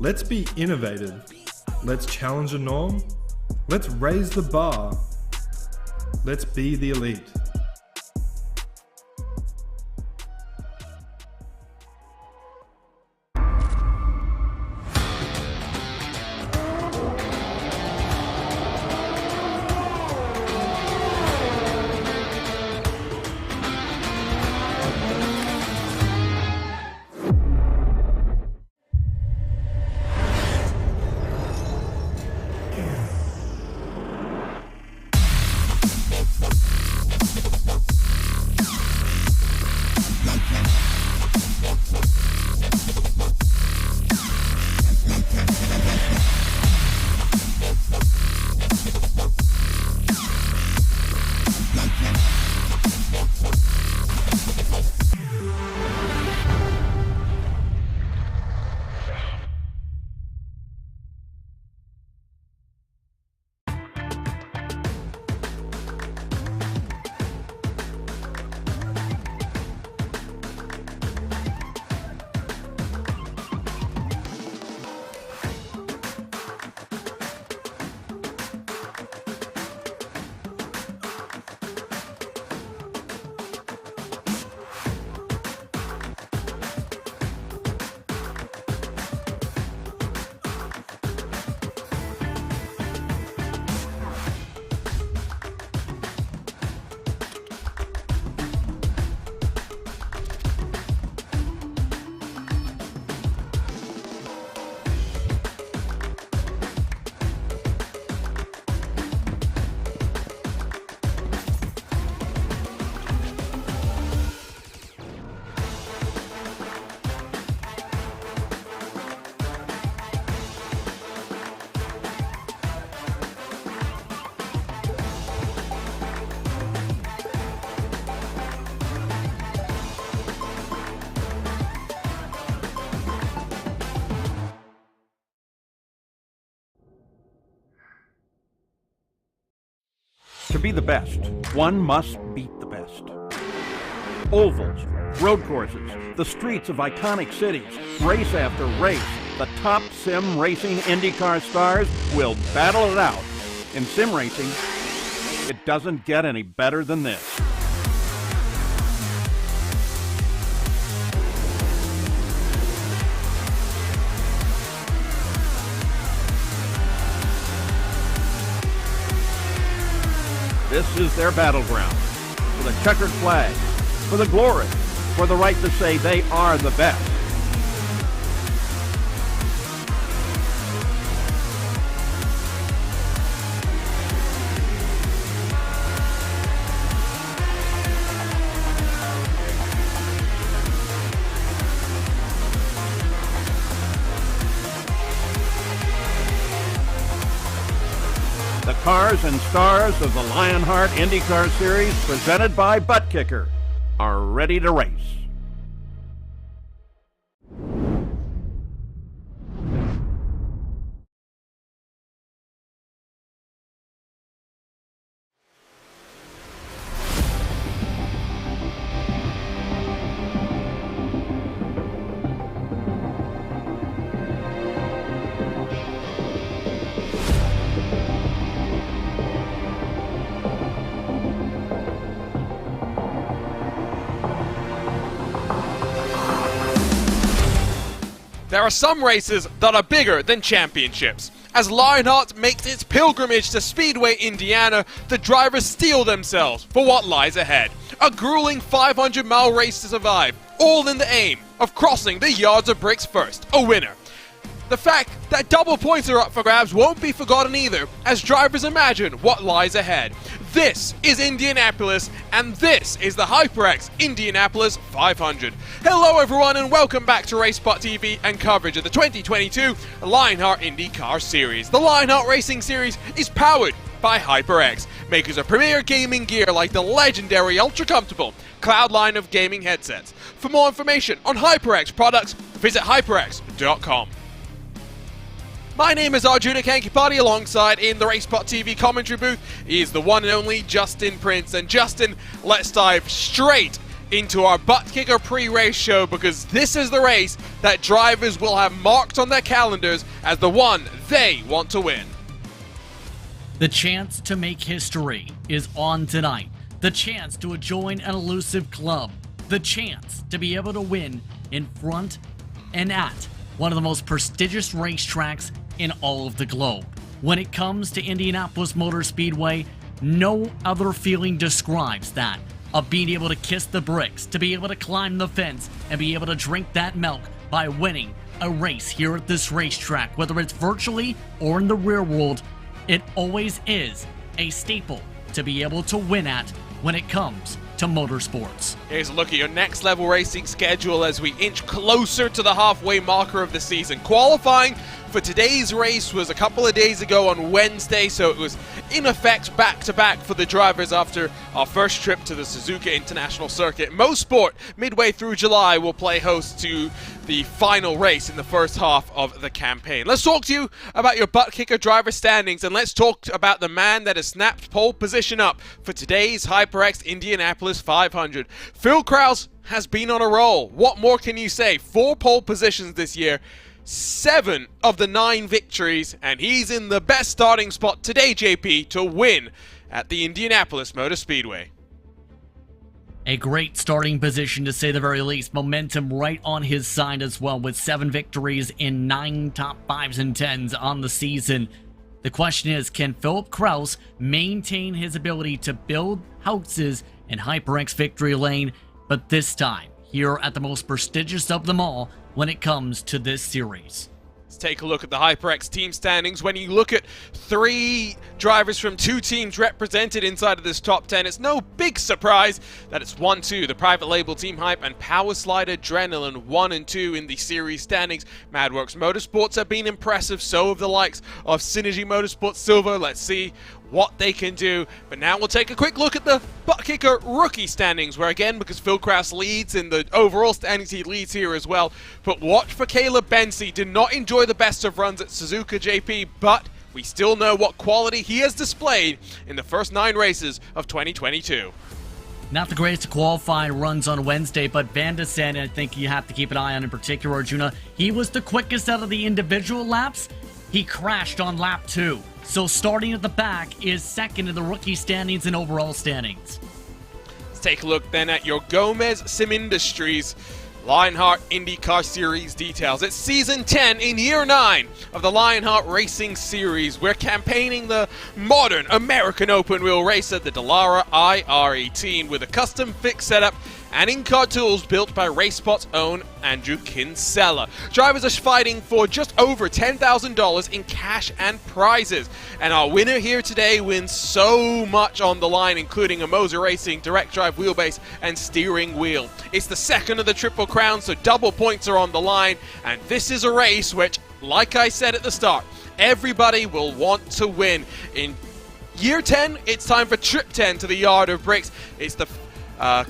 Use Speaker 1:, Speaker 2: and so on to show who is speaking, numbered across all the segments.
Speaker 1: Let's be innovative. Let's challenge a norm. Let's raise the bar. Let's be the elite.
Speaker 2: To be the best, one must beat the best. Ovals, road courses, the streets of iconic cities, race after race, the top sim racing IndyCar stars will battle it out. In sim racing, it doesn't get any better than this. This is their battleground, for the checkered flag, for the glory, for the right to say they are the best. The cars and stars of the Lionheart IndyCar Series, presented by Butt Kicker, are ready to race.
Speaker 3: There are some races that are bigger than championships. As Lionheart makes its pilgrimage to Speedway, Indiana, the drivers steel themselves for what lies ahead. A grueling 500-mile race to survive, all in the aim of crossing the yards of bricks first, a winner. The fact that double points are up for grabs won't be forgotten either, as drivers imagine what lies ahead. This is Indianapolis, and this is the HyperX Indianapolis 500. Hello everyone, and welcome back to RaceSpot TV and coverage of the 2022 Lionheart IndyCar Series. The Lionheart Racing Series is powered by HyperX, makers of premier gaming gear like the legendary ultra-comfortable Cloud line of gaming headsets. For more information on HyperX products, visit hyperx.com. My name is Arjuna Kankipati, alongside in the RaceSpot TV commentary booth is the one and only Justin Prince. And Justin, let's dive straight into our butt kicker pre-race show, because this is the race that drivers will have marked on their calendars as the one they want to win.
Speaker 4: The chance to make history is on tonight. The chance to join an elusive club. The chance to be able to win in front and at one of the most prestigious racetracks in all of the globe. When it comes to Indianapolis Motor Speedway, no other feeling describes that, of being able to kiss the bricks, to be able to climb the fence, and be able to drink that milk by winning a race here at this racetrack. Whether it's virtually or in the real world, it always is a staple to be able to win at when it comes to motorsports.
Speaker 3: Here's a look at your next level racing schedule as we inch closer to the halfway marker of the season. Qualifying for today's race was a couple of days ago on Wednesday, so it was in effect back-to-back for the drivers after our first trip to the Suzuka International Circuit. Mosport, midway through July, will play host to the final race in the first half of the campaign. Let's talk to you about your butt kicker driver standings, and let's talk about the man that has snapped pole position up for today's HyperX Indianapolis 500. Phil Krause has been on a roll. What more can you say? 4 pole positions this year, 7 of the 9 victories, and he's in the best starting spot today, JP, to win at the Indianapolis Motor Speedway.
Speaker 4: A great starting position, to say the very least. Momentum right on his side as well, with 7 victories in 9 top 5s and 10s on the season. The question is, can Philip Krause maintain his ability to build houses in HyperX Victory Lane, but this time here at the most prestigious of them all when it comes to this series?
Speaker 3: Let's take a look at the HyperX team standings. When you look at 3 drivers from 2 teams represented inside of this top 10, it's no big surprise that it's 1-2, the private label Team Hype and Powerslide Adrenaline 1 and 2 in the series standings. Madworks Motorsports have been impressive, so have the likes of Synergy Motorsports Silver. Let's see what they can do. But now we'll take a quick look at the butt kicker rookie standings, where again, because Phil Krause leads in the overall standings, he leads here as well. But watch for Caleb Bensi. Did not enjoy the best of runs at Suzuka, JP, but we still know what quality he has displayed in the first 9 races of 2022.
Speaker 4: Not the greatest qualifying runs on Wednesday, but Van de Sande, I think you have to keep an eye on in particular, Arjuna. He was the quickest out of the individual laps. He crashed on lap 2. So starting at the back is second in the rookie standings and overall standings.
Speaker 3: Let's take a look then at your Gomez Sim Industries Lionheart IndyCar Series details. It's season 10 in year 9 of the Lionheart Racing Series. We're campaigning the modern American open wheel racer, the Dallara IR18, with a custom fix setup and in-car tools built by RaceSpot's own Andrew Kinsella. Drivers are fighting for just over $10,000 in cash and prizes. And our winner here today wins so much on the line, including a Moser Racing direct drive wheelbase and steering wheel. It's the second of the Triple Crown, so double points are on the line. And this is a race which, like I said at the start, everybody will want to win. In year 10, it's time for Trip 10 to the Yard of Bricks. It's the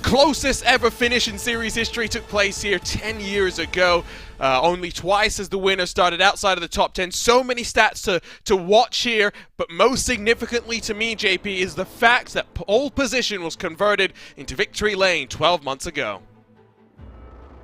Speaker 3: closest ever finish in series history, took place here 10 years ago. Only twice has the winner started outside of the top 10. So many stats to watch here, but most significantly to me, JP, is the fact that pole position was converted into victory lane 12 months ago.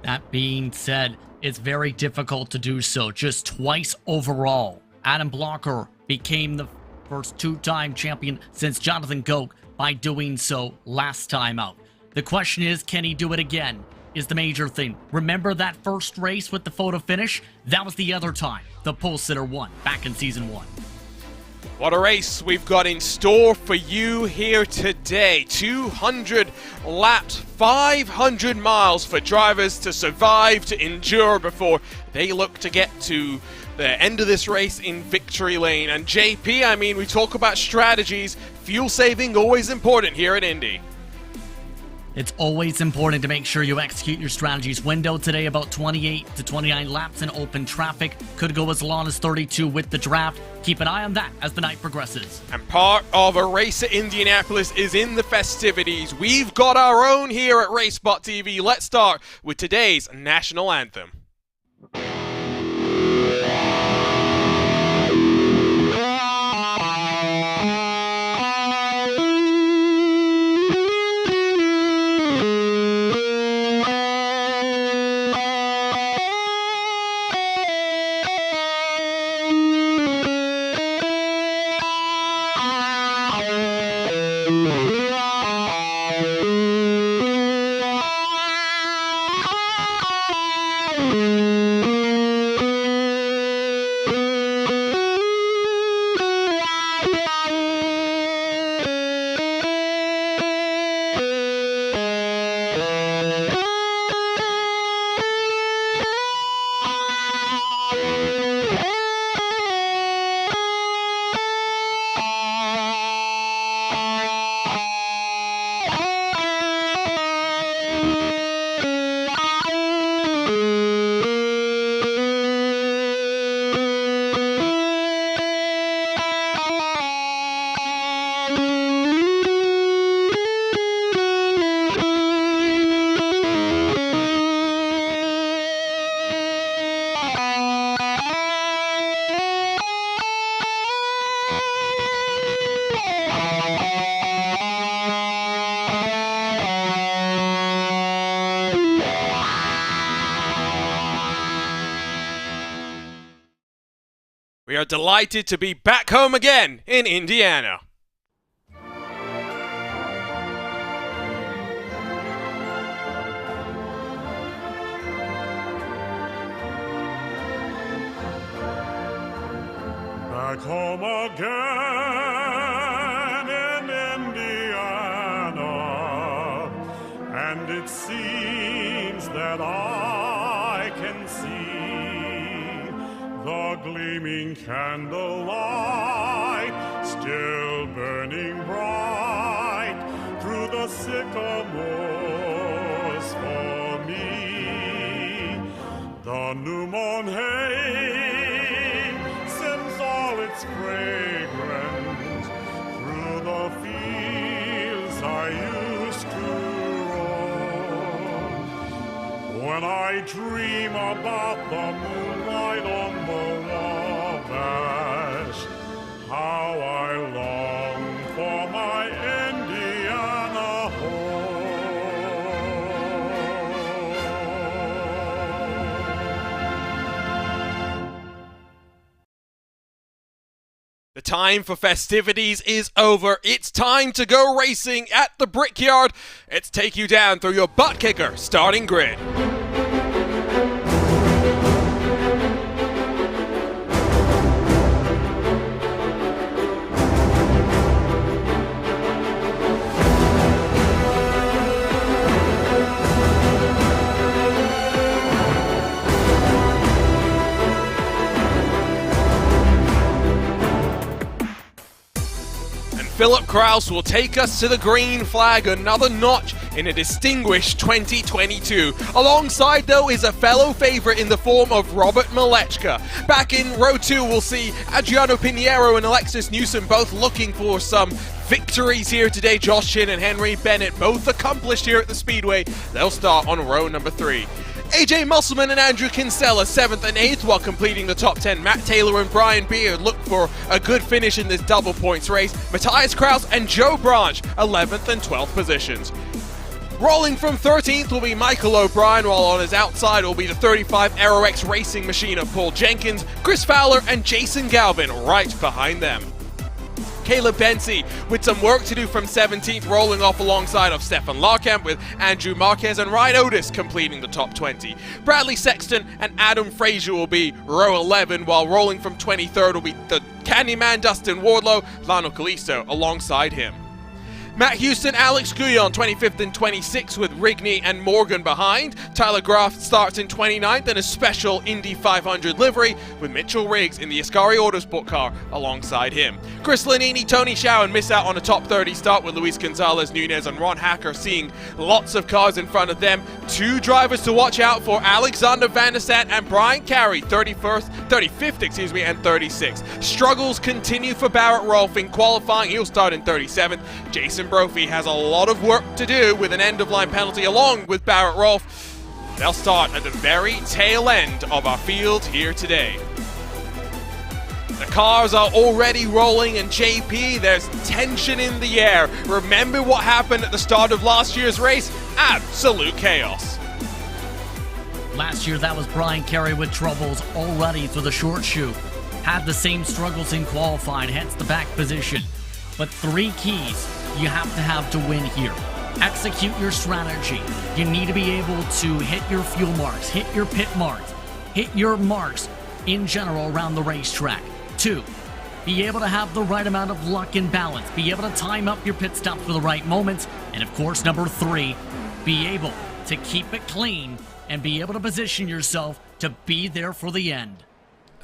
Speaker 4: That being said, it's very difficult to do so. Just twice overall. Adam Blocker became the first 2-time champion since Jonathan Goch by doing so last time out. The question is, can he do it again? Is the major thing. Remember that first race with the photo finish? That was the other time the pole sitter won back in season 1.
Speaker 3: What a race we've got in store for you here today. 200 laps, 500 miles for drivers to survive, to endure before they look to get to the end of this race in victory lane. And JP, I mean, we talk about strategies. Fuel saving always important here at Indy.
Speaker 4: It's always important to make sure you execute your strategies. Window today about 28 to 29 laps in open traffic. Could go as long as 32 with the draft. Keep an eye on that as the night progresses.
Speaker 3: And part of a race at Indianapolis is in the festivities. We've got our own here at RaceSpot TV. Let's start with today's national anthem. delighted to be back home again in Indiana.
Speaker 5: Back home again in Indiana, and it seems that I can see the gleaming candlelight still burning bright through the sycamores for me. The new moon hay sends all its fragrance through the fields I used to roam. When I dream about the moonlight on the Wabash, how I long for my Indiana home.
Speaker 3: The time for festivities is over. It's time to go racing at the Brickyard. Let's take you down through your butt kicker starting grid. Philip Kraus will take us to the green flag, another notch in a distinguished 2022. Alongside, though, is a fellow favourite in the form of Robert Malechka. Back in row 2, we'll see Adriano Pinheiro and Alexis Newsom both looking for some victories here today. Josh Chin and Henry Bennett both accomplished here at the Speedway. They'll start on row number 3. AJ Musselman and Andrew Kinsella 7th and 8th while completing the top 10. Matt Taylor and Brian Beard look for a good finish in this double points race. Matthias Kraus and Joe Branch 11th and 12th positions. Rolling from 13th will be Michael O'Brien, while on his outside will be the 35 Aero X racing machine of Paul Jenkins, Chris Fowler and Jason Galvin right behind them. Caleb Bensi with some work to do from 17th, rolling off alongside of Stefan Larkamp, with Andrew Marquez and Ryan Otis completing the top 20. Bradley Sexton and Adam Frazier will be row 11, while rolling from 23rd will be the Candyman Dustin Wardlow, Lionel Kalisto alongside him. Matt Houston, Alex Guyon 25th and 26th with Rigney and Morgan behind. Tyler Graff starts in 29th in a special Indy 500 livery with Mitchell Riggs in the Ascari Autosport car alongside him. Chris Lanini, Tony Schowen miss out on a top 30 start with Luis Gonzalez Nunez and Ron Hacker seeing lots of cars in front of them. 2 drivers to watch out for: Alexander Van der Sat and Brian Carey, 35th and 36th. Struggles continue for Barrett Rolfe in qualifying. He'll start in 37th. Jason Brophy has a lot of work to do with an end-of-line penalty along with Barrett Rolfe. They'll start at the very tail end of our field here today. The cars are already rolling, and JP, there's tension in the air. Remember what happened at the start of last year's race? Absolute chaos.
Speaker 4: Last year, that was Brian Carey with troubles already through the short chute. Had the same struggles in qualifying, hence the back position. But 3 keys you have to win here. Execute your strategy. You need to be able to hit your fuel marks, hit your pit marks, hit your marks in general around the racetrack. 2, be able to have the right amount of luck and balance. Be able to time up your pit stops for the right moments. And of course, number 3, be able to keep it clean and be able to position yourself to be there for the end.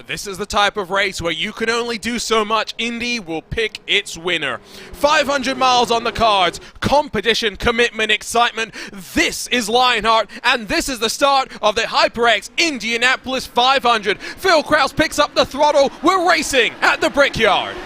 Speaker 3: This is the type of race where you can only do so much. Indy will pick its winner. 500 miles on the cards. Competition, commitment, excitement. This is Lionheart, and this is the start of the HyperX Indianapolis 500. Phil Kraus picks up the throttle. We're racing at the Brickyard.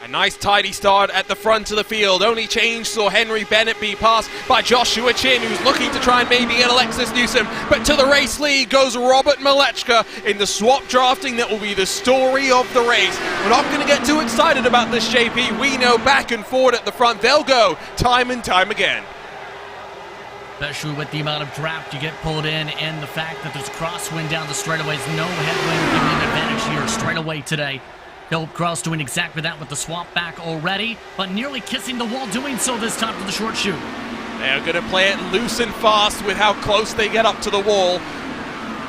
Speaker 3: A nice tidy start at the front of the field. Only change saw Henry Bennett be passed by Joshua Chin, who's looking to try and maybe get Alexis Newsom. But to the race lead goes Robert Malechka in the swap drafting that will be the story of the race. We're not going to get too excited about this, JP. We know back and forward at the front they'll go time and time again.
Speaker 4: Especially with the amount of draft you get pulled in and the fact that there's a crosswind down the straightaways. No headwind giving an advantage here straight away today. Philip Cross doing exactly that with the swap back already, but nearly kissing the wall doing so this time to the short chute.
Speaker 3: They're going to play it loose and fast with how close they get up to the wall.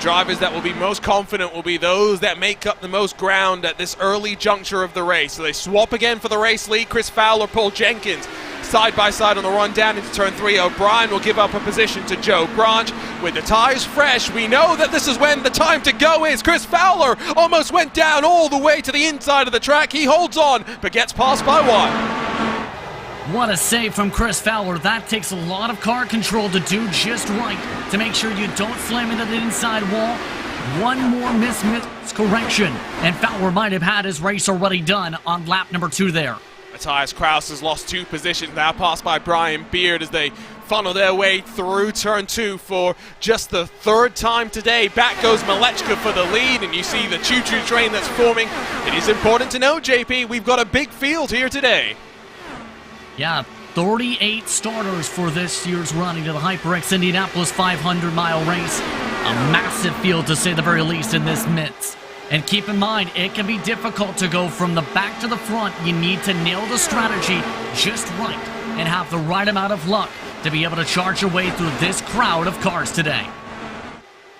Speaker 3: Drivers that will be most confident will be those that make up the most ground at this early juncture of the race. So they swap again for the race lead. Chris Fowler, Paul Jenkins, side by side on the run down into turn 3. O'Brien will give up a position to Joe Branch. With the tires fresh, we know that this is when the time to go is. Chris Fowler almost went down all the way to the inside of the track. He holds on, but gets passed by one.
Speaker 4: What a save from Chris Fowler. That takes a lot of car control to do just right to make sure you don't slam into the inside wall. One more miscorrection, and Fowler might have had his race already done on lap number 2 there.
Speaker 3: Matthias Kraus has lost 2 positions, now passed by Brian Beard as they funnel their way through turn 2 for just the 3rd time today. Back goes Malechka for the lead, and you see the choo-choo train that's forming. It is important to note, JP, we've got a big field here today.
Speaker 4: Yeah, 38 starters for this year's running to the HyperX Indianapolis 500-mile race. A massive field, to say the very least, in this midst. And keep in mind, it can be difficult to go from the back to the front. You need to nail the strategy just right and have the right amount of luck to be able to charge your way through this crowd of cars today.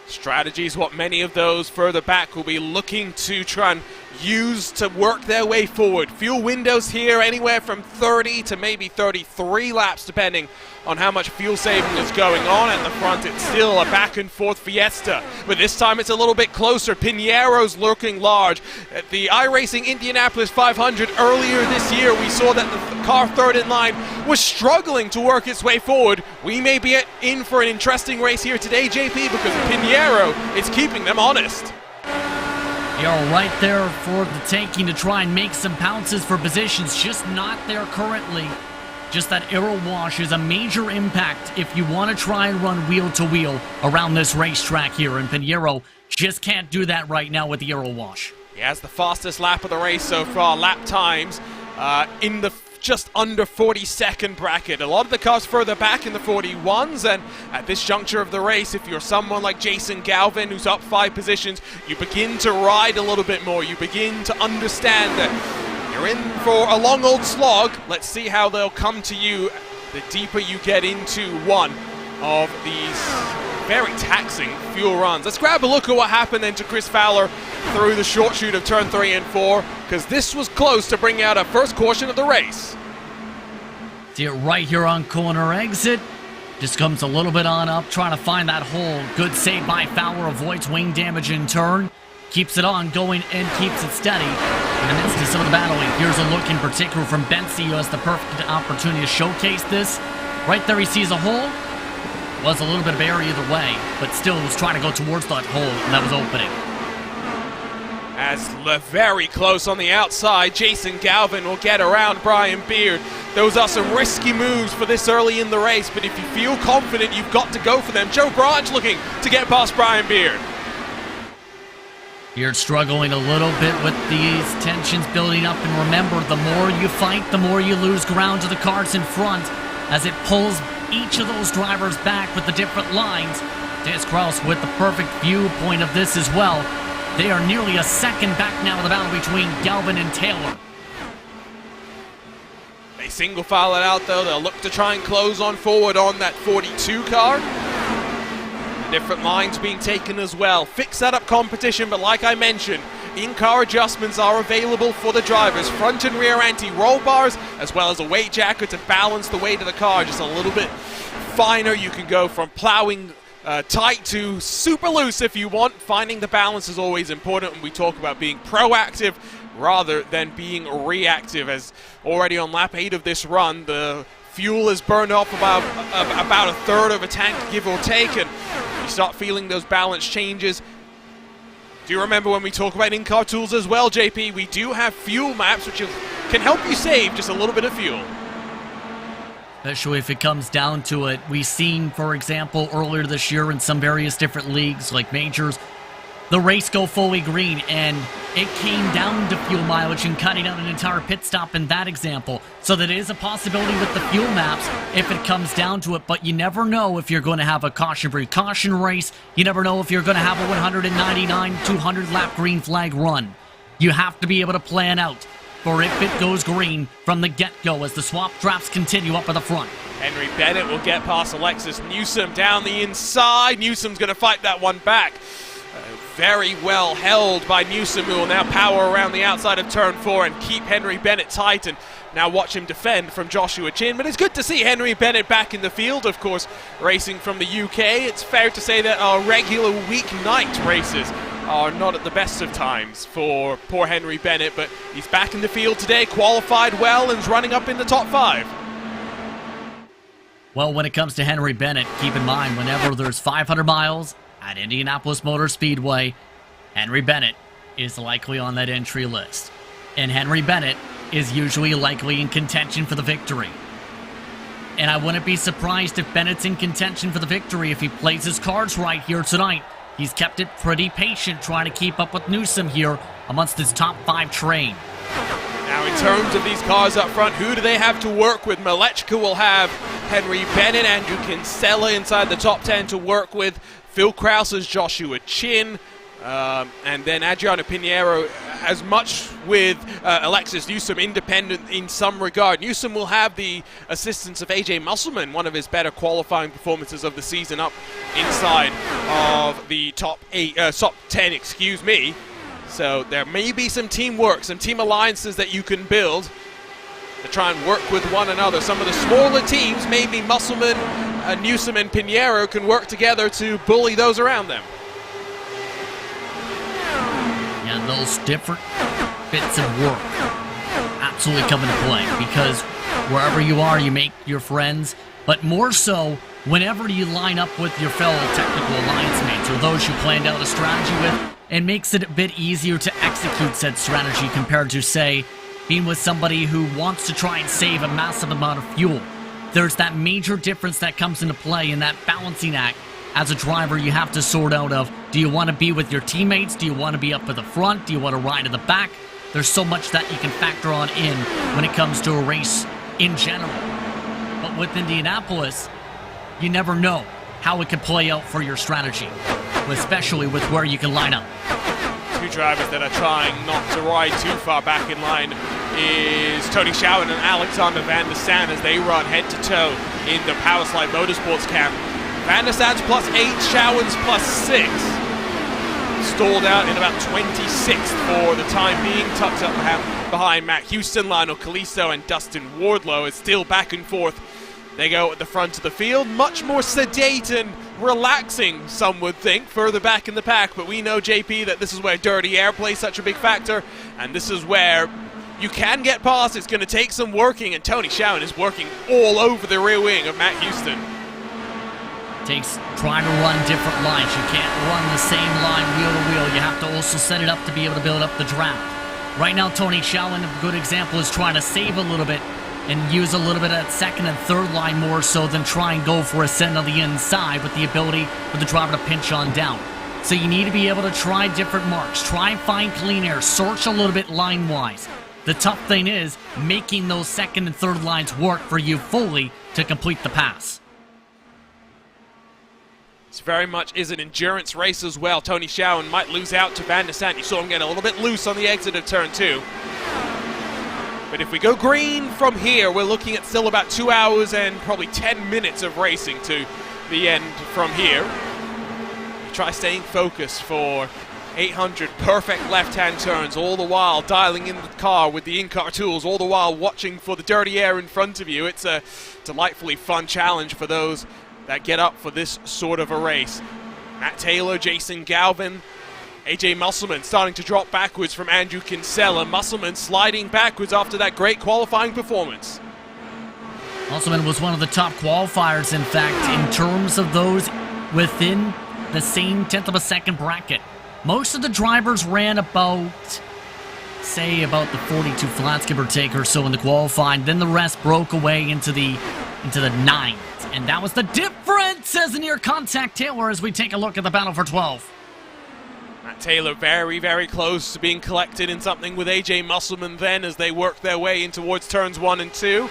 Speaker 3: Strategy is what many of those further back will be looking to try and use to work their way forward. Fuel windows here anywhere from 30 to maybe 33 laps, depending on how much fuel saving is going on. At the front, it's still a back and forth fiesta, but this time it's a little bit closer. Piniero's lurking large. At the iRacing Indianapolis 500 earlier this year, we saw that the car third in line was struggling to work its way forward. We may be in for an interesting race here today, JP, because Piniero is keeping them honest.
Speaker 4: You're right there for the taking to try and make some pounces for positions, just not there currently. Just that aero wash is a major impact if you want to try and run wheel to wheel around this racetrack here, and Piniero just can't do that right now with the aero wash.
Speaker 3: He has the fastest lap of the race so far, lap times in the just under 40-second bracket. A lot of the cars further back in the 41s, and at this juncture of the race, if you're someone like Jason Galvin who's up 5 positions, you begin to ride a little bit more. You begin to understand that you're in for a long old slog. Let's see how they'll come to you the deeper you get into one of these very taxing fuel runs. Let's grab a look at what happened then to Chris Fowler through the short chute of turn 3 and 4, because this was close to bring out a first caution of the race.
Speaker 4: See it right here on corner exit. Just comes a little bit on up, trying to find that hole. Good save by Fowler, avoids wing damage in turn. Keeps it on going and keeps it steady. In the midst of some of the battling, here's a look in particular from Bensy, who has the perfect opportunity to showcase this. Right there he sees a hole. Was a little bit of air either way, but still was trying to go towards that hole, and that was opening.
Speaker 3: As very close on the outside, Jason Galvin will get around Brian Beard. Those are some risky moves for this early in the race, but if you feel confident, you've got to go for them. Joe Branch looking to get past Brian Beard.
Speaker 4: Beard struggling a little bit with these tensions building up, and remember, the more you fight, the more you lose ground to the cars in front, as it pulls each of those drivers back with the different lines. Des Kraus with the perfect viewpoint of this as well. They are nearly a second back now in the battle between Galvin and Taylor.
Speaker 3: They single file it out though. They'll look to try and close on forward on that 42 car. Different lines being taken as well. Fix that up competition, but like I mentioned, in-car adjustments are available for the drivers. Front and rear anti-roll bars, as well as a weight jacket to balance the weight of the car just a little bit finer. You can go from plowing tight to super loose if you want. Finding the balance is always important when we talk about being proactive rather than being reactive. As already on lap 8 of this run, the fuel is burned off about a third of a tank, give or take, and you start feeling those balance changes. Do you remember when we talk about in-car tools as well, JP? We do have fuel maps, which can help you save just a little bit of fuel.
Speaker 4: Especially if it comes down to it. We've seen, for example, earlier this year in some various different leagues, like majors, the race go fully green, and it came down to fuel mileage and cutting out an entire pit stop in that example. So that is a possibility with the fuel maps if it comes down to it, but you never know if you're going to have a caution-free caution race. You never know if you're going to have a 199, 200-lap green flag run. You have to be able to plan out for if it goes green from the get-go as the swap drafts continue up at the front.
Speaker 3: Henry Bennett will get past Alexis Newsom down the inside. Newsom's going to fight that one back. Very well held by Newsom, who will now power around the outside of turn 4 and keep Henry Bennett tight, and now watch him defend from Joshua Chin. But it's good to see Henry Bennett back in the field, of course, racing from the UK. It's fair to say that our regular weeknight races are not at the best of times for poor Henry Bennett, but he's back in the field today, qualified well, and is running up in the top 5.
Speaker 4: Well, when it comes to Henry Bennett, keep in mind, whenever there's 500 miles at Indianapolis Motor Speedway, Henry Bennett is likely on that entry list. And Henry Bennett is usually likely in contention for the victory. And I wouldn't be surprised if Bennett's in contention for the victory if he plays his cards right here tonight. He's kept it pretty patient trying to keep up with Newsom here amongst his top 5 train.
Speaker 3: Now in terms of these cars up front, who do they have to work with? Malechka will have Henry Bennett, Andrew Kinsella inside the top 10 to work with. Phil Krause's Joshua Chin, and then Adriano Pinheiro, as much with Alexis Newsom, independent in some regard. Newsom will have the assistance of AJ Musselman, one of his better qualifying performances of the season, up inside of the top 10, excuse me. So there may be some teamwork, some team alliances that you can build to try and work with one another. Some of the smaller teams, maybe Musselman, Newsom and Pinheiro, can work together to bully those around them.
Speaker 4: Yeah, those different bits of work absolutely come into play, because wherever you are, you make your friends, but more so whenever you line up with your fellow technical alliance mates or those you planned out a strategy with, it makes it a bit easier to execute said strategy compared to, say, being with somebody who wants to try and save a massive amount of fuel. There's that major difference that comes into play in that balancing act. As a driver, you have to sort out of, do you want to be with your teammates? Do you want to be up at the front? Do you want to ride at the back? There's so much that you can factor on in when it comes to a race in general. But with Indianapolis, you never know how it could play out for your strategy, especially with where you can line up.
Speaker 3: Two drivers that are trying not to ride too far back in line is Tony Schowen and Alexander Van der Sande as they run head-to-toe in the Powerslide Motorsports camp. Van der Sande's +8, Schowen's +6. Stalled out in about 26th for the time being, tucked up behind Matt Houston, Lionel Calisto, and Dustin Wardlow. Is still back and forth. They go at the front of the field, much more sedate and relaxing, some would think, further back in the pack. But we know, JP, that this is where dirty air plays such a big factor, and this is where you can get past. It's going to take some working, and Tony Schowen is working all over the rear wing of Matt Houston.
Speaker 4: Takes trying to run different lines. You can't run the same line wheel to wheel. You have to also set it up to be able to build up the draft. Right now, Tony Schowen, a good example, is trying to save a little bit and use a little bit of that second and third line more so than try and go for a send on the inside with the ability for the driver to pinch on down. So you need to be able to try different marks, try and find clean air, search a little bit line-wise. The tough thing is making those second and third lines work for you fully to complete the pass.
Speaker 3: This very much is an endurance race as well. Tony Schowen might lose out to Van der Sande. You saw him get a little bit loose on the exit of turn 2. But if we go green from here, we're looking at still about 2 hours and probably 10 minutes of racing to the end from here. Try staying focused for 800 perfect left-hand turns, all the while dialing in the car with the in-car tools, all the while watching for the dirty air in front of you. It's a delightfully fun challenge for those that get up for this sort of a race. Matt Taylor, Jason Galvin, AJ Musselman starting to drop backwards from Andrew Kinsella. Musselman sliding backwards after that great qualifying performance.
Speaker 4: Musselman was one of the top qualifiers, in fact, in terms of those within the same tenth of a second bracket. Most of the drivers ran about the 42 flats, give or take, or so in the qualifying. Then the rest broke away into the nines. And that was the difference, as a near contact Taylor, as we take a look at the battle for 12.
Speaker 3: Matt Taylor very, very close to being collected in something with AJ Musselman then as they work their way in towards turns 1 and 2.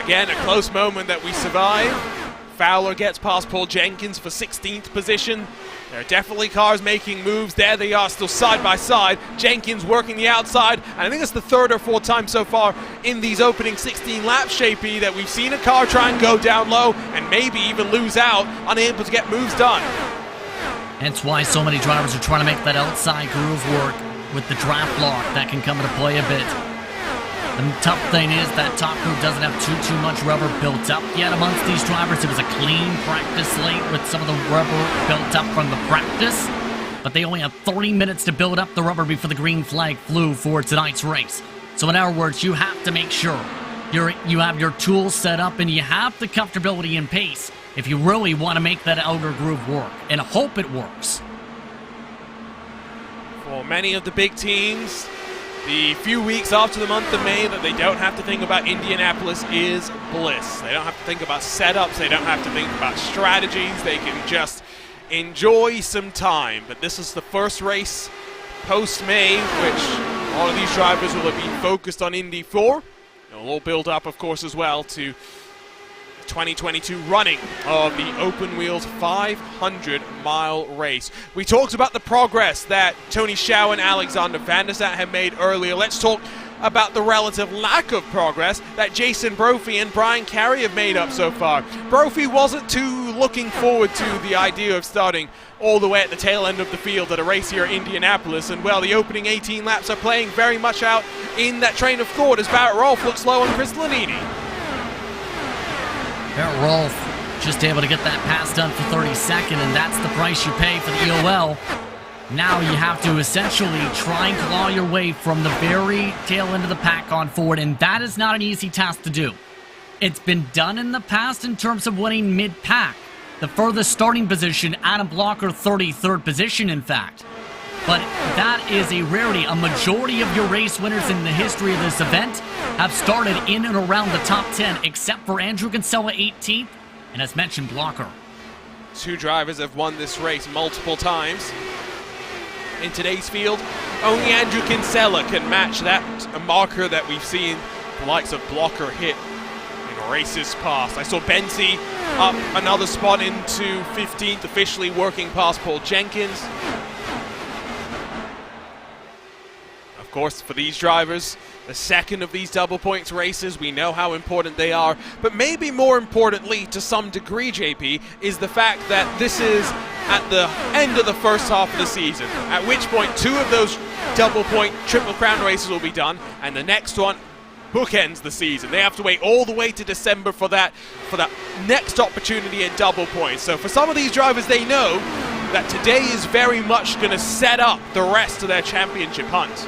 Speaker 3: Again, a close moment that we survive. Fowler gets past Paul Jenkins for 16th position. There are definitely cars making moves. There they are, still side by side. Jenkins working the outside, and I think it's the third or fourth time so far in these opening 16 laps, Shapey, that we've seen a car try and go down low and maybe even lose out, unable to get moves done.
Speaker 4: That's why so many drivers are trying to make that outside groove work with the draft lock that can come into play a bit. The tough thing is that top group doesn't have too much rubber built up yet amongst these drivers. It was a clean practice slate with some of the rubber built up from the practice, but they only have 30 minutes to build up the rubber before the green flag flew for tonight's race. So in other words, you have to make sure you have your tools set up and you have the comfortability and pace if you really want to make that outer groove work, and hope it works.
Speaker 3: For many of the big teams, the few weeks after the month of May that they don't have to think about Indianapolis is bliss. They don't have to think about setups. They don't have to think about strategies. They can just enjoy some time. But this is the first race post-May, which all of these drivers will have been focused on Indy 4. It'll all build up, of course, as well to 2022 running of the open wheels 500-mile race. We talked about the progress that Tony Schau and Alexander Van der Zat had made earlier. Let's talk about the relative lack of progress that Jason Brophy and Brian Carey have made up so far. Brophy wasn't too looking forward to the idea of starting all the way at the tail end of the field at a race here at Indianapolis, and well, the opening 18 laps are playing very much out in that train of thought as Barrett Rolfe looks low on Chris Lanini.
Speaker 4: Barrett Rolfe just able to get that pass done for 32nd, and that's the price you pay for the EOL. Now you have to essentially try and claw your way from the very tail end of the pack on forward, and that is not an easy task to do. It's been done in the past in terms of winning mid-pack. The furthest starting position, Adam Blocker, 33rd position, in fact. But that is a rarity. A majority of your race winners in the history of this event have started in and around the top 10, except for Andrew Kinsella, 18th, and as mentioned, Blocker.
Speaker 3: Two drivers have won this race multiple times. In today's field, only Andrew Kinsella can match that marker that we've seen the likes of Blocker hit in races past. I saw Benzi up another spot into 15th, officially working past Paul Jenkins. Of course, for these drivers, the second of these double points races, we know how important they are, but maybe more importantly, to some degree, JP, is the fact that this is at the end of the first half of the season, at which point two of those double point Triple Crown races will be done, and the next one bookends the season. They have to wait all the way to December for that next opportunity at double points. So for some of these drivers, they know that today is very much going to set up the rest of their championship hunt.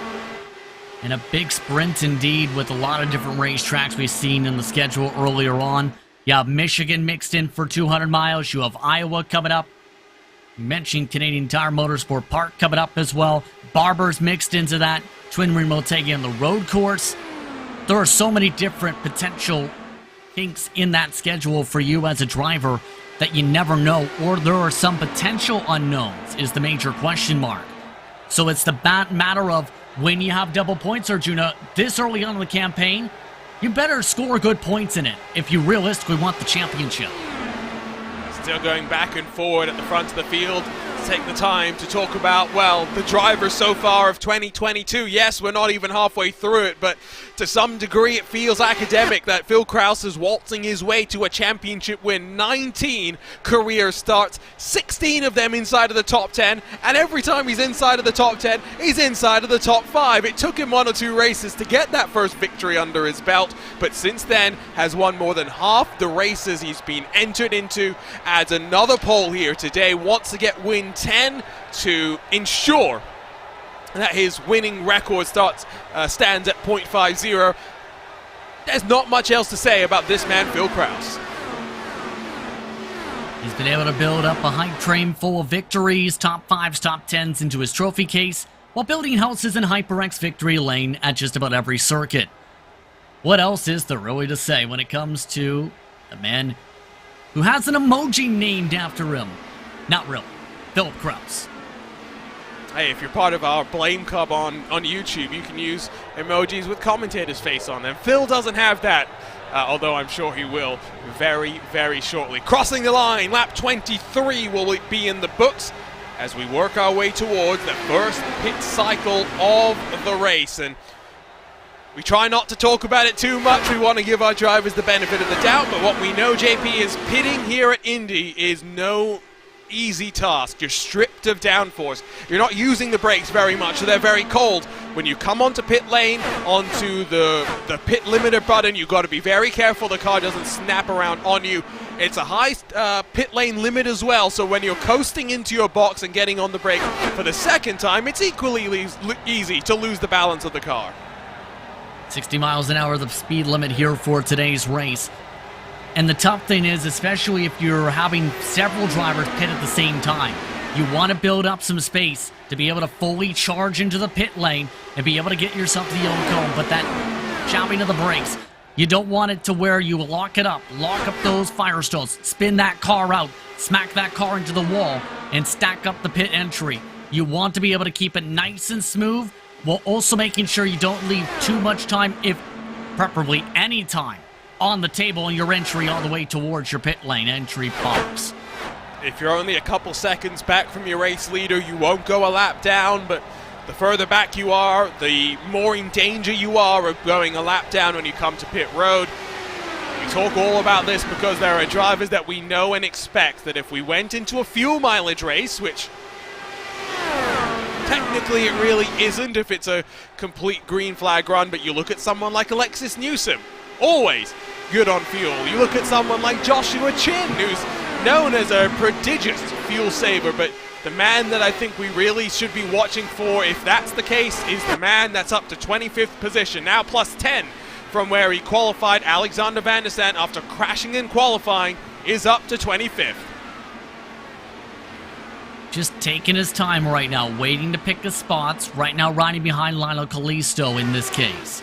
Speaker 4: And a big sprint indeed, with a lot of different racetracks we've seen in the schedule earlier on. You have Michigan mixed in for 200 miles. You have Iowa coming up. You mentioned Canadian Tire Motorsport Park coming up as well. Barber's mixed into that. Twin Ring Motegi on the road course. There are so many different potential kinks in that schedule for you as a driver that you never know, or there are some potential unknowns is the major question mark. So it's the matter of when you have double points, Arjuna, this early on in the campaign, you better score good points in it if you realistically want the championship.
Speaker 3: Still going back and forward at the front of the field. Take the time to talk about, well, the drivers so far of 2022. Yes, we're not even halfway through it, but to some degree it feels academic that Phil Krause is waltzing his way to a championship win. 19 career starts, 16 of them inside of the top 10, and every time he's inside of the top 10, he's inside of the top 5. It took him one or two races to get that first victory under his belt, but since then has won more than half the races he's been entered into. Adds another pole here today, wants to get win 10 to ensure that his winning record stands at .50. There's not much else to say about this man, Phil Krause.
Speaker 4: He's been able to build up a hype train full of victories, top 5s, top 10s into his trophy case, while building houses in HyperX Victory Lane at just about every circuit. What else is there really to say when it comes to the man who has an emoji named after him? Not really. Philip Kraus.
Speaker 3: Hey, if you're part of our Blame Club on YouTube, you can use emojis with commentators' face on them. Phil doesn't have that, although I'm sure he will very, very shortly. Crossing the line, lap 23 will be in the books as we work our way towards the first pit cycle of the race. And we try not to talk about it too much. We want to give our drivers the benefit of the doubt, but what we know, JP, is pitting here at Indy is no easy task. You're stripped of downforce. You're not using the brakes very much, so they're very cold. When you come onto pit lane, onto the pit limiter button, you've got to be very careful the car doesn't snap around on you. It's a high pit lane limit as well, so when you're coasting into your box and getting on the brake for the second time, it's equally easy to lose the balance of the car.
Speaker 4: 60 miles an hour, the speed limit here for today's race. And the tough thing is, especially if you're having several drivers pit at the same time, you want to build up some space to be able to fully charge into the pit lane and be able to get yourself to the yellow cone. But that chopping of the brakes, you don't want it to where you lock it up, lock up those firestones, spin that car out, smack that car into the wall, and stack up the pit entry. You want to be able to keep it nice and smooth, while also making sure you don't leave too much time, if preferably any time, on the table in your entry all the way towards your pit lane entry box.
Speaker 3: If you're only a couple seconds back from your race leader, you won't go a lap down, but the further back you are, the more in danger you are of going a lap down when you come to pit road. We talk all about this because there are drivers that we know and expect that if we went into a fuel mileage race, which technically it really isn't if it's a complete green flag run, but you look at someone like Alexis Newsom, always good on fuel. You look at someone like Joshua Chin, who's known as a prodigious fuel saver, but the man that I think we really should be watching for, if that's the case, is the man that's up to 25th position, now plus 10 from where he qualified. Alexander Van der Sant, after crashing in qualifying, is up to 25th.
Speaker 4: Just taking his time right now, waiting to pick his spots, right now riding behind Lionel Callisto in this case.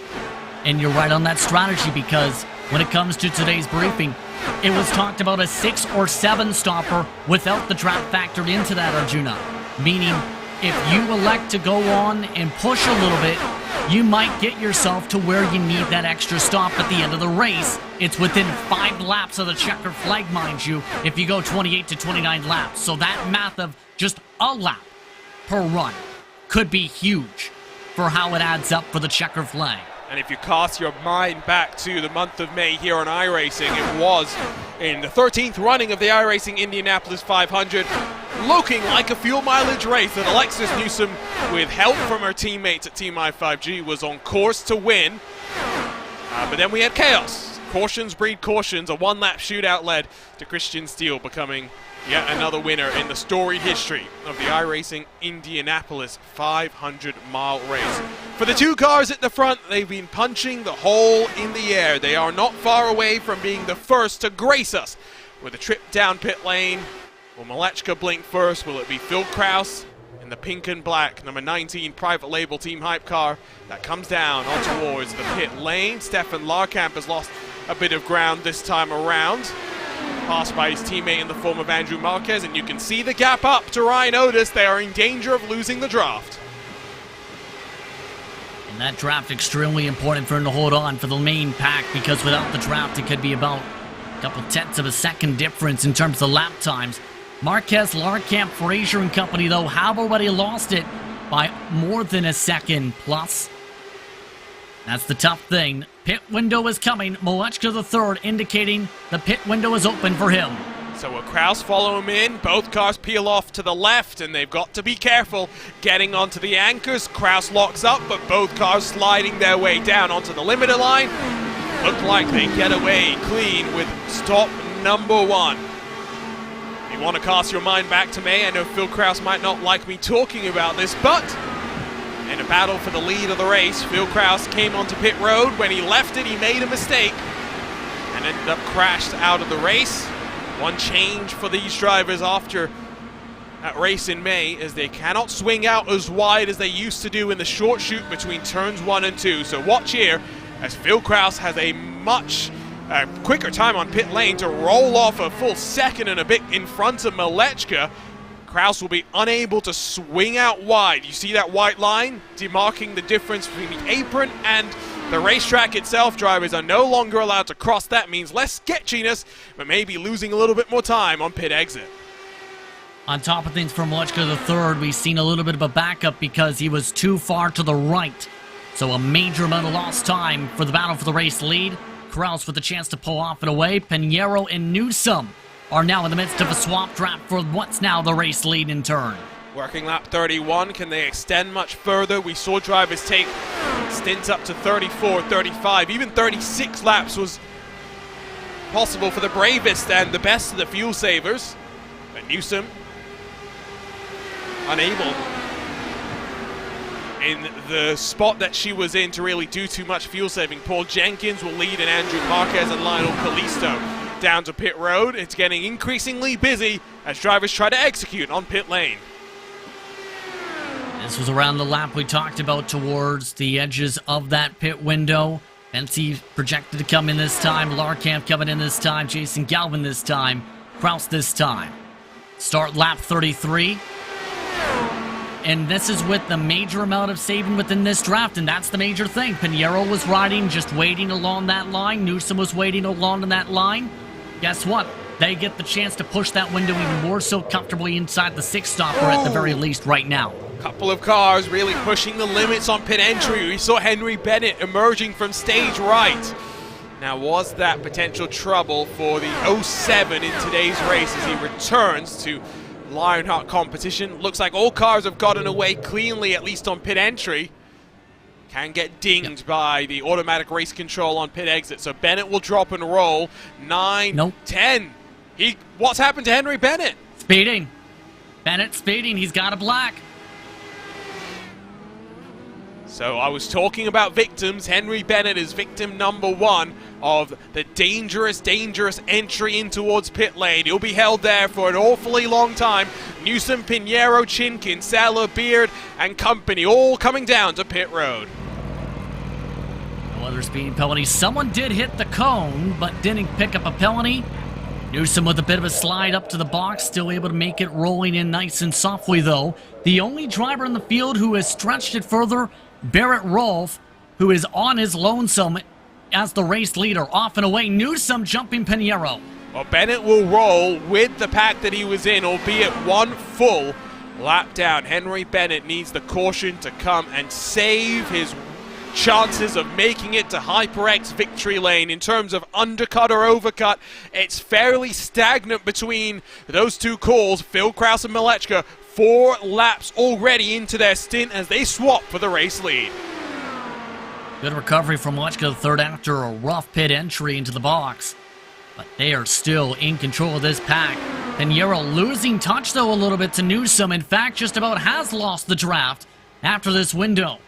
Speaker 4: And you're right on that strategy, because when it comes to today's briefing, it was talked about a 6 or 7 stopper without the trap factored into that, Arjuna. Meaning, if you elect to go on and push a little bit, you might get yourself to where you need that extra stop at the end of the race. It's within 5 laps of the checker flag, mind you, if you go 28 to 29 laps. So that math of just a lap per run could be huge for how it adds up for the checker flag.
Speaker 3: And if you cast your mind back to the month of May here on iRacing, it was in the 13th running of the iRacing Indianapolis 500, looking like a fuel mileage race that Alexis Newsom, with help from her teammates at Team i5G, was on course to win. But then we had chaos. Cautions breed cautions. A one-lap shootout led to Christian Steele becoming yet another winner in the storied history of the iRacing Indianapolis 500-mile race. For the 2 cars at the front, they've been punching the hole in the air. They are not far away from being the first to grace us with a trip down pit lane. Will Malechka blink first? Will it be Phil Kraus in the pink and black number 19 private label Team Hype car that comes down on towards the pit lane? Stefan Larkamp has lost a bit of ground this time around. Passed by his teammate in the form of Andrew Marquez, and you can see the gap up to Ryan Otis. They are in danger of losing the draft.
Speaker 4: And that draft extremely important for him to hold on for the main pack, because without the draft it could be about a couple tenths of a second difference in terms of lap times. Marquez, Larkamp, Frazier and company, though, have already lost it by more than a second plus. That's the tough thing. Pit window is coming. Malechka the third, indicating the pit window is open for him.
Speaker 3: So will Kraus follow him in? Both cars peel off to the left, and they've got to be careful getting onto the anchors. Kraus locks up, but both cars sliding their way down onto the limiter line. Look like they get away clean with stop number 1. If you want to cast your mind back to May, I know Phil Kraus might not like me talking about this, but in a battle for the lead of the race, Phil Kraus came onto pit road. When he left it, he made a mistake and ended up crashed out of the race. One change for these drivers after that race in May is they cannot swing out as wide as they used to do in the short chute between turns 1 and 2. So watch here as Phil Kraus has a much quicker time on pit lane to roll off a full second and a bit in front of Malechka. Kraus will be unable to swing out wide. You see that white line demarking the difference between the apron and the racetrack itself. Drivers are no longer allowed to cross. That means less sketchiness, but maybe losing a little bit more time on pit exit.
Speaker 4: On top of things for Malechka the third, we've seen a little bit of a backup because he was too far to the right. So a major amount of lost time for the battle for the race lead. Kraus with a chance to pull off and away. Pinheiro and Newsom are now in the midst of a swap trap for what's now the race lead in turn.
Speaker 3: Working lap 31, can they extend much further? We saw drivers take stints up to 34, 35, even 36 laps was possible for the bravest and the best of the fuel savers. But Newsom unable in the spot that she was in to really do too much fuel saving. Paul Jenkins will lead and Andrew Marquez and Lionel Callisto down to pit road. It's getting increasingly busy as drivers try to execute on pit lane.
Speaker 4: This was around the lap we talked about towards the edges of that pit window. Penske projected to come in this time. Larkamp coming in this time. Jason Galvin this time. Kraus this time. Start lap 33. And this is with the major amount of saving within this draft, and that's the major thing. Pinheiro was riding, just waiting along that line. Newsom was waiting along in that line. Guess what? They get the chance to push that window even more so comfortably inside the six stopper at the very least right now.
Speaker 3: Couple of cars really pushing the limits on pit entry. We saw Henry Bennett emerging from stage right. Now, was that potential trouble for the 07 in today's race as he returns to Lionheart competition? Looks like all cars have gotten away cleanly, at least on pit entry. Can get dinged by the automatic race control on pit exit. So Bennett will drop and roll. 9, 10. What's happened to Henry Bennett?
Speaker 4: Speeding. Bennett speeding. He's got a black.
Speaker 3: So I was talking about victims. Henry Bennett is victim number 1 of the dangerous entry in towards pit lane. He'll be held there for an awfully long time. Newsom, Pinheiro, Chinkin, Sala, Beard, and company all coming down to pit road.
Speaker 4: No other speeding penalty. Someone did hit the cone, but didn't pick up a penalty. Newsom with a bit of a slide up to the box, still able to make it rolling in nice and softly though. The only driver in the field who has stretched it further, Barrett Rolfe, who is on his lonesome as the race leader, off and away. Newsom jumping Pinheiro.
Speaker 3: Well, Bennett will roll with the pack that he was in, albeit one full lap down. Henry Bennett needs the caution to come and save his chances of making it to HyperX victory lane. In terms of undercut or overcut, it's fairly stagnant between those two calls. Phil Kraus and Malechka, 4 laps already into their stint as they swap for the race lead.
Speaker 4: Good recovery from Malechka the third after a rough pit entry into the box. But they are still in control of this pack. Pinheiro losing touch though a little bit to Newsom. In fact, just about has lost the draft after this window.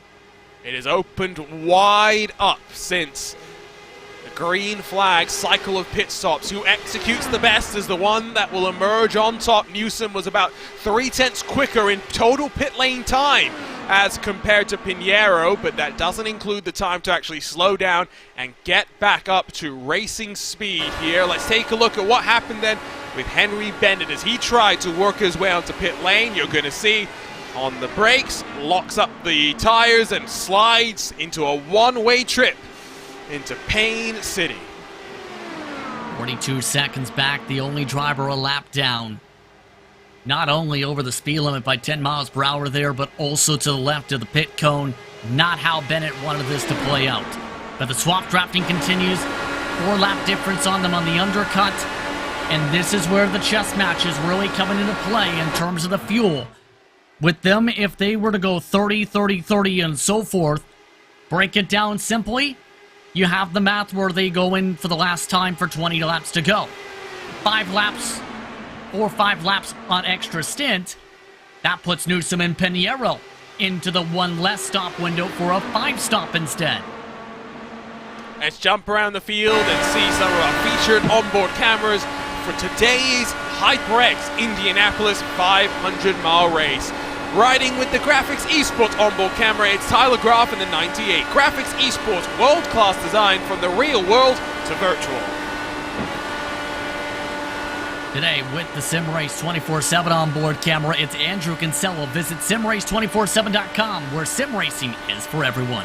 Speaker 3: It is opened wide up since the green flag cycle of pit stops. Who executes the best is the one that will emerge on top. Newsom was about 3/10 quicker in total pit lane time as compared to Pinheiro, but that doesn't include the time to actually slow down and get back up to racing speed here. Let's take a look at what happened then with Henry Bennett as he tried to work his way onto pit lane. You're going to see on the brakes, locks up the tires and slides into a one-way trip into Payne City.
Speaker 4: 42 seconds back, the only driver a lap down. Not only over the speed limit by 10 miles per hour there, but also to the left of the pit cone. Not how Bennett wanted this to play out. But the swap drafting continues. 4-lap difference on them on the undercut. And this is where the chess match is really coming into play in terms of the fuel. With them, if they were to go 30, 30, 30, and so forth, break it down simply, you have the math where they go in for the last time for 20 laps to go. 5 laps, 4 or 5 laps on extra stint, that puts Newsom and Pinheiro into the 1 less stop window for a 5 stop instead.
Speaker 3: Let's jump around the field and see some of our featured onboard cameras for today's HyperX Indianapolis 500-mile race. Riding with the Graphics Esports onboard camera, it's Tyler Graff in the 98. Graphics Esports, world-class design from the real world to virtual.
Speaker 4: Today, with the SimRace 24/7 onboard camera, it's Andrew Kinsella. Visit simrace247.com, where sim racing is for everyone.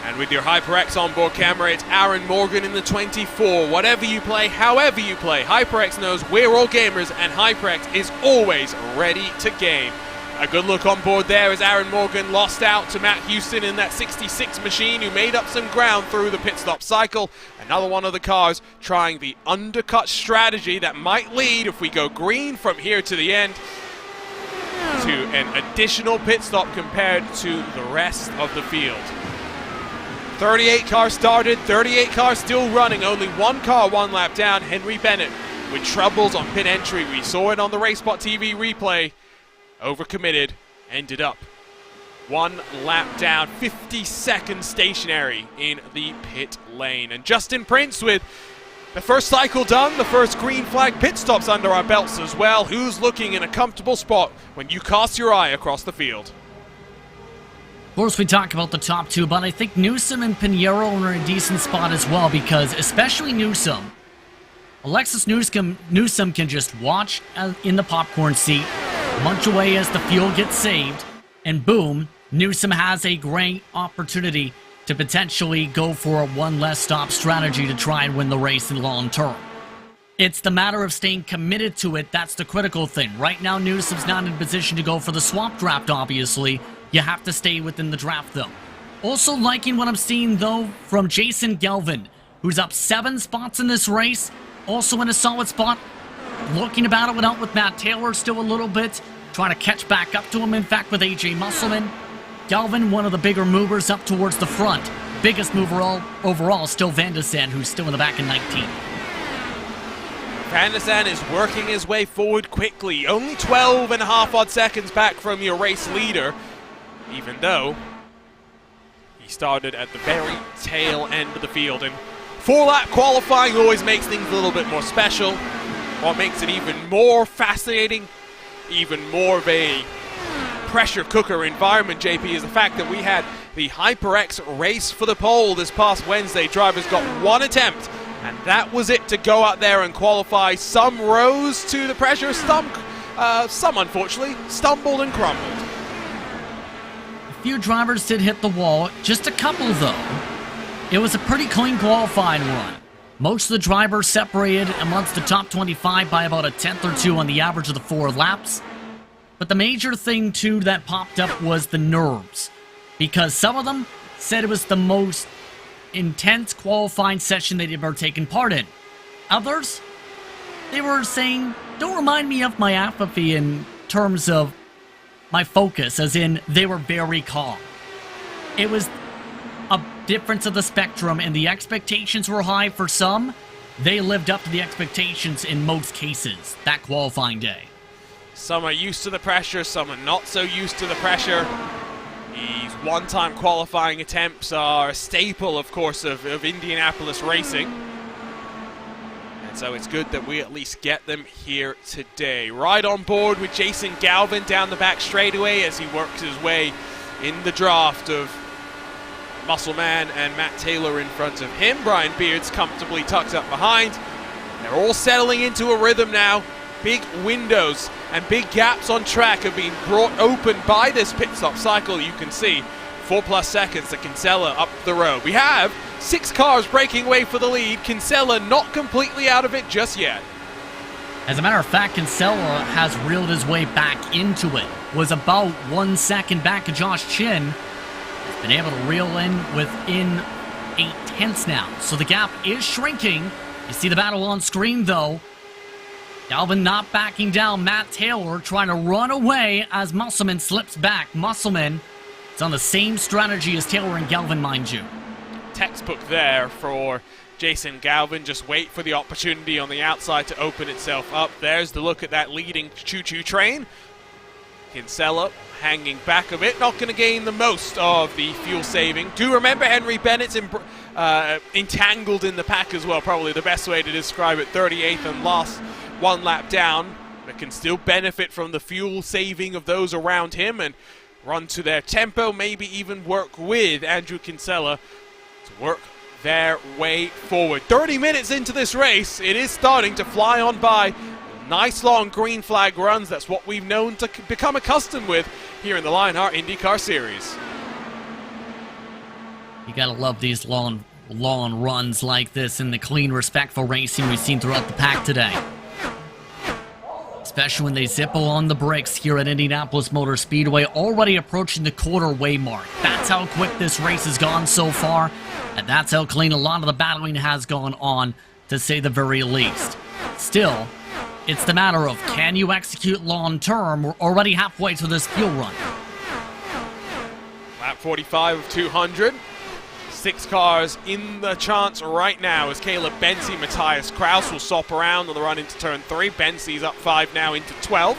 Speaker 3: And with your HyperX onboard camera, it's Aaron Morgan in the 24. Whatever you play, however you play, HyperX knows we're all gamers, and HyperX is always ready to game. A good look on board there as Aaron Morgan lost out to Matt Houston in that 66 machine, who made up some ground through the pit stop cycle. Another one of the cars trying the undercut strategy that might lead, if we go green from here to the end, to an additional pit stop compared to the rest of the field. 38 cars started, 38 cars still running, only one car one lap down. Henry Bennett with troubles on pit entry. We saw it on the RaceSpot TV replay. Overcommitted, ended up one lap down, 50-second stationary in the pit lane. And Justin Prince with the first cycle done, the first green flag pit stops under our belts as well. Who's looking in a comfortable spot when you cast your eye across the field?
Speaker 4: Of course, we talk about the top two, but I think Newsom and Pinheiro are in a decent spot as well, because especially Newsom, Alexis Newsom can just watch in the popcorn seat, munch away as the fuel gets saved, and boom, Newsom has a great opportunity to potentially go for a one less stop strategy to try and win the race in the long term. It's the matter of staying committed to it. That's the critical thing. Right now, Newsom's not in a position to go for the swap draft, obviously. You have to stay within the draft, though. Also liking what I'm seeing, though, from Jason Galvin, who's up 7 spots in this race, also in a solid spot. Looking to battle it out with Matt Taylor still a little bit, trying to catch back up to him, in fact, with AJ Musselman. Galvin, one of the bigger movers up towards the front. Biggest mover overall, still Van de Sande, who's still in the back in 19.
Speaker 3: Van de Sande is working his way forward quickly, only 12.5 odd seconds back from your race leader, even though he started at the very tail end of the field. And 4-lap qualifying always makes things a little bit more special. What makes it even more fascinating, even more of a pressure cooker environment, JP, is the fact that we had the HyperX race for the pole this past Wednesday. Drivers got one attempt, and that was it to go out there and qualify. Some rose to the pressure, some unfortunately stumbled and crumbled.
Speaker 4: A few drivers did hit the wall, just a couple though. It was a pretty clean qualifying run. Most of the drivers separated amongst the top 25 by about a tenth or two on the average of the 4 laps. But the major thing, too, that popped up was the nerves. Because some of them said it was the most intense qualifying session they'd ever taken part in. Others, they were saying, don't remind me of my apathy in terms of my focus, as in they were very calm. It was a difference of the spectrum, and the expectations were high for some. They lived up to the expectations in most cases that qualifying day.
Speaker 3: Some are used to the pressure, some are not so used to the pressure. These one-time qualifying attempts are a staple, of course, of Indianapolis racing. And so it's good that we at least get them here today. Right on board with Jason Galvin down the back straightaway as he works his way in the draft of Musselman and Matt Taylor in front of him. Brian Beard's comfortably tucked up behind. They're all settling into a rhythm now. Big windows and big gaps on track are being brought open by this pit stop cycle. You can see 4+ seconds to Kinsella up the road. We have 6 cars breaking away for the lead. Kinsella not completely out of it just yet.
Speaker 4: As a matter of fact, Kinsella has reeled his way back into it. Was about 1 second back of Josh Chin. Has been able to reel in within 8 tenths now. So the gap is shrinking. You see the battle on screen though. Galvin not backing down. Matt Taylor trying to run away as Musselman slips back. Musselman is on the same strategy as Taylor and Galvin, mind you.
Speaker 3: Textbook there for Jason Galvin. Just wait for the opportunity on the outside to open itself up. There's the look at that leading choo-choo train. Kinsella hanging back a bit, not going to gain the most of the fuel saving. Do remember Henry Bennett's entangled in the pack as well, probably the best way to describe it. 38th and last, 1 lap down, but can still benefit from the fuel saving of those around him and run to their tempo, maybe even work with Andrew Kinsella to work their way forward. 30 minutes into this race, it is starting to fly on by. Nice long green flag runs, that's what we've known to become accustomed with here in the Lionheart IndyCar Series.
Speaker 4: You gotta love these long runs like this and the clean, respectful racing we've seen throughout the pack today. Especially when they zip on the brakes here at Indianapolis Motor Speedway, already approaching the quarter-way mark. That's how quick this race has gone so far, and that's how clean a lot of the battling has gone on, to say the very least. Still, it's the matter of, can you execute long-term? We're already halfway through this fuel run.
Speaker 3: Lap 45 of 200. 6 cars in the chance right now as Caleb Benzie, Matthias Kraus will swap around on the run into turn 3. Benzie's up 5 now into 12.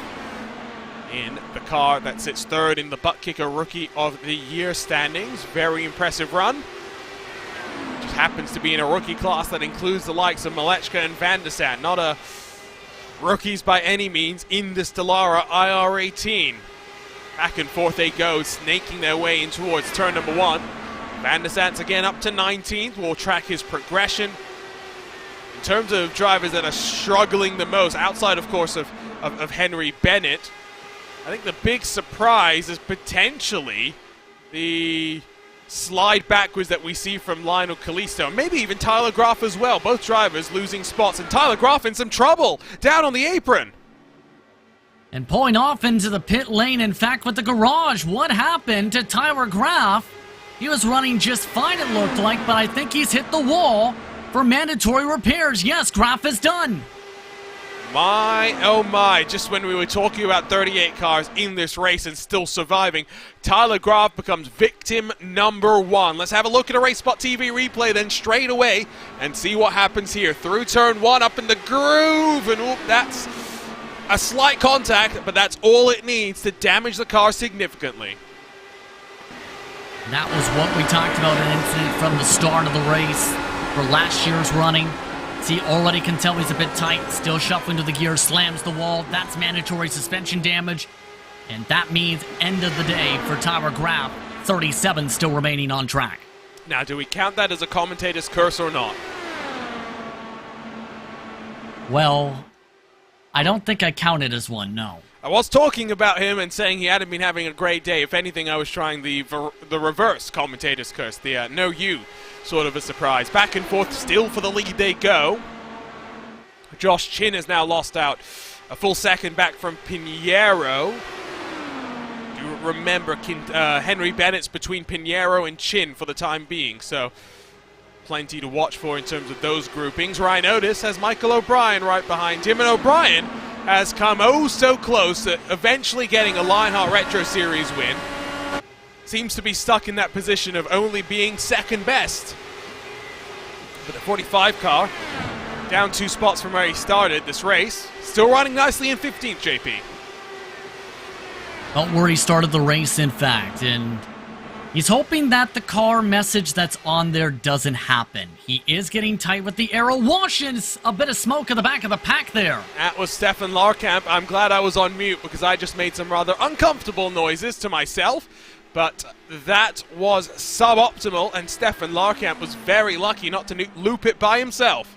Speaker 3: In the car that sits 3rd in the Butt Kicker Rookie of the Year standings. Very impressive run. Just happens to be in a rookie class that includes the likes of Malechka and Van der Sande. Not a rookies by any means in the Stellara IR18. Back and forth they go, snaking their way in towards turn number 1. Van der Sande's again up to 19th. We'll track his progression. In terms of drivers that are struggling the most, outside, of course, of Henry Bennett, I think the big surprise is potentially the slide backwards that we see from Lionel Kalisto, and maybe even Tyler Groff as well. Both drivers losing spots, and Tyler Groff in some trouble, down on the apron.
Speaker 4: And pulling off into the pit lane, in fact, with the garage. What happened to Tyler Groff? He was running just fine, it looked like, but I think he's hit the wall for mandatory repairs. Yes, Groff is done.
Speaker 3: My, oh my, just when we were talking about 38 cars in this race and still surviving, Tyler Groff becomes victim number 1. Let's have a look at a Race Spot TV replay then straight away and see what happens here. Through turn 1, up in the groove, and oop, that's a slight contact, but that's all it needs to damage the car significantly.
Speaker 4: That was what we talked about, an incident from the start of the race for last year's running. See, already can tell he's a bit tight, still shuffling to the gear, slams the wall. That's mandatory suspension damage. And that means end of the day for Tyler Groff, 37 still remaining on track.
Speaker 3: Now, do we count that as a commentator's curse or not?
Speaker 4: Well, I don't think I count it as one, no.
Speaker 3: I was talking about him and saying he hadn't been having a great day. If anything, I was trying the reverse commentator's curse, the no you sort of a surprise. Back and forth still for the lead they go. Josh Chin has now lost out a full second back from Pinheiro. You remember Henry Bennett's between Pinheiro and Chin for the time being, so plenty to watch for in terms of those groupings. Ryan Otis has Michael O'Brien right behind him, and O'Brien has come oh so close to eventually getting a Lionheart Retro Series win. Seems to be stuck in that position of only being second best. But the 45 car, down 2 spots from where he started this race, still running nicely in 15th, JP.
Speaker 4: Not where he started the race, in fact, and he's hoping that the car message that's on there doesn't happen. He is getting tight with the aero, washing a bit of smoke in the back of the pack there.
Speaker 3: That was Stefan Larkamp. I'm glad I was on mute because I just made some rather uncomfortable noises to myself. But that was suboptimal, and Stefan Larkamp was very lucky not to loop it by himself.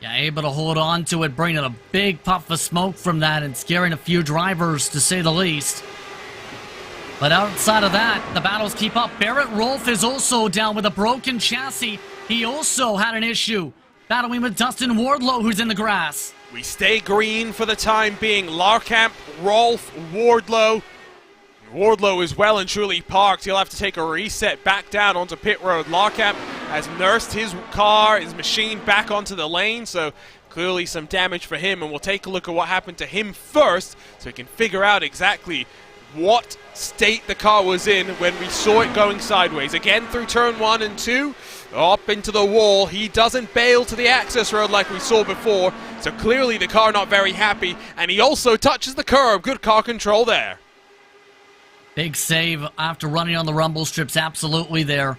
Speaker 4: Yeah, able to hold on to it, bringing a big puff of smoke from that and scaring a few drivers, to say the least. But outside of that, the battles keep up. Barrett Rolfe is also down with a broken chassis. He also had an issue battling with Dustin Wardlow, who's in the grass.
Speaker 3: We stay green for the time being. Larkamp, Rolfe, Wardlow. Wardlow is well and truly parked. He'll have to take a reset back down onto pit road. Larkamp has nursed his car, his machine back onto the lane, so clearly some damage for him, and we'll take a look at what happened to him first so we can figure out exactly what state the car was in when we saw it going sideways. Again through turn 1 and 2, up into the wall. He doesn't bail to the access road like we saw before, so clearly the car not very happy, and he also touches the curb. Good car control there.
Speaker 4: Big save after running on the rumble strips, absolutely there.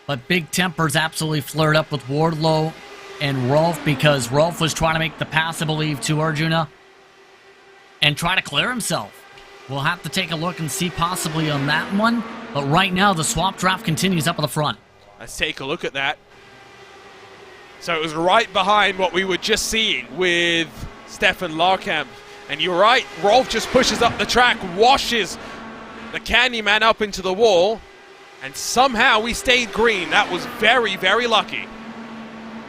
Speaker 4: But big tempers absolutely flared up with Wardlow and Rolf, because Rolf was trying to make the pass, I believe, to Arjuna and try to clear himself. We'll have to take a look and see possibly on that one. But right now, the swap draft continues up at the front.
Speaker 3: Let's take a look at that. So it was right behind what we were just seeing with Stefan Larkamp. And you're right, Rolf just pushes up the track, washes the Candyman up into the wall, and somehow we stayed green. That was very, very lucky.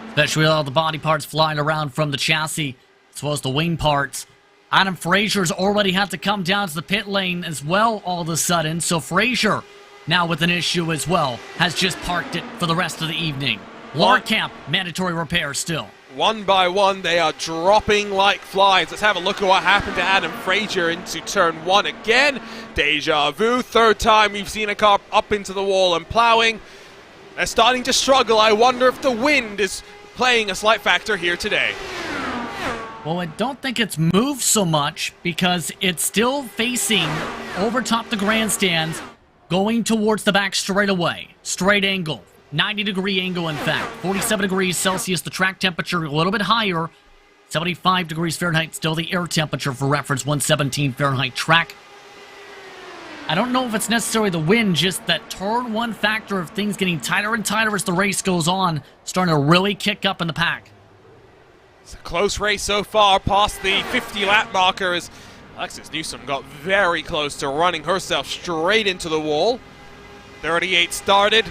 Speaker 4: Especially with all the body parts flying around from the chassis, as well as the wing parts. Adam Frazier's already had to come down to the pit lane as well all of a sudden, so Frazier, now with an issue as well, has just parked it for the rest of the evening. Larkamp, mandatory repair still.
Speaker 3: One by one, they are dropping like flies. Let's have a look at what happened to Adam Frazier into turn 1 again. Deja vu, third time we've seen a car up into the wall and plowing. They're starting to struggle. I wonder if the wind is playing a slight factor here today.
Speaker 4: Well, I don't think it's moved so much because it's still facing over top the grandstands, going towards the back straightaway. Straight angle. 90-degree angle, in fact. 47 degrees Celsius, the track temperature a little bit higher. 75 degrees Fahrenheit, still the air temperature for reference, 117 Fahrenheit track. I don't know if it's necessarily the wind, just that turn 1 factor of things getting tighter and tighter as the race goes on, starting to really kick up in the pack.
Speaker 3: It's a close race so far, past the 50-lap marker as Alexis Newsom got very close to running herself straight into the wall. 38 started,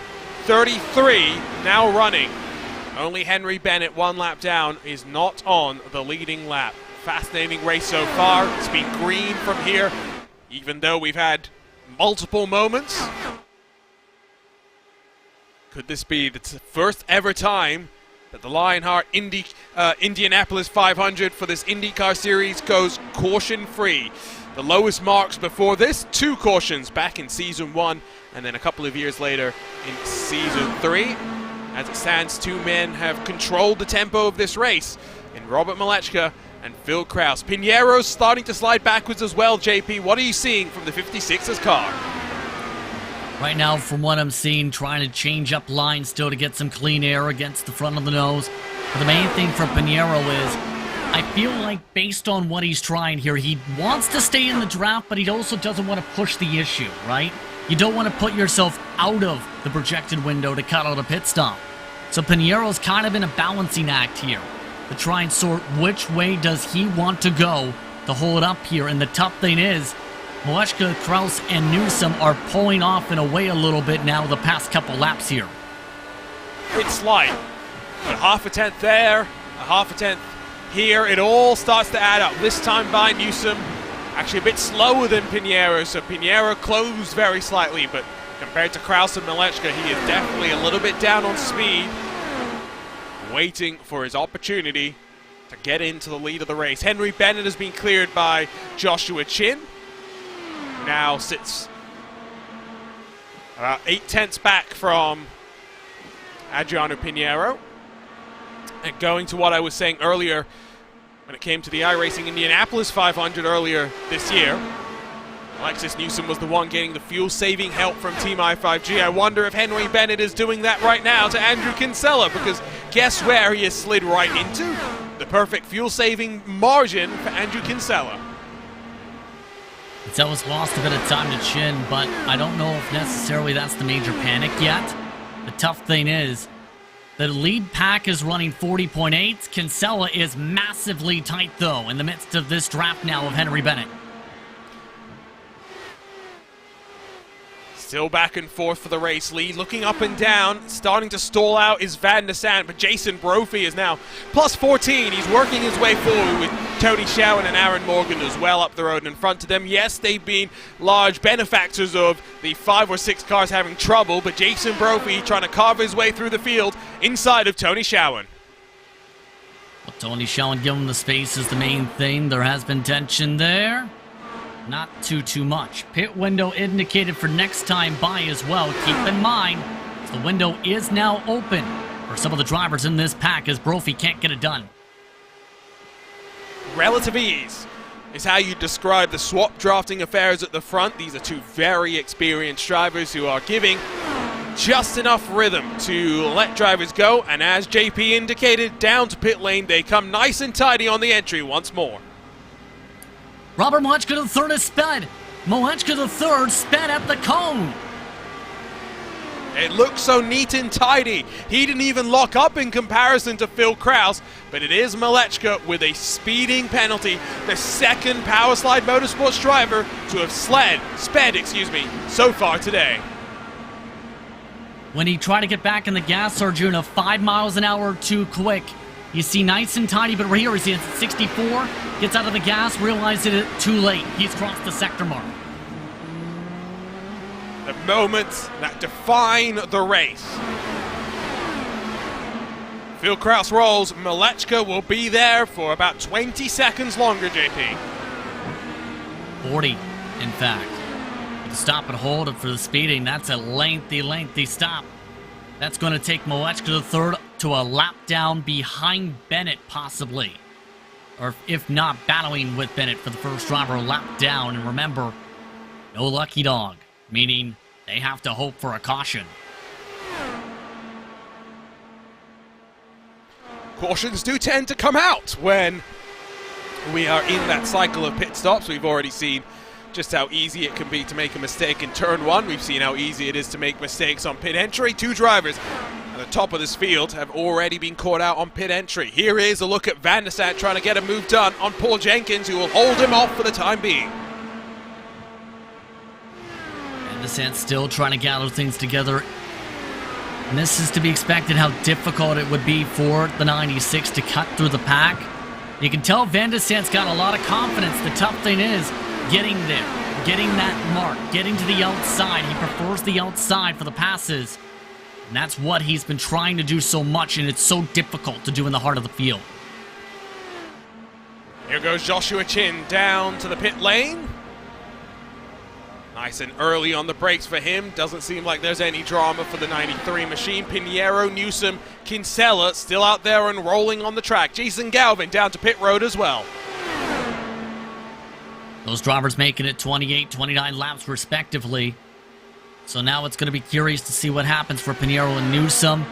Speaker 3: 33 now running. Only Henry Bennett, 1 lap down, is not on the leading lap. Fascinating race so far. It's been green from here, even though we've had multiple moments. Could this be the first ever time that the Lionheart Indianapolis 500 for this IndyCar Series goes caution-free? The lowest marks before this, 2 cautions back in Season 1, and then a couple of years later in Season 3. As it stands, 2 men have controlled the tempo of this race in Robert Malechka and Phil Kraus. Pinheiro's starting to slide backwards as well, JP. What are you seeing from the 56's car?
Speaker 4: Right now, from what I'm seeing, trying to change up lines still to get some clean air against the front of the nose. But the main thing for Pinheiro is, I feel like based on what he's trying here, he wants to stay in the draft, but he also doesn't want to push the issue, right? You don't want to put yourself out of the projected window to cut out a pit stop. So Pinheiro's kind of in a balancing act here to try and sort which way does he want to go to hold up here. And the tough thing is, Malechka, Kraus, and Newsom are pulling off and away a little bit now the past couple laps here.
Speaker 3: It's slight, but half a tenth there, a half a tenth here. It all starts to add up. This time by Newsom, actually a bit slower than Pinheiro, so Pinheiro closed very slightly, but compared to Kraus and Malechka, he is definitely a little bit down on speed, waiting for his opportunity to get into the lead of the race. Henry Bennett has been cleared by Joshua Chin, who now sits about 8 tenths back from Adriano Pinheiro. And going to what I was saying earlier when it came to the iRacing Indianapolis 500 earlier this year, Alexis Newsom was the one getting the fuel-saving help from Team i5G. I wonder if Henry Bennett is doing that right now to Andrew Kinsella, because guess where he has slid right into? The perfect fuel-saving margin for Andrew Kinsella.
Speaker 4: Kinsella's lost a bit of time to Chin, but I don't know if necessarily that's the major panic yet. The tough thing is, the lead pack is running 40.8. Kinsella is massively tight, though, in the midst of this draft now of Henry Bennett.
Speaker 3: Still back and forth for the race lead, looking up and down. Starting to stall out is Van der Sant, but Jason Brophy is now plus 14. He's working his way forward with Tony Schowen and Aaron Morgan as well up the road in front of them. Yes, they've been large benefactors of the 5 or 6 cars having trouble, but Jason Brophy trying to carve his way through the field inside of Tony Schowen.
Speaker 4: Well, Tony Schowen giving him the space is the main thing. There has been tension there. Not too much. Pit window indicated for next time by as well. Keep in mind, the window is now open for some of the drivers in this pack as Brophy can't get it done.
Speaker 3: Relative ease is how you describe the swap drafting affairs at the front. These are two very experienced drivers who are giving just enough rhythm to let drivers go, and as JP indicated, down to pit lane they come nice and tidy on the entry once more.
Speaker 4: Robert Moechka the third is sped. Moechka the third sped at the cone.
Speaker 3: It looks so neat and tidy. He didn't even lock up in comparison to Phil Kraus, but it is Malechka with a speeding penalty, the second Powerslide Motorsports driver to have sped, so far today.
Speaker 4: When he tried to get back in the gas, Arjuna, 5 miles an hour too quick. You see nice and tidy, but right here he's at 64, gets out of the gas, realizes it too late. He's crossed the sector mark.
Speaker 3: The moments that define the race. Phil Kraus rolls. Malechka will be there for about 20 seconds longer, JP.
Speaker 4: 40, in fact. The stop and hold for the speeding, that's a lengthy stop. That's going to take Moechka the third to a lap down behind Bennett, possibly. Or if not, battling with Bennett for the first driver, a lap down. And remember, no lucky dog, meaning they have to hope for a caution.
Speaker 3: Cautions do tend to come out when we are in that cycle of pit stops. We've already seen just how easy it can be to make a mistake in turn one. We've seen how easy it is to make mistakes on pit entry. Two drivers at the top of this field have already been caught out on pit entry. Here is a look at Van der Sat trying to get a move done on Paul Jenkins, who will hold him off for the time being.
Speaker 4: Van der Sat still trying to gather things together. And this is to be expected how difficult it would be for the 96 to cut through the pack. You can tell Van der Sat's got a lot of confidence. The tough thing is getting there, getting that mark, getting to the outside. He prefers the outside for the passes. And that's what he's been trying to do so much, and it's so difficult to do in the heart of the field.
Speaker 3: Here goes Joshua Chin down to the pit lane. Nice and early on the brakes for him. Doesn't seem like there's any drama for the 93 machine. Pinheiro, Newsom, Kinsella still out there and rolling on the track. Jason Galvin down to pit road as well.
Speaker 4: Those drivers making it 28, 29 laps respectively. So now it's going to be curious to see what happens for Pinheiro and Newsom.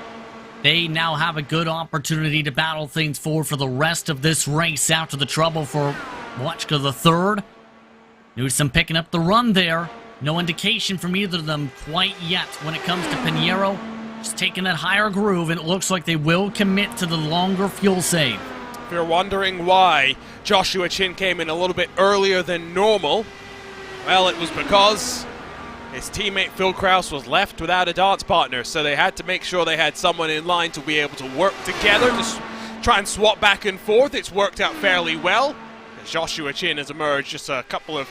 Speaker 4: They now have a good opportunity to battle things forward for the rest of this race after the trouble for Moechka the third. Newsom picking up the run there. No indication from either of them quite yet when it comes to Pinheiro. Just taking that higher groove, and it looks like they will commit to the longer fuel save.
Speaker 3: If you're wondering why Joshua Chin came in a little bit earlier than normal, well, it was because his teammate Phil Kraus was left without a dance partner, so they had to make sure they had someone in line to be able to work together to try and swap back and forth. It's worked out fairly well. Joshua Chin has emerged just a couple of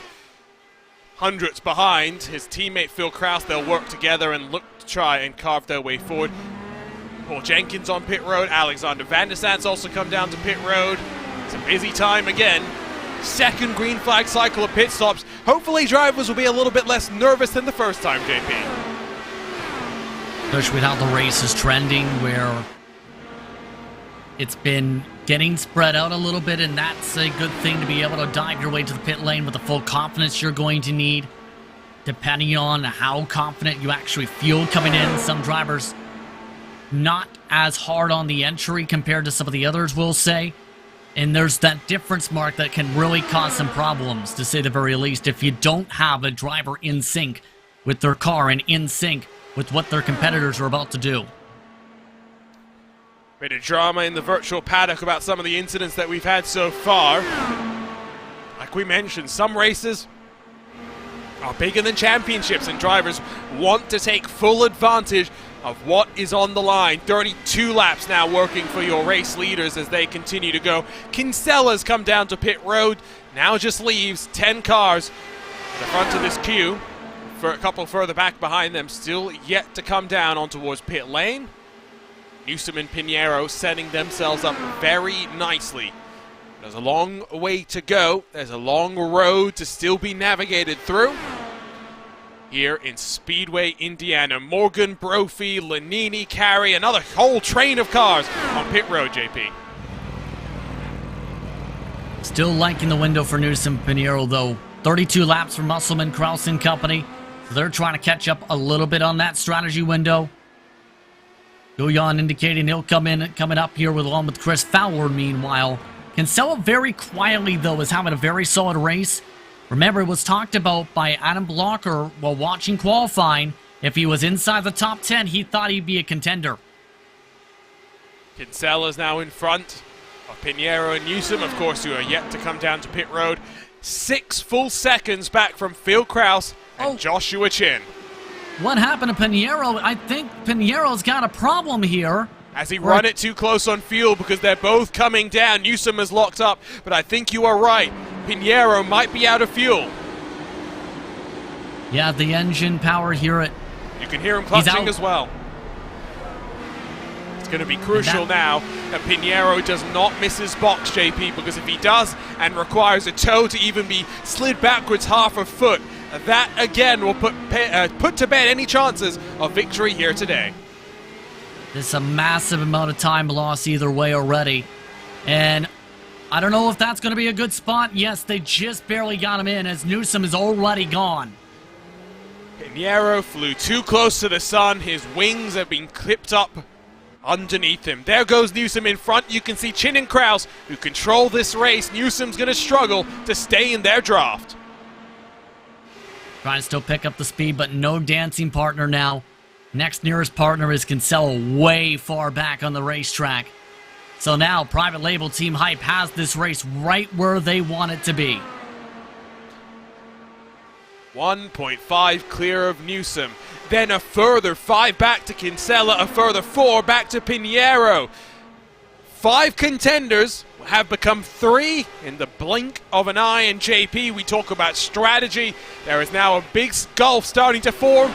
Speaker 3: hundredths behind his teammate Phil Kraus. They'll work together and look to try and carve their way forward. Paul Jenkins on pit road. Alexander Van der Sat's also come down to pit road. It's a busy time again. Second green flag cycle of pit stops. Hopefully drivers will be a little bit less nervous than the first time, JP.
Speaker 4: Especially with how the race is trending, where it's been getting spread out a little bit, and that's a good thing to be able to dive your way to the pit lane with the full confidence you're going to need, depending on how confident you actually feel coming in. Some drivers not as hard on the entry compared to some of the others, we'll say. And there's that difference mark that can really cause some problems, to say the very least, if you don't have a driver in sync with their car and in sync with what their competitors are about to do.
Speaker 3: Bit of drama in the virtual paddock about some of the incidents that we've had so far. Like we mentioned, some races are bigger than championships, and drivers want to take full advantage of what is on the line. 32 laps now working for your race leaders as they continue to go. Kinsella's come down to pit road, now just leaves 10 cars at the front of this queue. For a couple further back behind them, still yet to come down on towards pit lane. Newsom and Pinheiro setting themselves up very nicely There's a long way to go. There's a long road to still be navigated through. Here in Speedway, Indiana. Morgan, Brophy, Lanini, Carey, another whole train of cars on pit road, JP.
Speaker 4: Still liking the window for Newsom Pinheiro, though. 32 laps for Musselman, Krause and company. So they're trying to catch up a little bit on that strategy window. Guyon indicating he'll coming up here along with Chris Fowler, meanwhile. Kinsella very quietly, though, is having a very solid race. Remember, it was talked about by Adam Blocker while watching qualifying. If he was inside the top 10, he thought he'd be a contender.
Speaker 3: Kinsella's now in front of Pinheiro and Newsom, of course, who are yet to come down to pit road. 6 full seconds back from Phil Krause and Joshua Chin.
Speaker 4: What happened to Pinheiro? I think Pinheiro's got a problem here.
Speaker 3: Has he run it too close on fuel because they're both coming down? Newsom is locked up, but I think you are right. Pinheiro might be out of fuel.
Speaker 4: Yeah, the engine power here at...
Speaker 3: You can hear him clutching as well. It's going to be crucial now that Pinheiro does not miss his box, JP, because if he does and requires a toe to even be slid backwards half a foot, that again will put to bed any chances of victory here today.
Speaker 4: There's a massive amount of time lost either way already. And I don't know if that's going to be a good spot. Yes, they just barely got him in as Newsom is already gone.
Speaker 3: Pinheiro flew too close to the sun. His wings have been clipped up underneath him. There goes Newsom in front. You can see Chin and Krause who control this race. Newsom's going to struggle to stay in their draft.
Speaker 4: Trying to still pick up the speed, but no dancing partner now. Next nearest partner is Kinsella, way far back on the racetrack. So now, private label Team Hype has this race right where they want it to be.
Speaker 3: 1.5 clear of Newsom. Then a further 5 back to Kinsella, a further 4 back to Pinheiro. 5 contenders have become 3 in the blink of an eye. And JP, we talk about strategy. There is now a big gulf starting to form.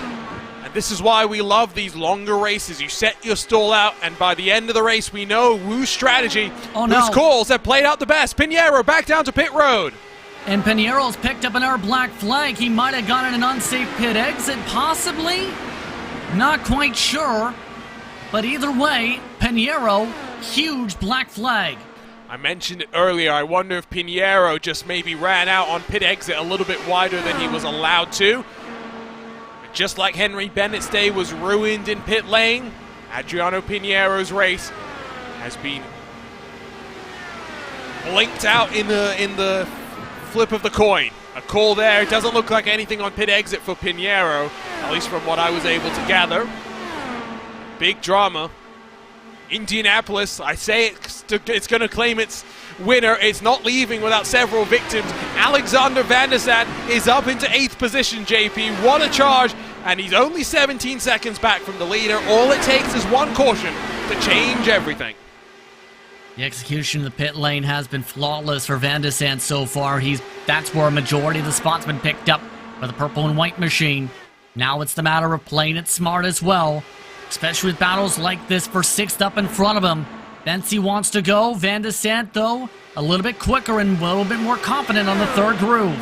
Speaker 3: And this is why we love these longer races. You set your stall out, and by the end of the race, we know whose strategy, whose calls have played out the best. Pinheiro back down to pit road.
Speaker 4: And Pinheiro's picked up another black flag. He might have gotten an unsafe pit exit, possibly. Not quite sure. But either way, Pinheiro, huge black flag.
Speaker 3: I mentioned it earlier. I wonder if Pinheiro just maybe ran out on pit exit a little bit wider than he was allowed to. Just like Henry Bennett's day was ruined in pit lane, Adriano Pinheiro's race has been blinked out in the flip of the coin. A call there. It doesn't look like anything on pit exit for Pinheiro, at least from what I was able to gather. Big drama. Indianapolis, I say it's going to claim its winner. It's not leaving without several victims. Alexander Van der Zandt is up into 8th position, JP. What a charge, and he's only 17 seconds back from the leader. All it takes is one caution to change everything.
Speaker 4: The execution in the pit lane has been flawless for Van der Zandt so far. That's where a majority of the spots been picked up by the purple and white machine. Now it's the matter of playing it smart as well, especially with battles like this for 6th up in front of him. Bensi wants to go. Van der Zandt, though, a little bit quicker and a little bit more confident on the 3rd groove.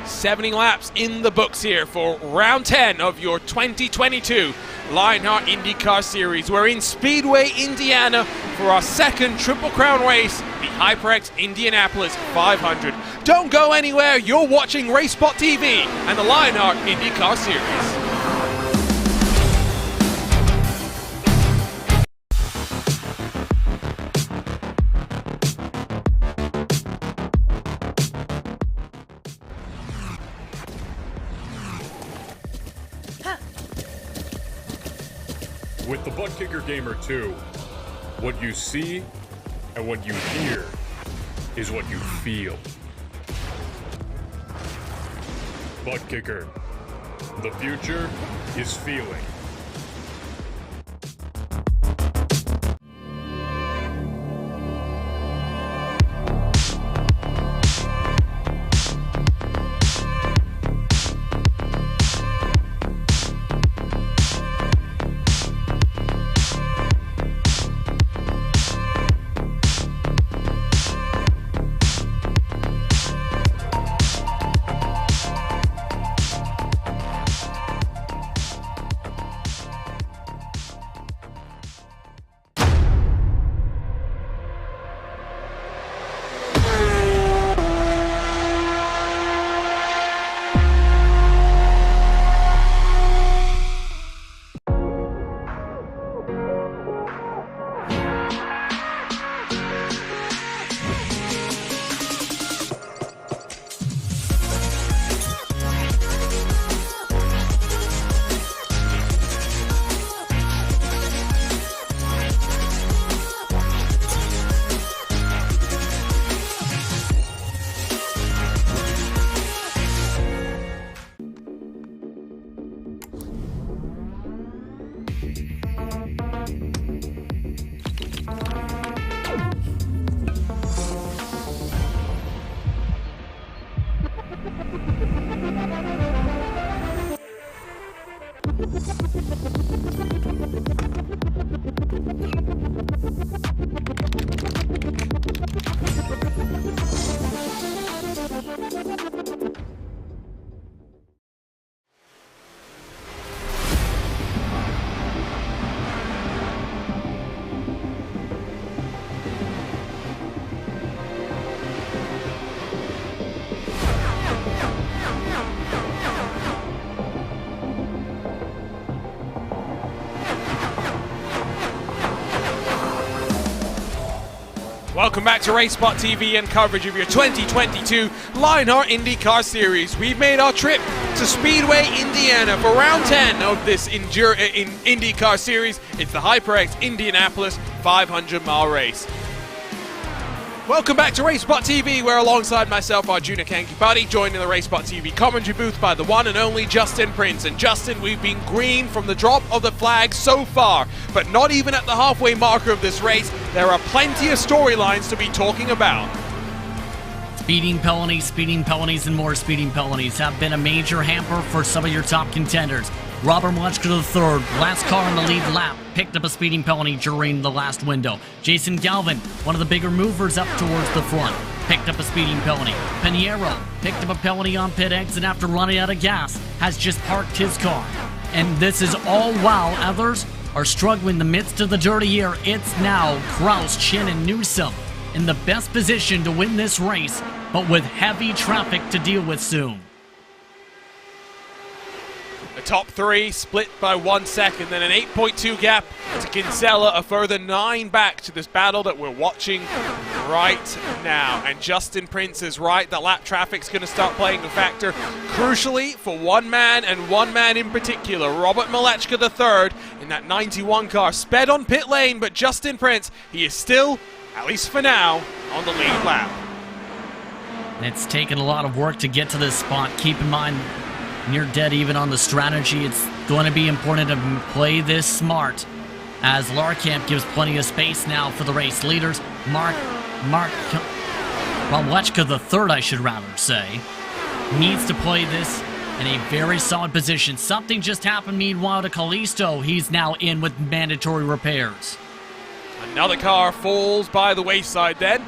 Speaker 3: 70 laps in the books here for round 10 of your 2022 Lionheart IndyCar Series. We're in Speedway, Indiana for our 2nd Triple Crown race, the HyperX Indianapolis 500. Don't go anywhere. You're watching RaceSpot TV and the Lionheart IndyCar Series.
Speaker 5: With the Butt Kicker Gamer 2, what you see and what you hear is what you feel. Butt Kicker. The future is feeling.
Speaker 3: Welcome back to RaceSpot TV and coverage of your 2022 Lionheart IndyCar Series. We've made our trip to Speedway, Indiana for round 10 of this IndyCar Series. It's the HyperX Indianapolis 500-mile race. Welcome back to RaceSpot TV, where alongside myself, Arjuna Kankipati, joined in the RaceSpot TV commentary booth by the one and only Justin Prince. And Justin, we've been green from the drop of the flag so far, but not even at the halfway marker of this race. There are plenty of storylines to be talking about.
Speaker 4: Speeding penalties, and more speeding penalties have been a major hamper for some of your top contenders. Robert Malechka III, last car on the lead lap, picked up a speeding penalty during the last window. Jason Galvin, one of the bigger movers up towards the front, picked up a speeding penalty. Pinheiro picked up a penalty on pit exit after running out of gas, has just parked his car. And this is all while others are struggling in the midst of the dirty air. It's now Kraus, Chin, and Newsom in the best position to win this race, but with heavy traffic to deal with soon.
Speaker 3: The top three split by 1 second, then an 8.2 gap to Kinsella, a further 9 back to this battle that we're watching right now. And Justin Prince is right, the lap traffic's going to start playing a factor. Crucially, for one man, and one man in particular, Robert Malechka III in that 91 car, sped on pit lane, but Justin Prince, he is still, at least for now, on the lead lap.
Speaker 4: It's taken a lot of work to get to this spot. Keep in mind, you're dead even on the strategy. It's going to be important to play this smart, as Larkamp gives plenty of space now for the race leaders. Malechka III, I should rather say, needs to play this in a very solid position. Something just happened meanwhile to Callisto. He's now in with mandatory repairs.
Speaker 3: Another car falls by the wayside then.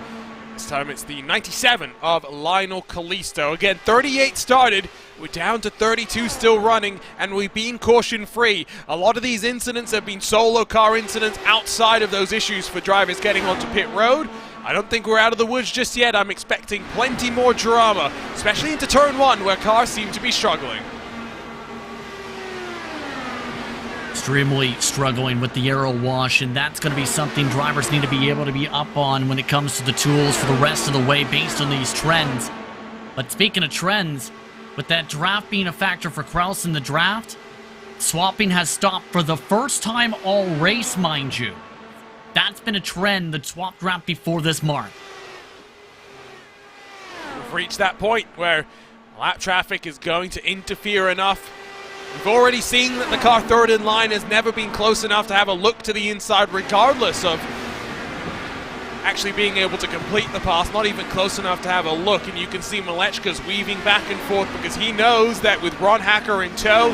Speaker 3: This time it's the 97 of Lionel Callisto. Again, 38 started. We're down to 32 still running, and we've been caution-free. A lot of these incidents have been solo car incidents outside of those issues for drivers getting onto pit road. I don't think we're out of the woods just yet. I'm expecting plenty more drama, especially into turn 1, where cars seem to be struggling.
Speaker 4: Extremely struggling with the aero wash, and that's going to be something drivers need to be able to be up on when it comes to the tools for the rest of the way based on these trends. But speaking of trends, with that draft being a factor for Kraus in the draft, swapping has stopped for the first time all race, mind you. That's been a trend, the swap draft before this mark.
Speaker 3: We've reached that point where lap traffic is going to interfere enough. We've already seen that the car third in line has never been close enough to have a look to the inside, regardless of actually being able to complete the pass, not even close enough to have a look. And you can see Malechka's weaving back and forth because he knows that with Ron Hacker in tow,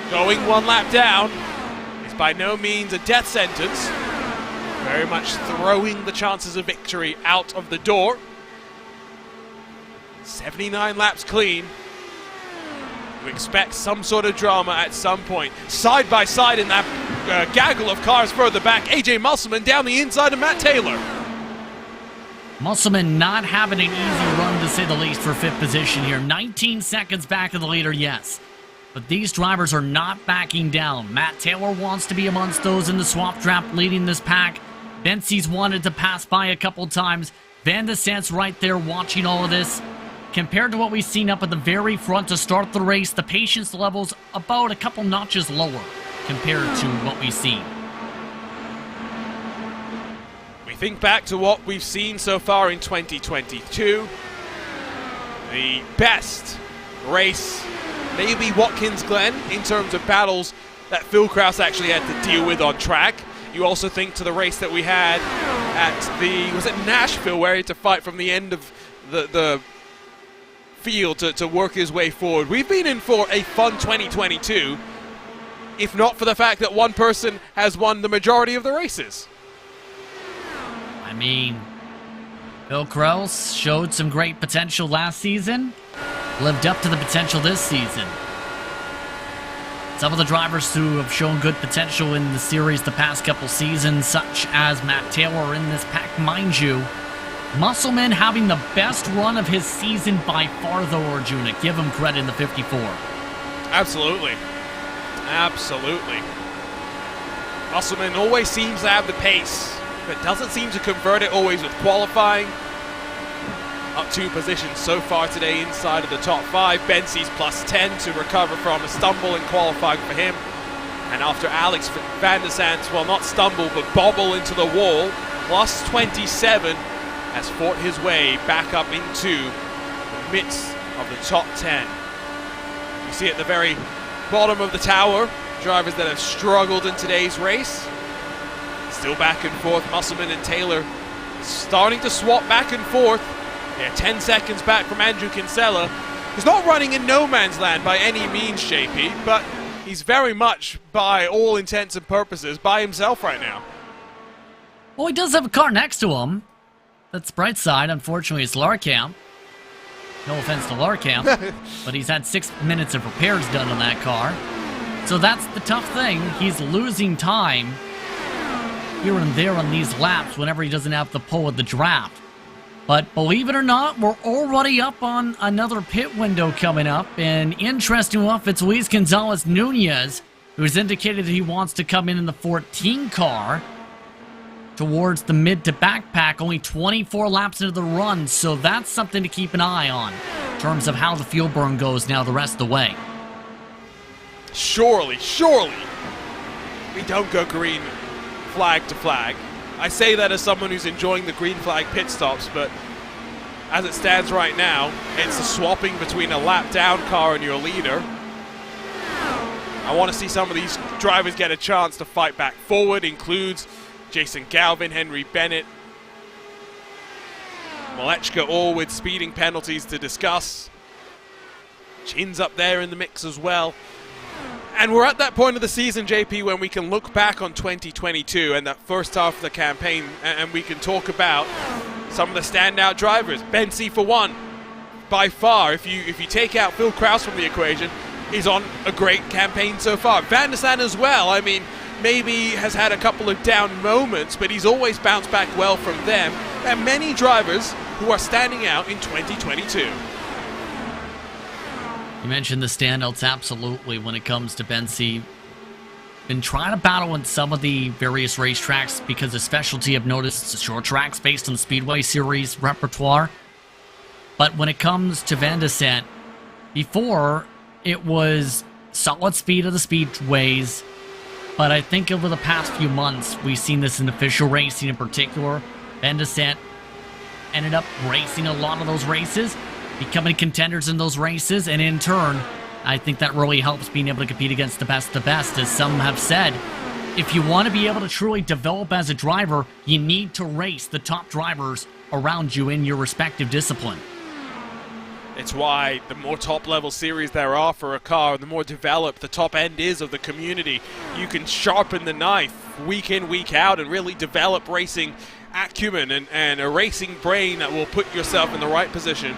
Speaker 3: going 1 lap down is by no means a death sentence. Very much throwing the chances of victory out of the door. 79 laps clean. We expect some sort of drama at some point. Side by side in that gaggle of cars further back, AJ Musselman down the inside of Matt Taylor.
Speaker 4: Musselman not having an easy run, to say the least, for 5th position here. 19 seconds back of the leader, yes. But these drivers are not backing down. Matt Taylor wants to be amongst those in the swap draft leading this pack. Bensie's wanted to pass by a couple times. Van de Sant's right there watching all of this. Compared to what we've seen up at the very front to start the race, the patience level's about a couple notches lower compared to what we've seen.
Speaker 3: We think back to what we've seen so far in 2022. The best race, maybe Watkins Glen, in terms of battles that Phil Kraus actually had to deal with on track. You also think to the race that we had at was it Nashville, where he had to fight from the end of the field to work his way forward. We've been in for a fun 2022. if not for the fact that one person has won the majority of the races.
Speaker 4: I mean, Phil Krause showed some great potential last season, lived up to the potential this season. Some of the drivers who have shown good potential in the series the past couple seasons, such as Matt Taylor in this pack, mind you, Musselman having the best run of his season by far, though, Arjuna. Give him credit in the 54.
Speaker 3: Absolutely. Absolutely. Musselman always seems to have the pace, but doesn't seem to convert it always with qualifying. Up 2 positions so far today inside of the top 5. Bensie's plus 10 to recover from a stumble in qualifying for him. And after Alex van der Sant, well, not stumble, but bobble into the wall, plus 27, has fought his way back up into the midst of the top 10. You see at the very bottom of the tower, drivers that have struggled in today's race. Still back and forth, Musselman and Taylor starting to swap back and forth. They're 10 seconds back from Andrew Kinsella, who's not running in no man's land by any means, JP, but he's very much, by all intents and purposes, by himself right now.
Speaker 4: Well, he does have a car next to him. That's bright side. Unfortunately, it's Larkamp. No offense to Larkamp, but he's had 6 minutes of repairs done on that car. So that's the tough thing. He's losing time here and there on these laps whenever he doesn't have the pull of the draft. But believe it or not, we're already up on another pit window coming up. And interesting enough, it's Luis Gonzalez Nunez who's indicated that he wants to come in the 14 car towards the mid to backpack, only 24 laps into the run. So that's something to keep an eye on in terms of how the fuel burn goes now the rest of the way.
Speaker 3: Surely we don't go green flag to flag. I say that as someone who's enjoying the green flag pit stops, but as it stands right now, it's a swapping between a lap down car and your leader. I want to see some of these drivers get a chance to fight back forward. Includes Jason Galvin, Henry Bennett, Malechka, all with speeding penalties to discuss. Chin's up there in the mix as well. And we're at that point of the season, JP, when we can look back on 2022 and that first half of the campaign, and we can talk about some of the standout drivers. Bensie, for one, by far, if you take out Phil Krause from the equation, is on a great campaign so far. Van der Sant as well. I mean, maybe has had a couple of down moments, but he's always bounced back well from them. And many drivers who are standing out in 2022.
Speaker 4: You mentioned the standouts, absolutely, when it comes to Bensie. Been trying to battle in some of the various racetracks because the specialty I've noticed is short tracks based on the Speedway series repertoire. But when it comes to Van der Sant, before it was solid speed of the speedways, but I think over the past few months we've seen this in official racing in particular. Van der Sant ended up racing a lot of those races, becoming contenders in those races, and in turn, I think that really helps being able to compete against the best. As some have said, if you want to be able to truly develop as a driver, you need to race the top drivers around you in your respective discipline.
Speaker 3: It's why the more top-level series there are for a car, the more developed the top end is of the community. You can sharpen the knife week in, week out, and really develop racing acumen and a racing brain that will put yourself in the right position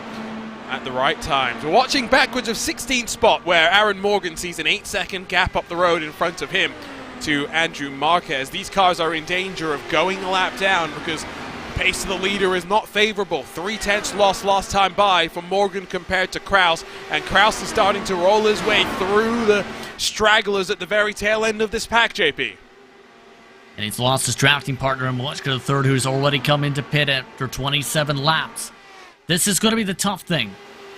Speaker 3: at the right times. We're watching backwards of 16th spot, where Aaron Morgan sees an 8-second gap up the road in front of him to Andrew Marquez. These cars are in danger of going a lap down because the pace of the leader is not favorable. 3/10 loss last time by for Morgan compared to Krause, and Krause is starting to roll his way through the stragglers at the very tail end of this pack, JP.
Speaker 4: And he's lost his drafting partner in Malechka III, who's already come into pit after 27 laps. This is going to be the tough thing.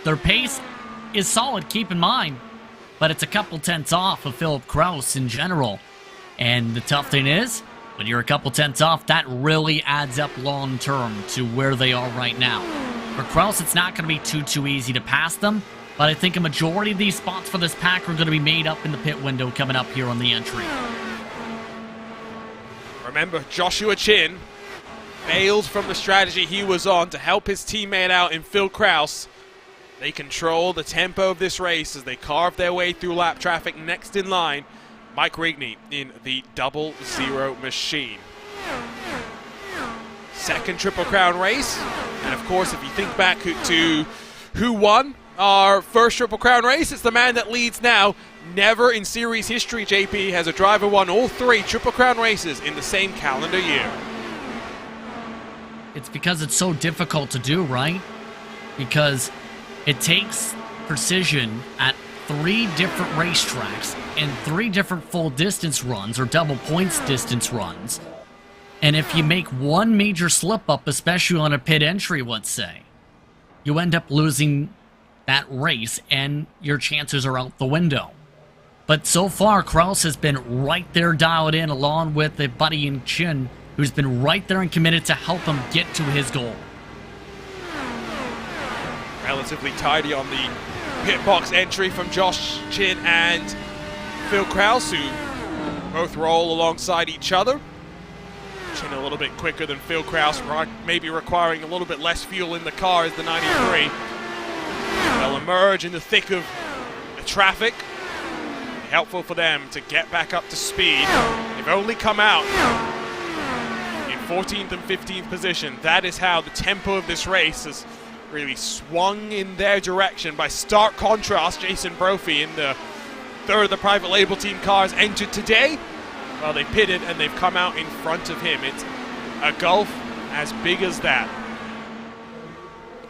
Speaker 4: Their pace is solid, keep in mind, but it's a couple tenths off of Philip Krause in general. And the tough thing is, when you're a couple tenths off, that really adds up long term to where they are right now. For Krause, it's not going to be too easy to pass them, but I think a majority of these spots for this pack are going to be made up in the pit window coming up here on the entry.
Speaker 3: Remember, Joshua Chin bailed from the strategy he was on to help his teammate out in Phil Krause. They control the tempo of this race as they carve their way through lap traffic next in line. Mike Rigney in the 00 machine. Second Triple Crown race. And of course, if you think back to who won our first Triple Crown race, it's the man that leads now. Never in series history, JP, has a driver won all 3 Triple Crown races in the same calendar year.
Speaker 4: It's because it's so difficult to do, right? Because it takes precision at 3 different racetracks and 3 different full distance runs or double points distance runs. And if you make one major slip up, especially on a pit entry, let's say, you end up losing that race and your chances are out the window. But so far, Kraus has been right there dialed in along with a buddy in Chin who's been right there and committed to help him get to his goal.
Speaker 3: Relatively tidy on the pit box entry from Josh Chin and Phil Kraus, who both roll alongside each other. Chin a little bit quicker than Phil Kraus, maybe requiring a little bit less fuel in the car as the 93. They'll emerge in the thick of the traffic. Helpful for them to get back up to speed. They've only come out in 14th and 15th position. That is how the tempo of this race has really swung in their direction. By stark contrast, Jason Brophy in the third of the private label team cars entered today. Well, they pitted and they've come out in front of him. It's a gulf as big as that.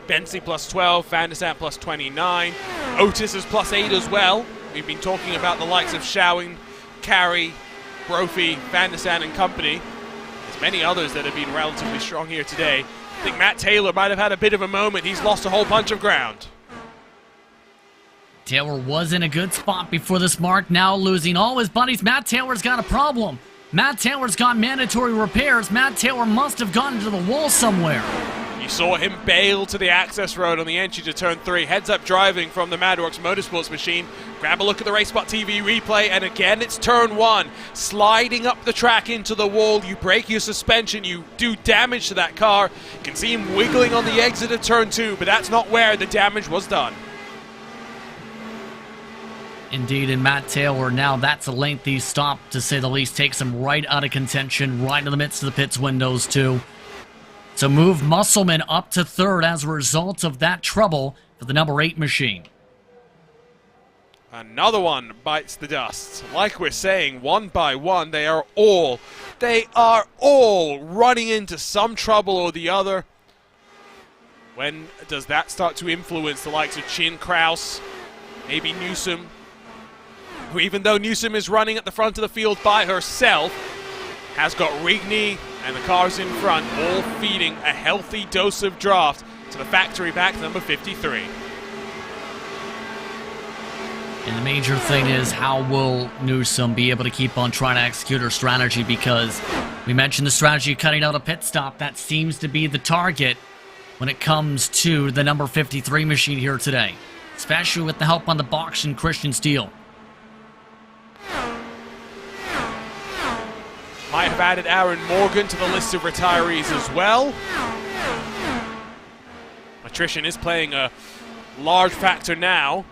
Speaker 3: Bensley plus 12, Van der Sat plus 29, Otis is plus 8 as well. We've been talking about the likes of Showing, Carey, Brophy, Van der Sat and company. There's many others that have been relatively strong here today. I think Matt Taylor might have had a bit of a moment. He's lost a whole bunch of ground.
Speaker 4: Taylor was in a good spot before this mark, now losing all his buddies. Matt Taylor's got a problem. Matt Taylor's got mandatory repairs. Matt Taylor must have gotten to the wall somewhere.
Speaker 3: You saw him bail to the access road on the entry to turn 3. Heads up driving from the Madworks Motorsports machine. Grab a look at the RaceSpot TV replay, and again it's turn 1. Sliding up the track into the wall. You break your suspension, you do damage to that car. You can see him wiggling on the exit of turn 2, but that's not where the damage was done.
Speaker 4: Indeed, and Matt Taylor, now that's a lengthy stop, to say the least. Takes him right out of contention, right in the midst of the pits windows, too. So move Musselman up to 3rd as a result of that trouble for the number 8 machine.
Speaker 3: Another one bites the dust. Like we're saying, one by one, they are all running into some trouble or the other. When does that start to influence the likes of Chin, Kraus, maybe Newsom, who, even though Newsom is running at the front of the field by herself, has got Rigney and the cars in front, all feeding a healthy dose of draft to the factory back number 53.
Speaker 4: And the major thing is, how will Newsom be able to keep on trying to execute her strategy? Because we mentioned the strategy of cutting out a pit stop. That seems to be the target when it comes to the number 53 machine here today, especially with the help on the box and Christian Steele.
Speaker 3: Might have added Aaron Morgan to the list of retirees as well. Attrition is playing a large factor now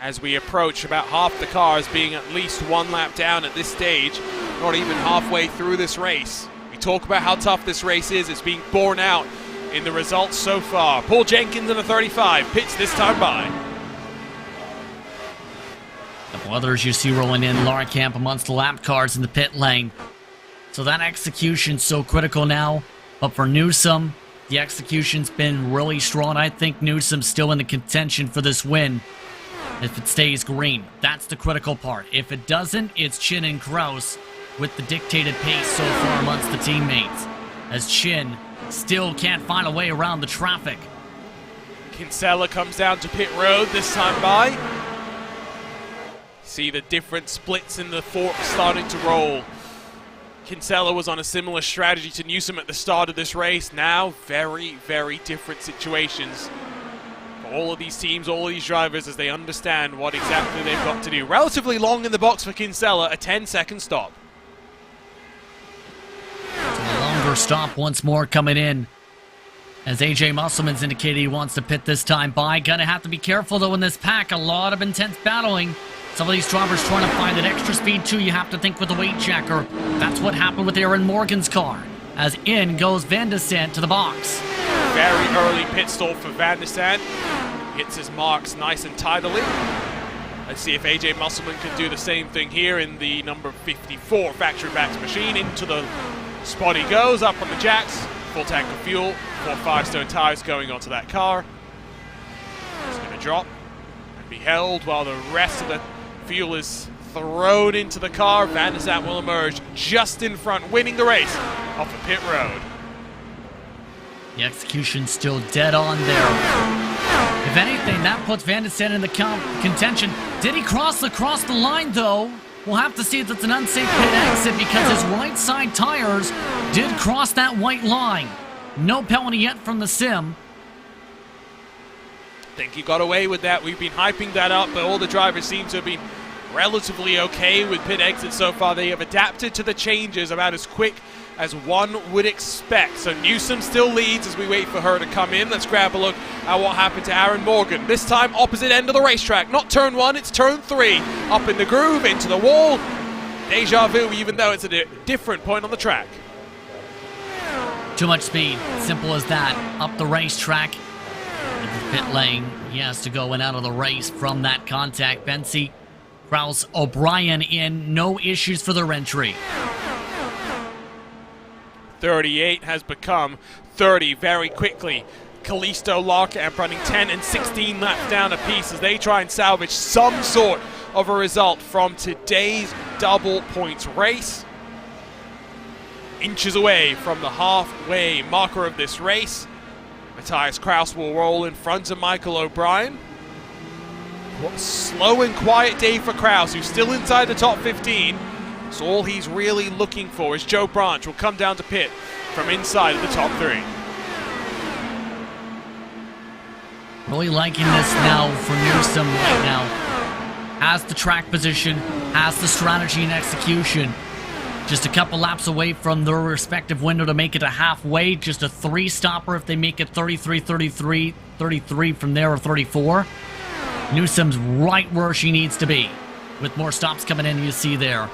Speaker 3: as we approach about half the cars being at least 1 lap down at this stage, not even halfway through this race. We talk about how tough this race is. It's being borne out in the results so far. Paul Jenkins in the 35, pits this time by.
Speaker 4: A couple others you see rolling in. Laura Camp amongst the lap cars in the pit lane. So that execution's so critical now. But for Newsom, the execution's been really strong. I think Newsom's still in the contention for this win if it stays green. That's the critical part. If it doesn't, it's Chin and Kraus with the dictated pace so far amongst the teammates, as Chin still can't find a way around the traffic.
Speaker 3: Kinsella comes down to pit road this time by. See the different splits in the fork starting to roll. Kinsella was on a similar strategy to Newsom at the start of this race. Now, very, very different situations for all of these teams, all of these drivers, as they understand what exactly they've got to do. Relatively long in the box for Kinsella, a 10-second stop.
Speaker 4: A longer stop once more coming in, as AJ Musselman's indicated he wants to pit this time by. Gonna have to be careful, though, in this pack. A lot of intense battling. Some of these drivers trying to find that extra speed too. You have to think with the weight checker. That's what happened with Aaron Morgan's car. As in goes Van de Sant to the box.
Speaker 3: Very early pit stall for Van de Sant. Hits his marks nice and tidily. Let's see if AJ Musselman can do the same thing here in the number 54 factory backs machine. Into the spot he goes, up on the jacks. Full tank of fuel, 4 Firestone tires going onto that car. It's going to drop and be held while the rest of the fuel is thrown into the car. Van de Sant will emerge just in front, winning the race off the pit road.
Speaker 4: The execution still dead on there. If anything, that puts Van de Sant in the contention. Did he cross the line, though? We'll have to see if it's an unsafe pit exit because his right side tires did cross that white line. No penalty yet from the sim.
Speaker 3: I think he got away with that. We've been hyping that up, but all the drivers seem to have been relatively okay with pit exits so far. They have adapted to the changes about as quick as one would expect. So Newsom still leads as we wait for her to come in. Let's grab a look at what happened to Aaron Morgan. This time opposite end of the racetrack. Not turn 1, it's turn 3. Up in the groove, into the wall. Deja vu, even though it's at a different point on the track.
Speaker 4: Too much speed. Simple as that. Up the racetrack. In the pit lane. He has to go in out of the race from that contact. Bensi, Kraus, O'Brien in. No issues for their entry.
Speaker 3: 38 has become 30 very quickly. Callisto, Lark, and running 10 and 16 laps down apiece as they try and salvage some sort of a result from today's double points race. Inches away from the halfway marker of this race. Matthias Kraus will roll in front of Michael O'Brien. What a slow and quiet day for Kraus, who's still inside the top 15. So all he's really looking for is Joe Branch will come down to pit from inside of the top 3.
Speaker 4: Really liking this now for Newsom right now. Has the track position, has the strategy and execution. Just a couple laps away from their respective window to make it a halfway. Just a 3-stopper if they make it 33, 33, 33 from there, or 34. Newsom's right where she needs to be. With more stops coming in, you see there.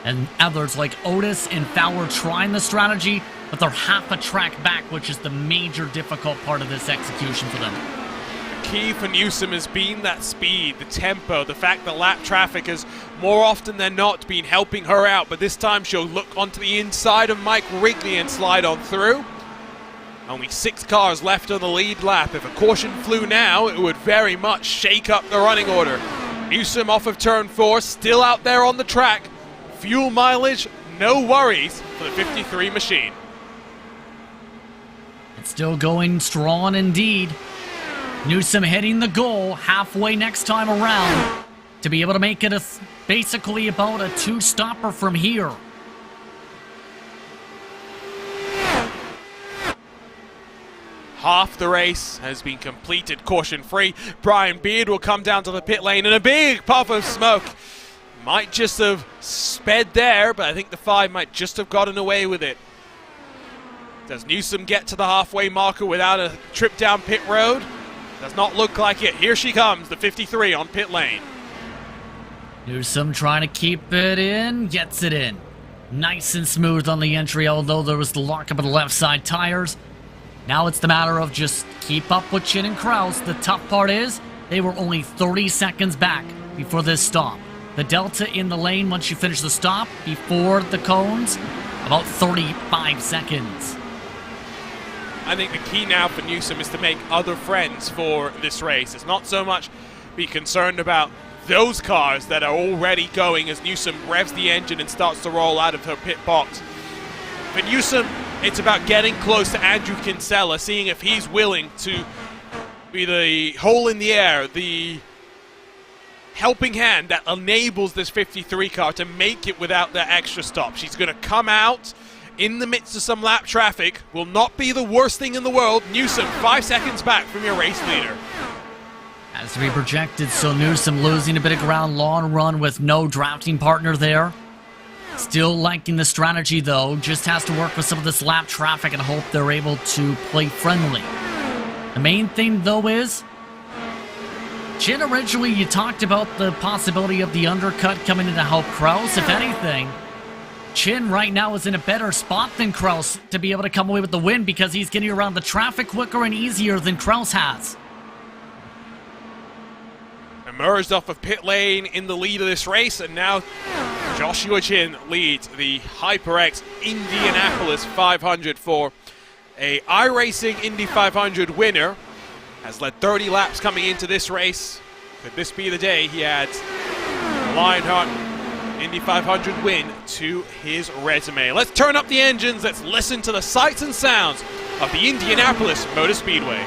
Speaker 4: And others like Otis and Fowler trying the strategy, but they're half a track back, which is the major difficult part of this execution for them.
Speaker 3: The key for Newsom has been that speed, the tempo, the fact that lap traffic has more often than not been helping her out, but this time she'll look onto the inside of Mike Wrigley and slide on through. Only 6 cars left on the lead lap. If a caution flew now, it would very much shake up the running order. Newsom off of turn 4, still out there on the track. Fuel mileage, no worries for the 53 machine.
Speaker 4: It's still going strong indeed. Newsom hitting the goal halfway next time around to be able to make it basically about a 2-stopper from here.
Speaker 3: Half the race has been completed caution-free. Brian Beard will come down to the pit lane and a big puff of smoke. Might just have sped there, but I think the 5 might just have gotten away with it. Does Newsom get to the halfway marker without a trip down pit road? Does not look like it. Here she comes, the 53 on pit lane.
Speaker 4: Newsom trying to keep it in, gets it in. Nice and smooth on the entry, although there was the lockup of the left side tires. Now it's the matter of just keep up with Chin and Kraus. The tough part is they were only 30 seconds back before this stop. The delta in the lane once you finish the stop before the cones, about 35 seconds.
Speaker 3: I think the key now for Newsom is to make other friends for this race. It's not so much be concerned about those cars that are already going as Newsom revs the engine and starts to roll out of her pit box. For Newsom, it's about getting close to Andrew Kinsella, seeing if he's willing to be the hole in the air, the helping hand that enables this 53 car to make it without that extra stop. She's going to come out in the midst of some lap traffic. Will not be the worst thing in the world. Newsom 5 seconds back from your race leader.
Speaker 4: As to be projected, so Newsom losing a bit of ground, long run with no drafting partner there. Still liking the strategy though, just has to work with some of this lap traffic and hope they're able to play friendly. The main thing though is Chin, originally you talked about the possibility of the undercut coming in to help Kraus. If anything, Chin right now is in a better spot than Kraus to be able to come away with the win because he's getting around the traffic quicker and easier than Kraus has.
Speaker 3: Emerged off of pit lane in the lead of this race, and now Joshua Chin leads the HyperX Indianapolis 500 for a iRacing Indy 500 winner. Has led 30 laps coming into this race. Could this be the day he adds the Lionheart Indy 500 win to his resume? Let's turn up the engines. Let's listen to the sights and sounds of the Indianapolis Motor Speedway.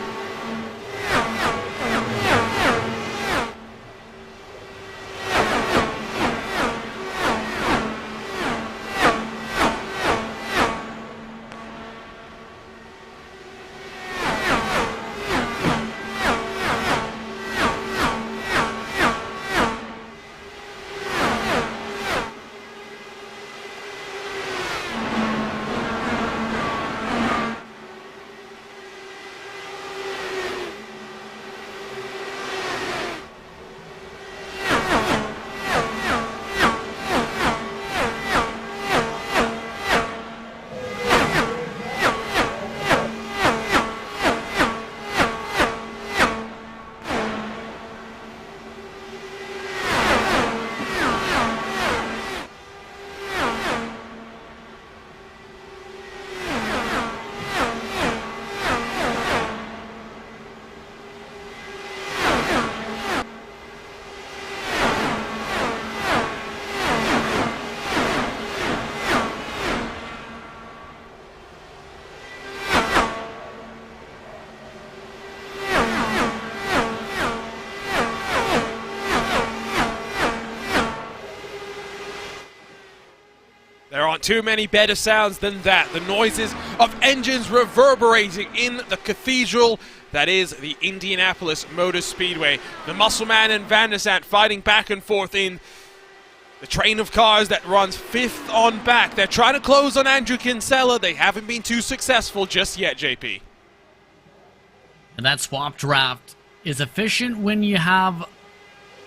Speaker 3: There aren't too many better sounds than that. The noises of engines reverberating in the cathedral that is the Indianapolis Motor Speedway. The Muscleman and Van der Sant fighting back and forth in the train of cars that runs fifth on back. They're trying to close on Andrew Kinsella. They haven't been too successful just yet, JP.
Speaker 4: And that swap draft is efficient when you have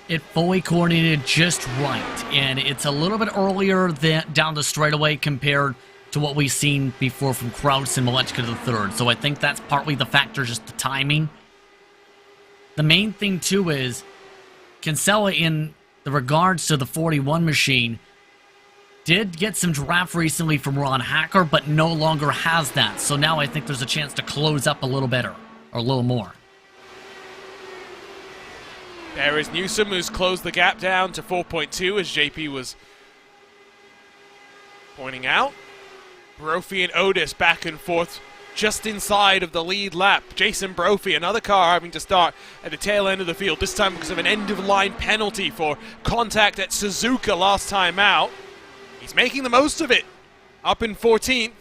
Speaker 4: it fully coordinated just right. And it's a little bit earlier than down the straightaway compared to what we've seen before from Kraus and Malechka to the third. So I think that's partly the factor, just the timing. The main thing, too, is Kinsella, in the regards to the 41 machine, did get some draft recently from Ron Hacker, but no longer has that. So now I think there's a chance to close up a little better, or a little more.
Speaker 3: There is Newsom, who's closed the gap down to 4.2, as JP was pointing out. Brophy and Otis back and forth just inside of the lead lap. Jason Brophy, another car having to start at the tail end of the field, this time because of an end-of-line penalty for contact at Suzuka last time out. He's making the most of it. Up in 14th,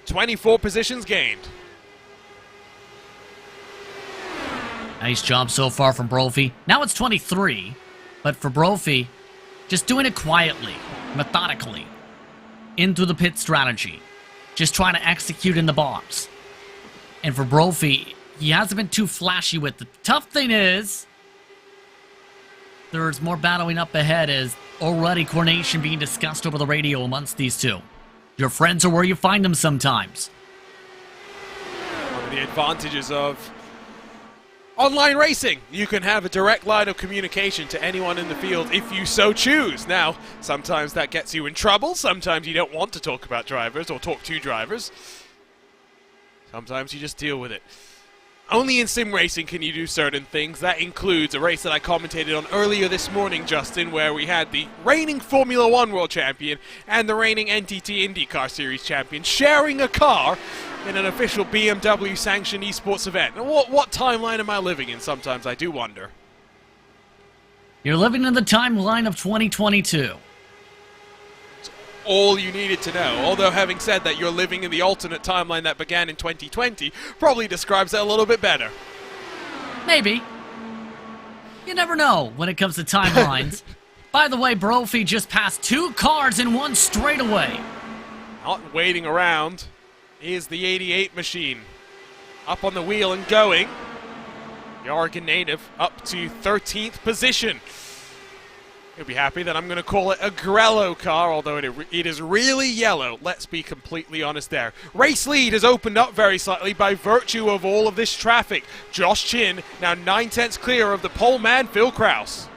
Speaker 3: 24 positions gained.
Speaker 4: Nice job so far from Brophy. Now it's 23, but for Brophy, just doing it quietly, methodically, into the pit strategy. Just trying to execute in the box. And for Brophy, he hasn't been too flashy with it. The tough thing is, there's more battling up ahead as already coordination being discussed over the radio amongst these two. Your friends are where you find them sometimes.
Speaker 3: One of the advantages of online racing, you can have a direct line of communication to anyone in the field if you so choose. Now, sometimes that gets you in trouble. Sometimes you don't want to talk about drivers or talk to drivers. Sometimes you just deal with it. Only in sim racing can you do certain things. That includes a race that I commentated on earlier this morning, Justin, where we had the reigning Formula One World Champion and the reigning NTT IndyCar Series Champion sharing a car in an official BMW-sanctioned esports event. What timeline am I living in? Sometimes I do wonder.
Speaker 4: You're living in the timeline of 2022.
Speaker 3: It's all you needed to know. Although, having said that, you're living in the alternate timeline that began in 2020 probably describes that a little bit better.
Speaker 4: Maybe. You never know when it comes to timelines. By the way, Brophy just passed two cars in one straightaway.
Speaker 3: Not waiting around. Is the 88 machine up on the wheel and going. the Oregon native, up to 13th position. You'll be happy that I'm going to call it a Grello car, although it is really yellow. Let's be completely honest there. Race lead has opened up very slightly by virtue of all of this traffic. Josh Chin now 9/10 clear of the pole man, Phil Kraus.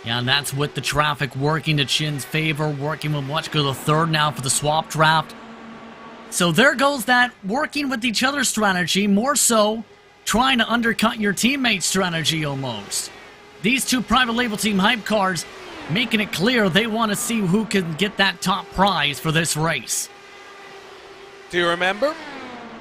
Speaker 4: Yeah, and that's with the traffic working to Chin's favor, working with Watch go to third now for the swap draft. So there goes that working with each other strategy, more so trying to undercut your teammate's strategy almost. These two private label team hype cars making it clear they want to see who can get that top prize for this race.
Speaker 3: Do you remember?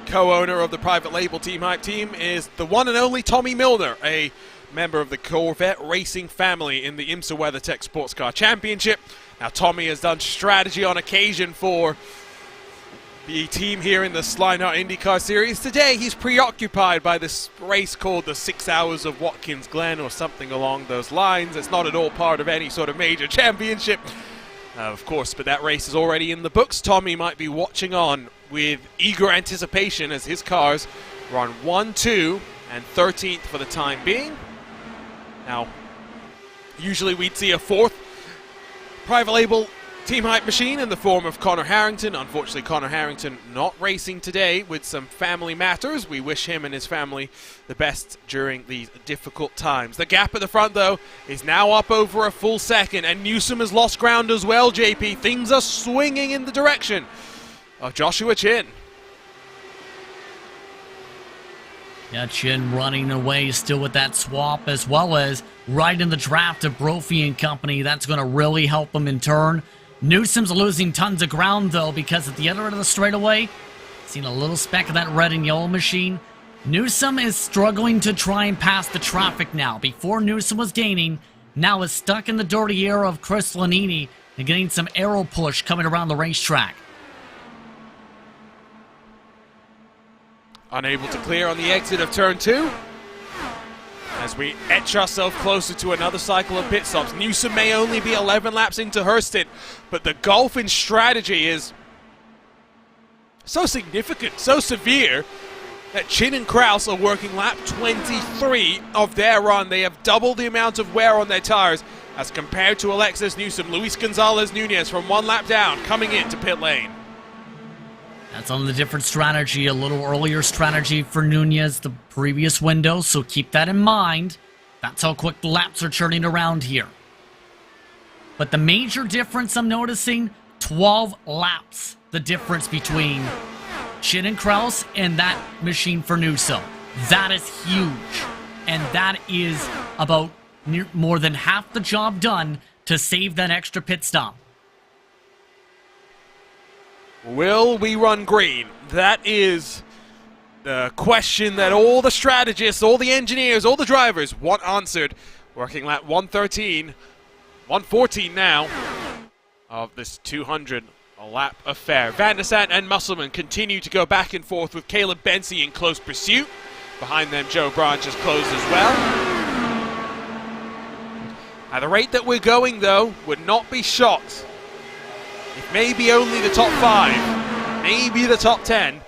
Speaker 3: Co-owner of the private label team hype team is the one and only Tommy Milner, a member of the Corvette racing family in the IMSA WeatherTech Sports Car Championship. Now Tommy has done strategy on occasion for the team here in the Lionheart IndyCar Series. Today he's preoccupied by this race called the 6 Hours of Watkins Glen or something along those lines. It's not at all part of any sort of major championship, of course, but that race is already in the books. Tommy might be watching on with eager anticipation as his cars run 1, 2, and 13th for the time being. Now, usually we'd see a fourth private label team hype machine in the form of Connor Harrington. Unfortunately, Connor Harrington not racing today with some family matters. We wish him and his family the best during these difficult times. The gap at the front, though, is now up over a full second, and Newsom has lost ground as well, JP. Things are swinging in the direction of Joshua Chin.
Speaker 4: Yeah, Chin running away still with that swap, as well as right in the draft of Brophy and company. That's going to really help him in turn. Newsom's losing tons of ground, though, because at the other end of the straightaway, seen a little speck of that red and yellow machine. Newsom is struggling to try and pass the traffic now. Before Newsom was gaining, now is stuck in the dirty air of Chris Lanini and getting some aero push coming around the racetrack.
Speaker 3: Unable to clear on the exit of turn 2. As we etch ourselves closer to another cycle of pit stops. Newsom may only be 11 laps into her stint, but the gulf in strategy is so significant, so severe, that Chin and Kraus are working lap 23 of their run. They have doubled the amount of wear on their tires as compared to Alexis Newsom. Luis Gonzalez Nunez from 1 lap down, coming into pit lane.
Speaker 4: That's on the different strategy, a little earlier strategy for Nunez the previous window, so keep that in mind. That's how quick the laps are churning around here. But the major difference I'm noticing, 12 laps, the difference between Chin and Kraus and that machine for Newsom. That is huge. And that is about more than half the job done to save that extra pit stop.
Speaker 3: Will we run green? That is the question that all the strategists, all the engineers, all the drivers want answered. Working lap 113, 114 now of this 200 lap affair. Van der Sant and Musselman continue to go back and forth with Caleb Bensi in close pursuit. Behind them, Joe Branch is close as well. At the rate that we're going, though, would not be shocked if maybe only the top 5, maybe the top 10,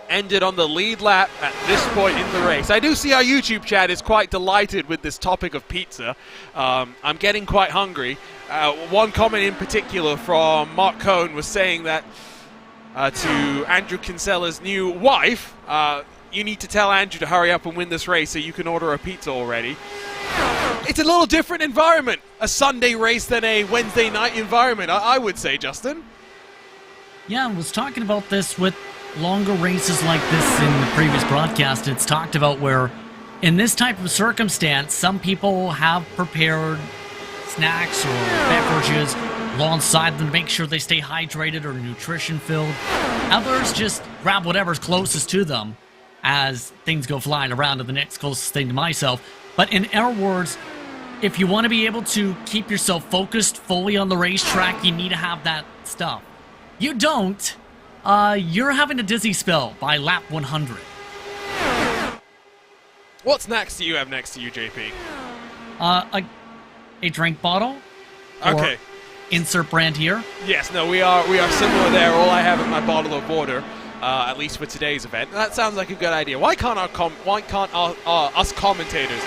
Speaker 3: ended on the lead lap at this point in the race. I do see our YouTube chat is quite delighted with this topic of pizza. I'm getting quite hungry. One comment in particular from Mark Cohn was saying that to Andrew Kinsella's new wife, you need to tell Andrew to hurry up and win this race so you can order a pizza already. It's a little different environment, a Sunday race than a Wednesday night environment, I would say, Justin.
Speaker 4: Yeah, I was talking about this with longer races like this in the previous broadcast. It's talked about where, in this type of circumstance, some people have prepared snacks or beverages alongside them to make sure they stay hydrated or nutrition-filled. Others just grab whatever's closest to them as things go flying around to the next closest thing to myself. But in our words, if you want to be able to keep yourself focused fully on the racetrack, you need to have that stuff. You don't, you're having a dizzy spell by lap 100.
Speaker 3: What's next do you have next to you, JP?
Speaker 4: A drink bottle.
Speaker 3: Okay.
Speaker 4: Or insert brand here.
Speaker 3: Yes, no, we are similar there. All I have is my bottle of water. at least for today's event. That sounds like a good idea. Why can't us commentators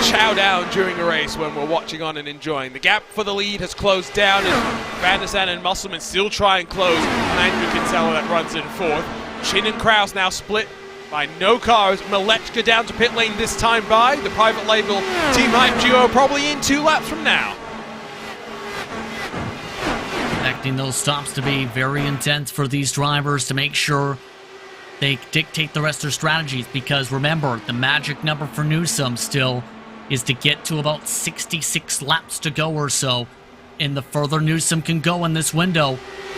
Speaker 3: chow down during a race when we're watching on and enjoying? The gap for the lead has closed down, and Van der Sande and Musselman still try and close. Andrew Kinsella that runs in fourth. Chin and Kraus now split by no cars. Malechka down to pit lane this time by. The private label Team Hype duo probably in 2 laps from now.
Speaker 4: Expecting those stops to be very intense for these drivers to make sure they dictate the rest of their strategies, because remember, the magic number for Newsom still is to get to about 66 laps to go or so, and the further Newsom can go in this window,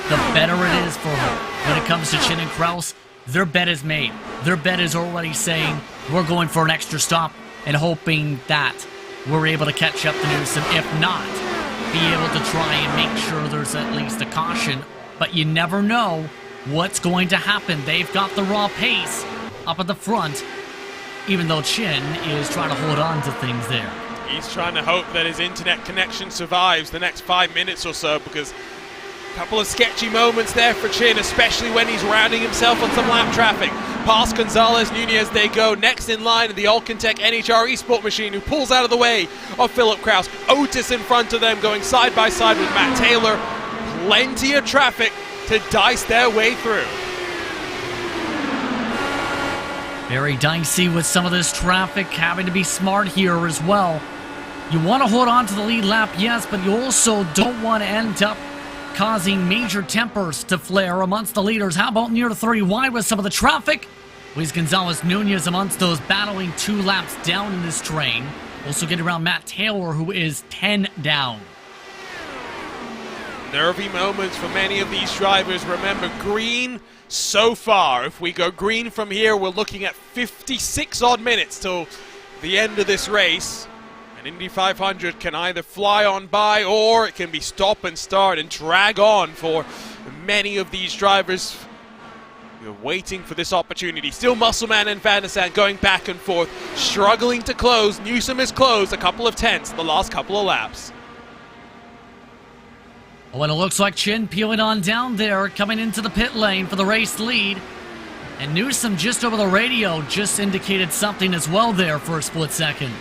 Speaker 4: the better it is for her. When it comes to Chin and Kraus, their bet is made. Their bet is already saying, we're going for an extra stop and hoping that we're able to catch up to Newsom. If not, be able to try and make sure there's at least a caution. But you never know what's going to happen. They've got the raw pace up at the front, even though Chin is trying to hold on to things there.
Speaker 3: He's trying to hope that his internet connection survives the next 5 minutes or so, because a couple of sketchy moments there for Chin, especially when he's rounding himself on some lap traffic. Past Gonzalez, Nunez they go. Next in line, the Alcantech NHR Esport machine, who pulls out of the way of Philip Kraus. Otis in front of them, going side by side with Matt Taylor. Plenty of traffic to dice their way through.
Speaker 4: Very dicey with some of this traffic, having to be smart here as well. You want to hold on to the lead lap, yes, but you also don't want to end up causing major tempers to flare amongst the leaders. How about near the 30 wide with some of the traffic? Luis Gonzalez Nunez amongst those battling 2 laps down in this train. Also getting around Matt Taylor, who is 10 down.
Speaker 3: Nervy moments for many of these drivers. Remember, green so far. If we go green from here, we're looking at 56 odd minutes till the end of this race. An Indy 500 can either fly on by, or it can be stop and start and drag on for many of these drivers. We're waiting for this opportunity. Still Musselman and Van der Sande going back and forth, struggling to close. Newsom has closed a couple of tenths the last couple of laps.
Speaker 4: Oh, and it looks like Chin peeling on down there, coming into the pit lane for the race lead. And Newsom just over the radio just indicated something as well there for a split second.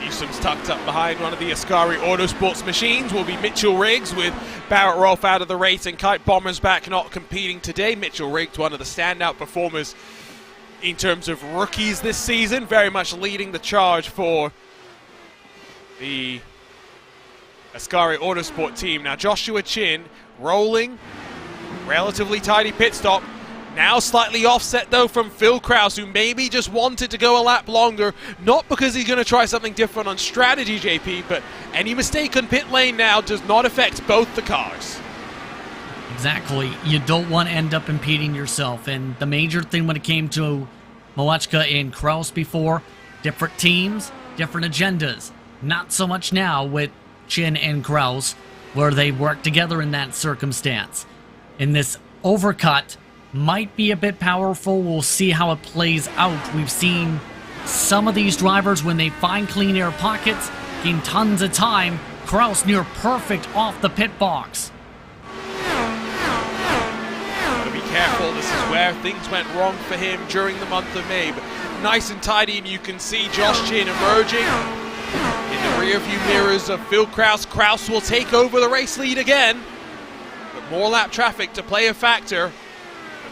Speaker 3: Newsom's tucked up behind one of the Ascari Autosports machines. Will be Mitchell Riggs, with Barrett Rolfe out of the race and Kite Bombers back not competing today. Mitchell Riggs, one of the standout performers in terms of rookies this season, very much leading the charge for the Ascari Autosport team. Now Joshua Chin rolling, relatively tidy pit stop. Now slightly offset though from Phil Kraus, who maybe just wanted to go a lap longer, not because he's going to try something different on strategy, JP, but any mistake on pit lane now does not affect both the cars.
Speaker 4: Exactly. You don't want to end up impeding yourself. And the major thing when it came to Malechka and Kraus before, different teams, different agendas. Not so much now with Chin and Kraus, where they work together in that circumstance. In this overcut, might be a bit powerful. We'll see how it plays out. We've seen some of these drivers, when they find clean air pockets, gain tons of time. Kraus near perfect off the pit box.
Speaker 3: Gotta be careful. This is where things went wrong for him during the month of May. But nice and tidy, and you can see Josh Chin emerging in the rear view mirrors of Phil Kraus. Kraus will take over the race lead again, but more lap traffic to play a factor.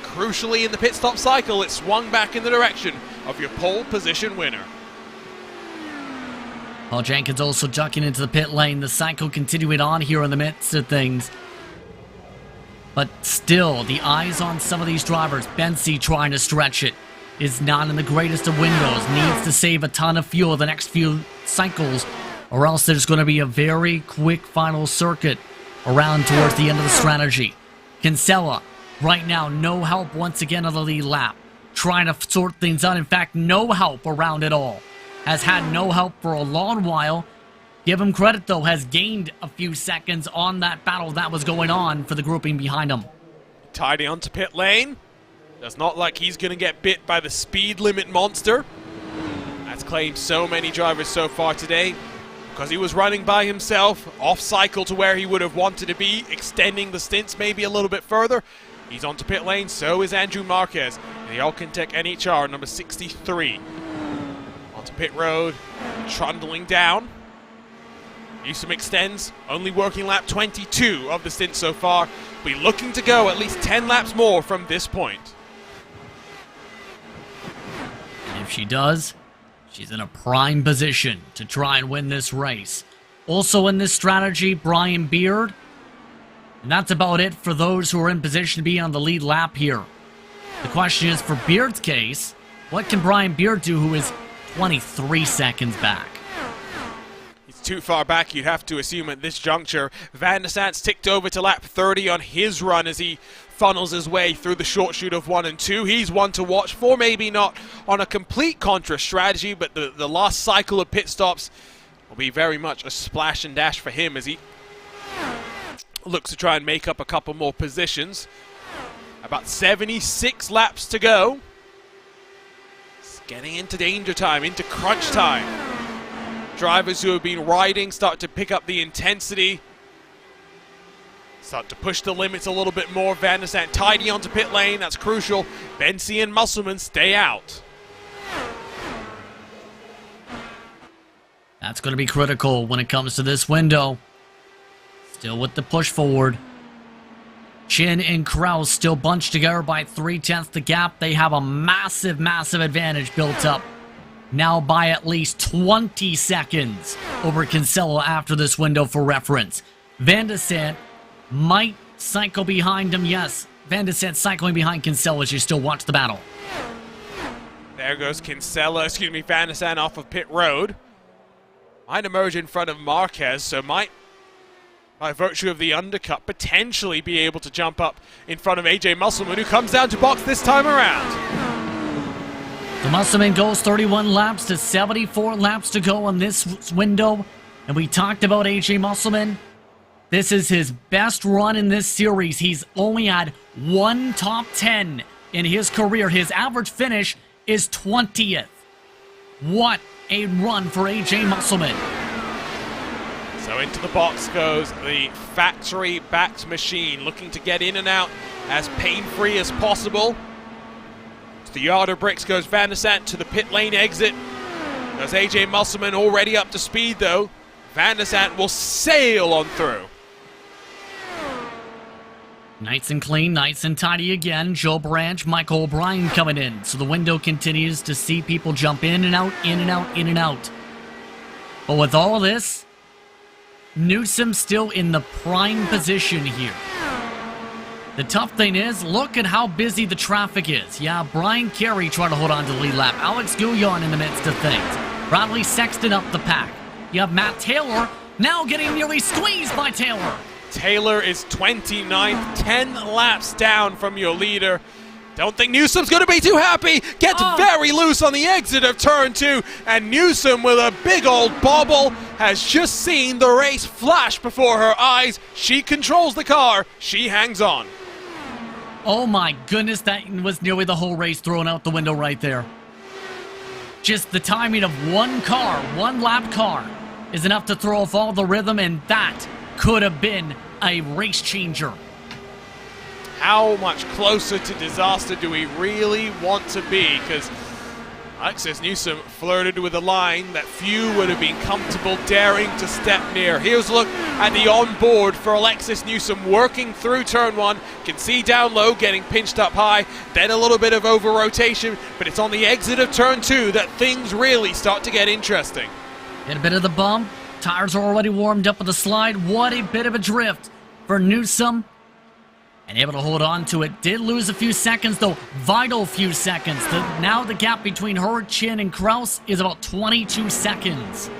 Speaker 3: Crucially, in the pit stop cycle, it swung back in the direction of your pole position winner.
Speaker 4: Well, Jenkins also ducking into the pit lane. The cycle continuing on here in the midst of things. But still, the eyes on some of these drivers. Bensi trying to stretch it. Is not in the greatest of windows. Needs to save a ton of fuel the next few cycles, or else there's going to be a very quick final circuit around towards the end of the strategy. Kinsella, right now, no help once again on the lead lap. Trying to sort things out. In fact, no help around at all. Has had no help for a long while. Give him credit, though, has gained a few seconds on that battle that was going on for the grouping behind him.
Speaker 3: Tidy onto pit lane. Does not like he's going to get bit by the speed limit monster. That's claimed so many drivers so far today. because he was running by himself, off cycle to where he would have wanted to be, extending the stints maybe a little bit further. He's onto pit lane, so is Andrew Marquez. The Alcantech NHR, number 63. Onto pit road, trundling down. Newsom extends, only working lap 22 of the stint so far. Be looking to go at least 10 laps more from this point.
Speaker 4: And if she does, she's in a prime position to try and win this race. Also in this strategy, Brian Beard. And that's about it for those who are in position to be on the lead lap here. The question is, for Beard's case, what can Brian Beard do, who is 23 seconds back?
Speaker 3: He's too far back, you'd have to assume at this juncture. Van der Sant's ticked over to lap 30 on his run as he funnels his way through the short shoot of 1 and 2. He's one to watch for, maybe not on a complete contra strategy, but the last cycle of pit stops will be very much a splash and dash for him as he looks to try and make up a couple more positions. About 76 laps to go. It's getting into danger time, into crunch time. Drivers who have been riding start to pick up the intensity. Start to push the limits a little bit more. Van der Sant tidy onto pit lane, that's crucial. Bensi and Musselman stay out.
Speaker 4: That's going to be critical when it comes to this window. Still with the push forward. Chin and Kraus still bunched together by 0.3 the gap. They have a massive, massive advantage built up. Now by at least 20 seconds over Kinsella after this window for reference. Van der Sant might cycle behind him. Yes, Van der Sant cycling behind Kinsella as you still watch the battle.
Speaker 3: There goes Van der Sant off of pit road. Might emerge in front of Marquez, so might, by virtue of the undercut, potentially be able to jump up in front of AJ Musselman, who comes down to box this time around.
Speaker 4: The Musselman goes 31 laps to 74 laps to go on this window. And we talked about AJ Musselman. This is his best run in this series. He's only had one top 10 in his career. His average finish is 20th. What a run for AJ Musselman.
Speaker 3: So into the box goes the factory-backed machine, looking to get in and out as pain-free as possible. To the yard of bricks goes Van der Sant to the pit lane exit. There's AJ Musselman already up to speed, though. Van der Sant will sail on through.
Speaker 4: Nice and clean, nice and tidy again. Joe Branch, Michael O'Brien coming in. So the window continues to see people jump in and out, in and out, in and out. But with all of this, Newsom still in the prime position here. The tough thing is, look at how busy the traffic is. Yeah, Brian Carey trying to hold on to the lead lap. Alex Gouillon in the midst of things. Bradley Sexton up the pack. You have Matt Taylor now getting nearly squeezed by Taylor.
Speaker 3: Taylor is 29th, 10 laps down from your leader. Don't think Newsom's going to be too happy. Gets very loose on the exit of turn 2. And Newsom, with a big old bobble, has just seen the race flash before her eyes. She controls the car. She hangs on.
Speaker 4: Oh my goodness, that was nearly the whole race thrown out the window right there. Just the timing of one car, one lap car, is enough to throw off all the rhythm, and that could have been a race changer.
Speaker 3: How much closer to disaster do we really want to be? Because Alexis Newsom flirted with a line that few would have been comfortable daring to step near. Here's a look at the onboard for Alexis Newsom working through turn 1. Can see down low, getting pinched up high, then a little bit of over rotation, but it's on the exit of turn 2 that things really start to get interesting.
Speaker 4: Get a bit of the bump. Tires are already warmed up with the slide. What a bit of a drift for Newsom. And able to hold on to it. Did lose a few seconds, though. Vital few seconds. Now the gap between her, Chin, and Kraus is about 22 seconds.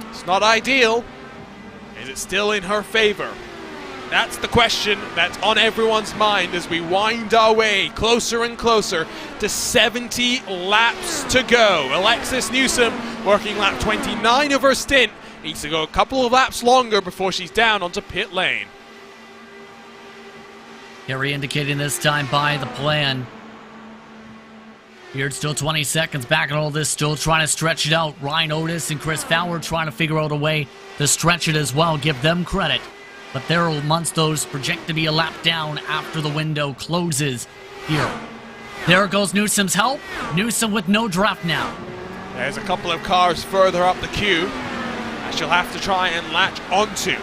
Speaker 3: It's not ideal. Is it still in her favor? That's the question that's on everyone's mind as we wind our way closer and closer to 70 laps to go. Alexis Newsom working lap 29 of her stint. Needs to go a couple of laps longer before she's down onto pit lane.
Speaker 4: Harry indicating this time by the plan. Beard still 20 seconds back in all this, still trying to stretch it out. Ryan Otis and Chris Fowler trying to figure out a way to stretch it as well. Give them credit. But there are months those project to be a lap down after the window closes here. There goes Newsom's help. Newsom with no draft now.
Speaker 3: There's a couple of cars further up the queue that she'll have to try and latch onto.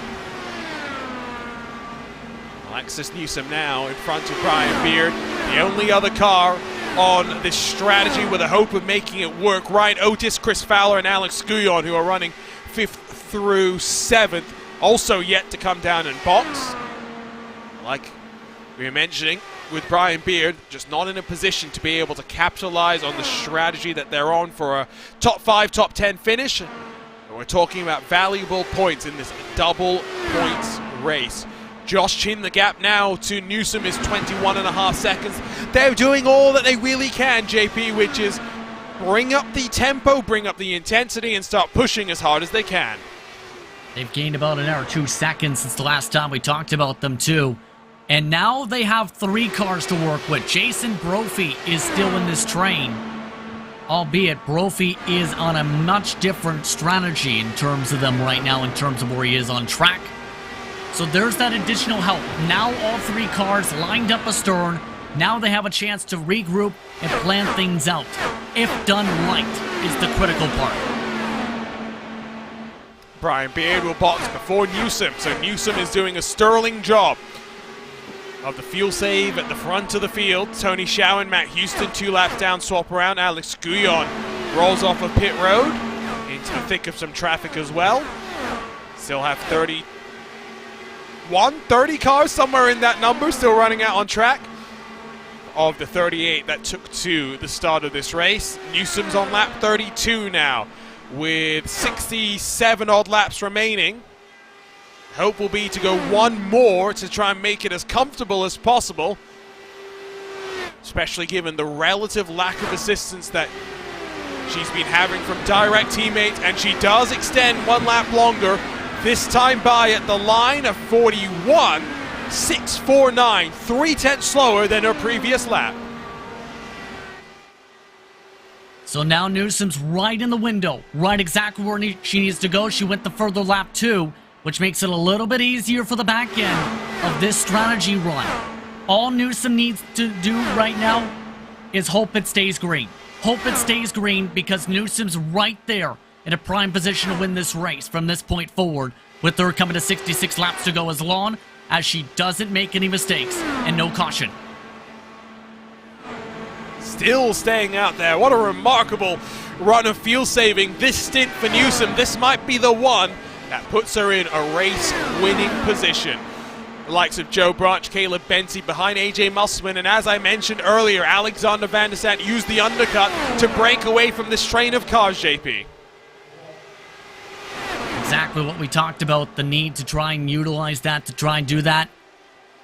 Speaker 3: Alexis Newsom now in front of Brian Beard, the only other car on this strategy with a hope of making it work. Ryan Otis, Chris Fowler, and Alex Guyon, who are running 5th through 7th, also yet to come down and box. Like we were mentioning, with Brian Beard, just not in a position to be able to capitalize on the strategy that they're on for a top 5, top 10 finish. And we're talking about valuable points in this double points race. Josh Chin, the gap now to Newsom is 21.5 seconds. They're doing all that they really can, JP, which is bring up the tempo, bring up the intensity, and start pushing as hard as they can.
Speaker 4: They've gained about an hour, 2 seconds since the last time we talked about them too. And now they have 3 cars to work with. Jason Brophy is still in this train. Albeit Brophy is on a much different strategy in terms of them right now, in terms of where he is on track. So there's that additional help. Now all 3 cars lined up astern. Now they have a chance to regroup and plan things out. If done right is the critical part.
Speaker 3: Brian Beard will box before Newsom, so Newsom is doing a sterling job of the fuel save at the front of the field. Tony Shaw and Matt Houston 2 laps down, swap around. Alex Guyon rolls off of pit road into the thick of some traffic as well. Still have 30 cars, somewhere in that number, still running out on track of the 38 that took to the start of this race. Newsom's on lap 32 now with 67 odd laps remaining. Hope will be to go one more to try and make it as comfortable as possible, especially given the relative lack of assistance that she's been having from direct teammates, and she does extend 1 lap longer, this time by at the line of 41.649, 3/10 slower than her previous lap.
Speaker 4: So now Newsom's right in the window, right exactly where she needs to go. She went the further lap too, which makes it a little bit easier for the back end of this strategy run. All Newsom needs to do right now is hope it stays green. Hope it stays green, because Newsom's right there in a prime position to win this race from this point forward, with her coming to 66 laps to go, as long as she doesn't make any mistakes and no caution.
Speaker 3: Still staying out there. What a remarkable run of fuel saving this stint for Newsom. This might be the one that puts her in a race-winning position. The likes of Joe Branch, Caleb Benty behind AJ Musselman, and as I mentioned earlier, Alexander Van der Sant used the undercut to break away from this train of cars, JP.
Speaker 4: Exactly what we talked about, the need to try and utilize that, to try and do that.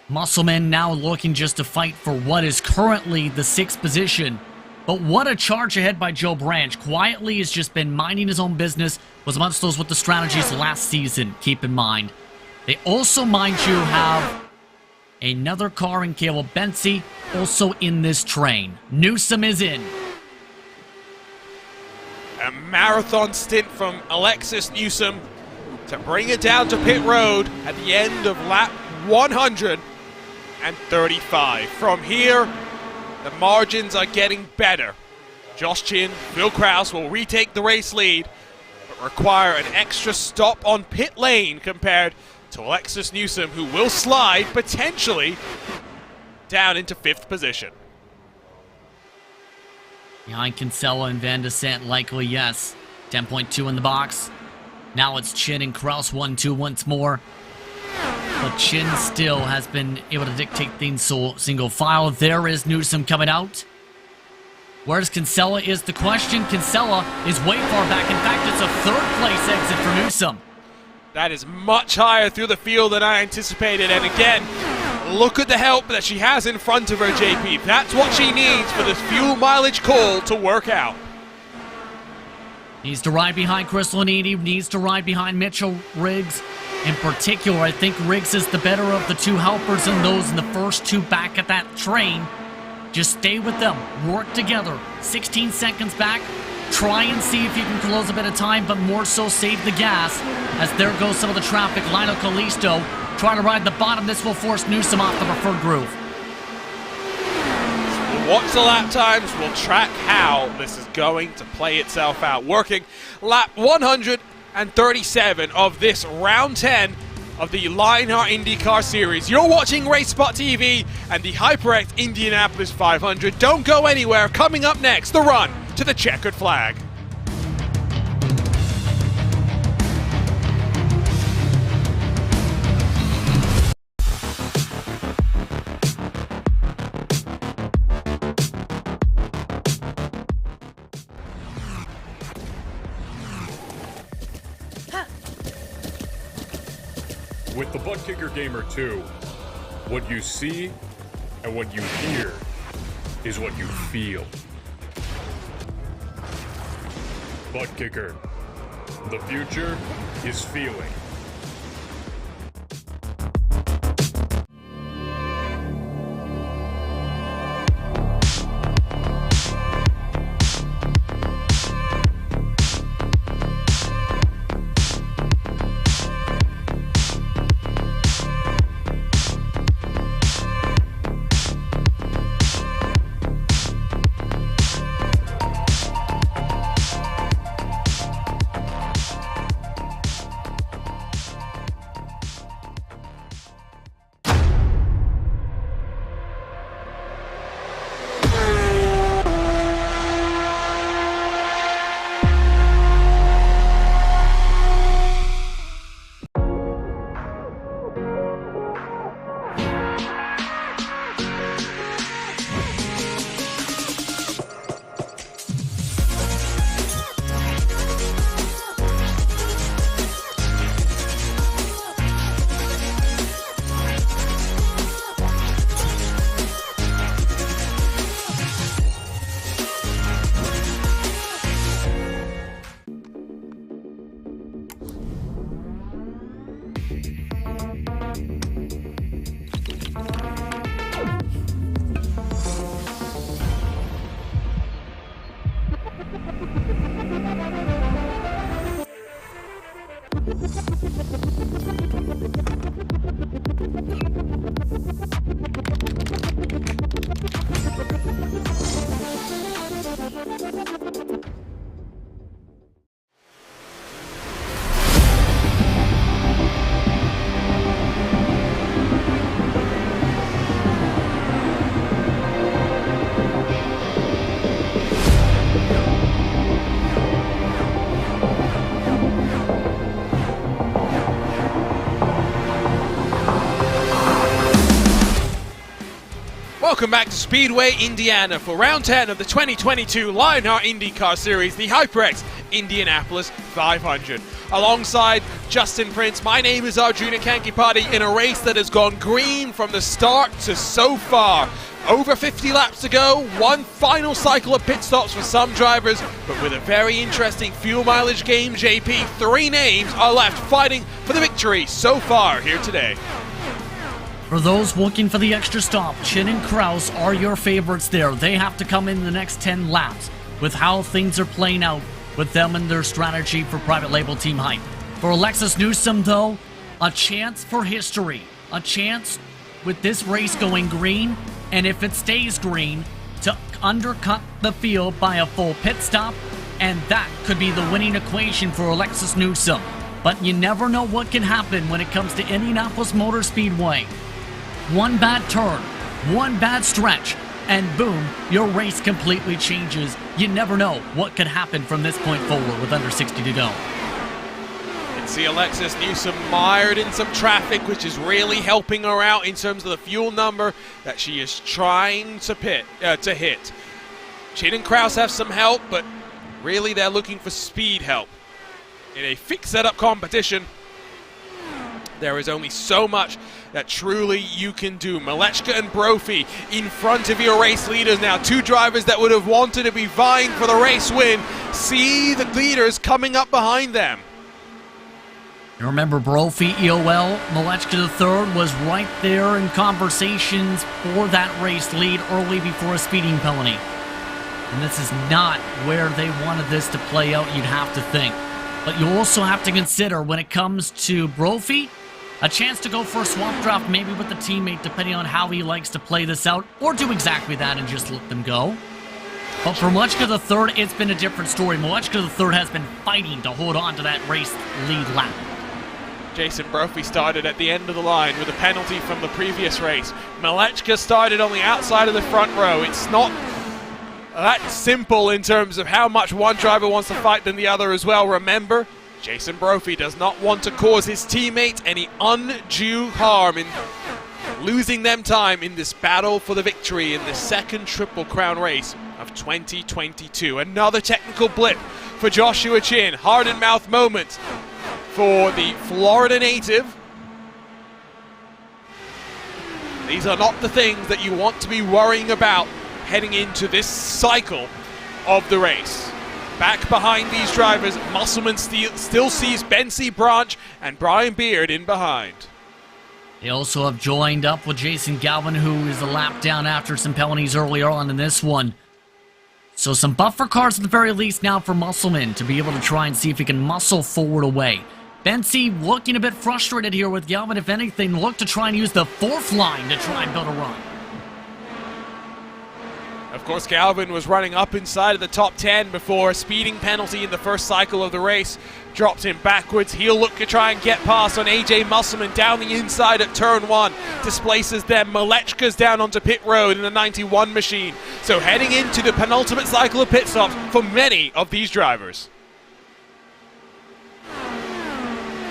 Speaker 4: Musselman now looking just to fight for what is currently the 6th position. But what a charge ahead by Joe Branch. Quietly has just been minding his own business. Was amongst those with the strategies last season, keep in mind. They also, mind you, have another car in Caleb Benty also in this train. Newsom is in.
Speaker 3: A marathon stint from Alexis Newsom to bring it down to pit road at the end of lap 135. From here, the margins are getting better. Josh Chin, Phil Krause will retake the race lead, but require an extra stop on pit lane compared to Alexis Newsom, who will slide potentially down into 5th position.
Speaker 4: Behind Kinsella and Van der Sant, likely, yes. 10.2 in the box. Now it's Chin and Krause 1-2 once more. But Chin still has been able to dictate things single file. There is Newsom coming out. Where's Kinsella is the question. Kinsella is way far back. In fact, it's a 3rd place exit for Newsom.
Speaker 3: That is much higher through the field than I anticipated. And again, look at the help that she has in front of her, JP. That's what she needs for this fuel mileage call to work out.
Speaker 4: Needs to ride behind Chris Lanini. Needs to ride behind Mitchell Riggs. In particular, I think Riggs is the better of the 2 helpers, and those in the first 2 back at that train. Just stay with them. Work together. 16 seconds back. Try and see if you can close a bit of time, but more so save the gas. As there goes some of the traffic. Lionel Kalisto trying to ride the bottom. This will force Newsom off the preferred groove.
Speaker 3: We'll watch the lap times. We'll track how this is going to play itself out. Working lap 137 of this round 10 of the Lionheart IndyCar Series. You're watching RaceSpot TV and the HyperX Indianapolis 500. Don't go anywhere. Coming up next, the run to the checkered flag.
Speaker 5: With the Butt Kicker Gamer 2, what you see and what you hear is what you feel. Butt Kicker. The future is feeling.
Speaker 3: Welcome back to Speedway, Indiana for round 10 of the 2022 Lionheart IndyCar Series, the HyperX Indianapolis 500. Alongside Justin Prince, my name is Arjuna Kankipati in a race that has gone green from the start to so far. Over 50 laps to go, one final cycle of pit stops for some drivers, but with a very interesting fuel mileage game, JP, 3 names are left fighting for the victory so far here today.
Speaker 4: For those looking for the extra stop, Chin and Kraus are your favorites there. They have to come in the next 10 laps with how things are playing out with them and their strategy for private label team hype. For Alexis Newsom, though, a chance for history. A chance with this race going green, and if it stays green, to undercut the field by a full pit stop, and that could be the winning equation for Alexis Newsom. But you never know what can happen when it comes to Indianapolis Motor Speedway. One bad turn, one bad stretch, and boom, your race completely changes. You never know what could happen from this point forward with under 60 to go.
Speaker 3: You can see Alexis Newsom mired in some traffic, which is really helping her out in terms of the fuel number that she is trying to hit. Chin and Kraus have some help, but really they're looking for speed help. In a fixed setup competition, there is only so much that truly you can do. Malechka and Brophy in front of your race leaders now. 2 drivers that would have wanted to be vying for the race win. See the leaders coming up behind them.
Speaker 4: You remember Brophy, EOL, Malechka III was right there in conversations for that race lead early before a speeding penalty. And this is not where they wanted this to play out, you'd have to think. But you also have to consider, when it comes to Brophy, a chance to go for a swap draft maybe with the teammate, depending on how he likes to play this out, or do exactly that and just let them go. But for Malechka III, it's been a different story. Malechka III has been fighting to hold on to that race lead lap.
Speaker 3: Jason Brophy started at the end of the line with a penalty from the previous race. Malechka started on the outside of the front row. It's not that simple in terms of how much one driver wants to fight than the other as well. Remember, Jason Brophy does not want to cause his teammate any undue harm in losing them time in this battle for the victory in the second Triple Crown race of 2022. Another technical blip for Joshua Chin. Hard-in-mouth moment for the Florida native. These are not the things that you want to be worrying about heading into this cycle of the race. Back behind these drivers, Musselman still sees Bency Branch and Brian Beard in behind.
Speaker 4: They also have joined up with Jason Galvin, who is a lap down after some penalties earlier on in this one. So some buffer cars at the very least now for Musselman to be able to try and see if he can muscle forward away. Bency looking a bit frustrated here with Galvin. If anything, look to try and use the fourth line to try and build a run.
Speaker 3: Of course, Galvin was running up inside of the top 10 before a speeding penalty in the first cycle of the race dropped him backwards. He'll look to try and get past on AJ Musselman down the inside at turn 1. Displaces them. Malechka's down onto pit road in the 91 machine. So heading into the penultimate cycle of pit stops for many of these drivers.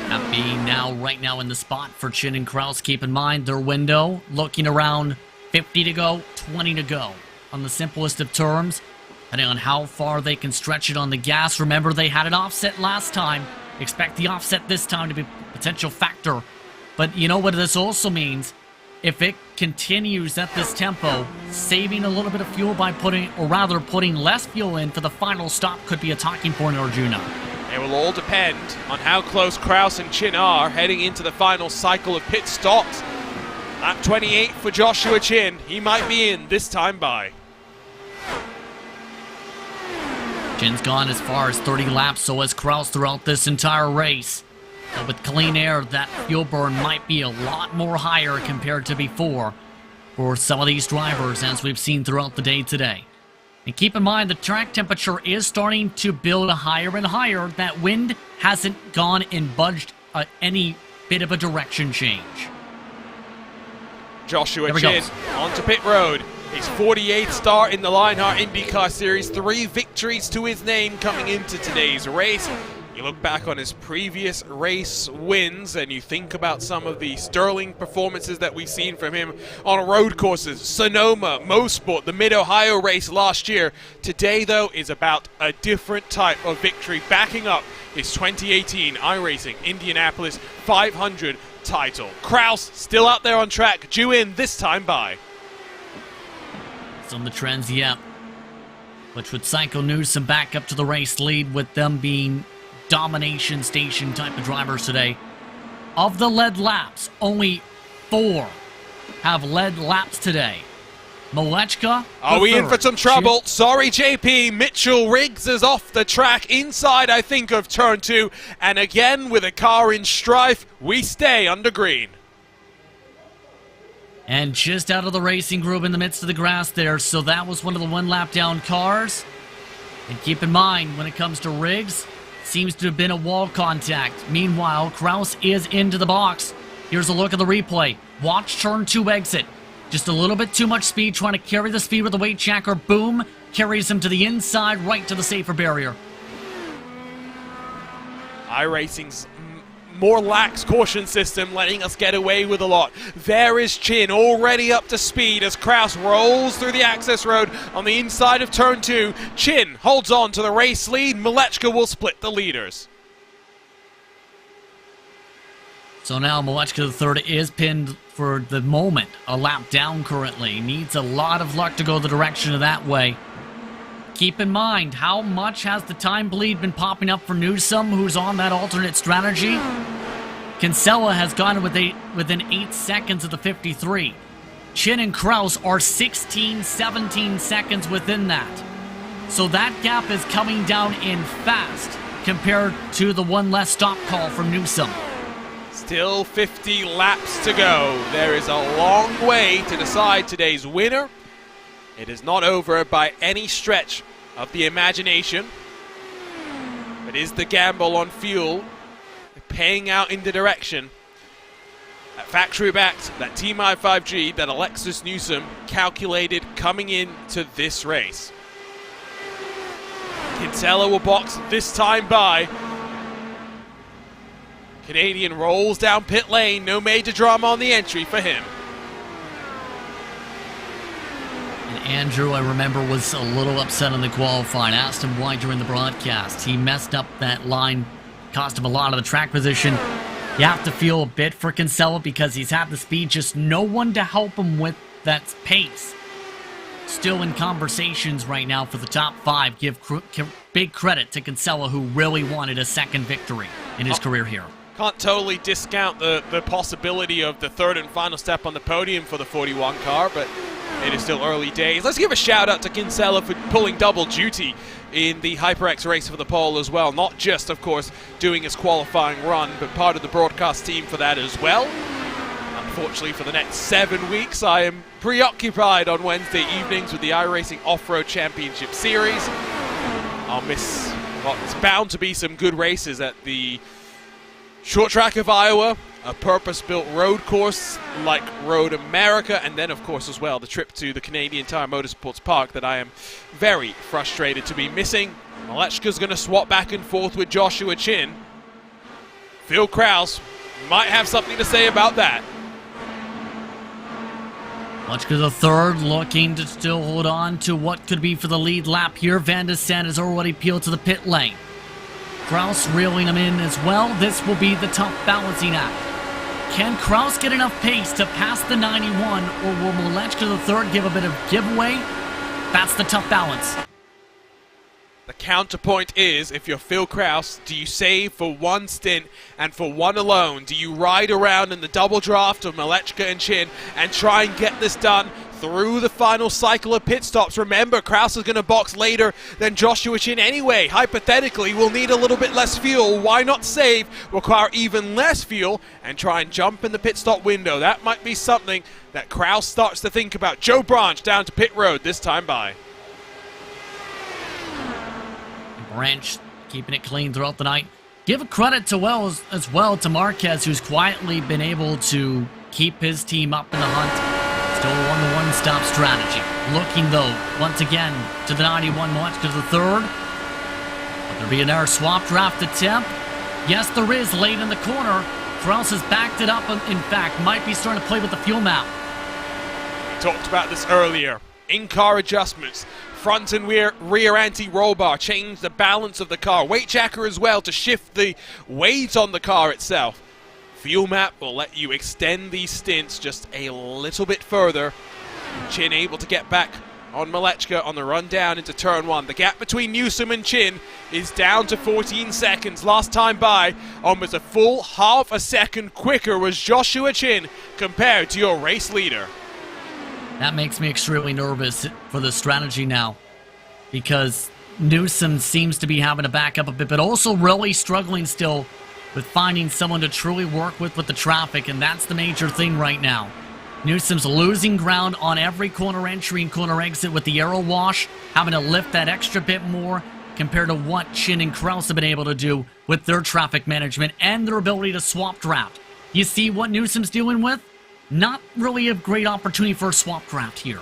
Speaker 4: That being right now in the spot for Chin and Kraus. Keep in mind their window, looking around 50 to go, 20 to go. On the simplest of terms, depending on how far they can stretch it on the gas. Remember, they had an offset last time. Expect the offset this time to be a potential factor. But you know what this also means? If it continues at this tempo, saving a little bit of fuel by putting less fuel in for the final stop could be a talking point in Arjuna.
Speaker 3: It will all depend on how close Kraus and Chin are heading into the final cycle of pit stops. Lap 28 for Joshua Chin. He might be in this time by.
Speaker 4: Chin's gone as far as 30 laps, so has Kraus throughout this entire race. But with clean air, that fuel burn might be a lot more higher compared to before for some of these drivers, as we've seen throughout the day today. And keep in mind, the track temperature is starting to build higher and higher. That wind hasn't gone and budged any bit of a direction change.
Speaker 3: Joshua Chin onto pit road. His 48th start in the Lionheart IndyCar Series. 3 victories to his name coming into today's race. You look back on his previous race wins and you think about some of the sterling performances that we've seen from him on road courses. Sonoma, Mosport, the Mid-Ohio race last year. Today, though, is about a different type of victory, backing up his 2018 iRacing Indianapolis 500 title. Kraus still out there on track, due in this time by.
Speaker 4: It's on the trends, yeah. Which would cycle Newsom back up to the race lead, with them being domination station type of drivers today. Of the led laps, only 4 have led laps today. Malechka.
Speaker 3: Are we in for some trouble? Sorry, JP. Mitchell Riggs is off the track inside, I think, of turn 2. And again, with a car in strife, we stay under green.
Speaker 4: And just out of the racing group in the midst of the grass there, so that was one of the 1 lap down cars. And keep in mind, when it comes to Riggs, seems to have been a wall contact. Meanwhile, Kraus is into the box. Here's a look at the replay. Watch turn 2 exit. Just a little bit too much speed, trying to carry the speed with the weight checker. Boom, carries him to the inside, right to the safer barrier.
Speaker 3: iRacing's more lax caution system letting us get away with a lot. There is Chin already up to speed as Kraus rolls through the access road on the inside of turn 2. Chin holds on to the race lead. Malechka will split the leaders.
Speaker 4: So now Malechka III is pinned for the moment, a lap down currently. Needs a lot of luck to go the direction of that way. Keep in mind, how much has the time bleed been popping up for Newsom, who's on that alternate strategy? Kinsella has gone within 8 seconds of the 53. Chin and Kraus are 16, 17 seconds within that. So that gap is coming down in fast compared to the one less stop call from Newsom.
Speaker 3: Still 50 laps to go. There is a long way to decide today's winner. It is not over by any stretch of the imagination. But is the gamble on fuel paying out in the direction that factory-backed, that Team i5G, that Alexis Newsom calculated coming into this race? Kinsella will box this time by. Canadian rolls down pit lane, no major drama on the entry for him.
Speaker 4: And Andrew, I remember, was a little upset on the qualifying. Asked him why during the broadcast. He messed up that line, cost him a lot of the track position. You have to feel a bit for Kinsella because he's had the speed, just no one to help him with that pace. Still in conversations right now for the top 5. Give big credit to Kinsella, who really wanted a second victory in his career here.
Speaker 3: Can't totally discount the possibility of the third and final step on the podium for the 41 car, but it is still early days. Let's give a shout out to Kinsella for pulling double duty in the HyperX race for the pole as well. Not just, of course, doing his qualifying run, but part of the broadcast team for that as well. Unfortunately, for the next 7 weeks, I am preoccupied on Wednesday evenings with the iRacing Off-Road Championship Series. I'll miss what's bound to be some good races at the Short Track of Iowa, a purpose-built road course like Road America, and then, of course, as well, the trip to the Canadian Tire Motorsports Park that I am very frustrated to be missing. Malechka's going to swap back and forth with Joshua Chin. Phil Kraus might have something to say about that.
Speaker 4: Malechka the third, looking to still hold on to what could be for the lead lap here. Van de Sande has already peeled to the pit lane. Kraus reeling him in as well. This will be the tough balancing act. Can Kraus get enough pace to pass the 91, or will Malechka the third give a bit of giveaway? That's the tough balance.
Speaker 3: The counterpoint is, if you're Phil Kraus, do you save for one stint and for one alone? Do you ride around in the double draft of Malechka and Chin and try and get this done through the final cycle of pit stops? Remember, Kraus is going to box later than Joshua Chin anyway. Hypothetically, we'll need a little bit less fuel. Why not save, require even less fuel, and try and jump in the pit stop window? That might be something that Kraus starts to think about. Joe Branch down to pit road this time by.
Speaker 4: Branch keeping it clean throughout the night. Give a credit to as well to Marquez, who's quietly been able to keep his team up in the hunt. Still on the one-stop strategy. Looking, though, once again to the 91 Malechka the third. Will there be another swap draft attempt? Yes, there is, late in the corner. Kraus has backed it up, in fact, might be starting to play with the fuel map.
Speaker 3: We talked about this earlier. In-car adjustments. Front and rear anti-roll bar. Change the balance of the car. Weight checker as well to shift the weight on the car itself. Fuel map will let you extend these stints just a little bit further. Chin able to get back on Malechka on the run down into turn 1. The gap between Newsom and Chin is down to 14 seconds. Last time by, almost a full half a second quicker was Joshua Chin compared to your race leader.
Speaker 4: That makes me extremely nervous for the strategy now, because Newsom seems to be having to back up a bit, but also really struggling still with finding someone to truly work with the traffic, and that's the major thing right now. Newsom's losing ground on every corner entry and corner exit with the aero wash, having to lift that extra bit more compared to what Chin and Kraus have been able to do with their traffic management and their ability to swap draft. You see what Newsom's dealing with? Not really a great opportunity for a swap draft here.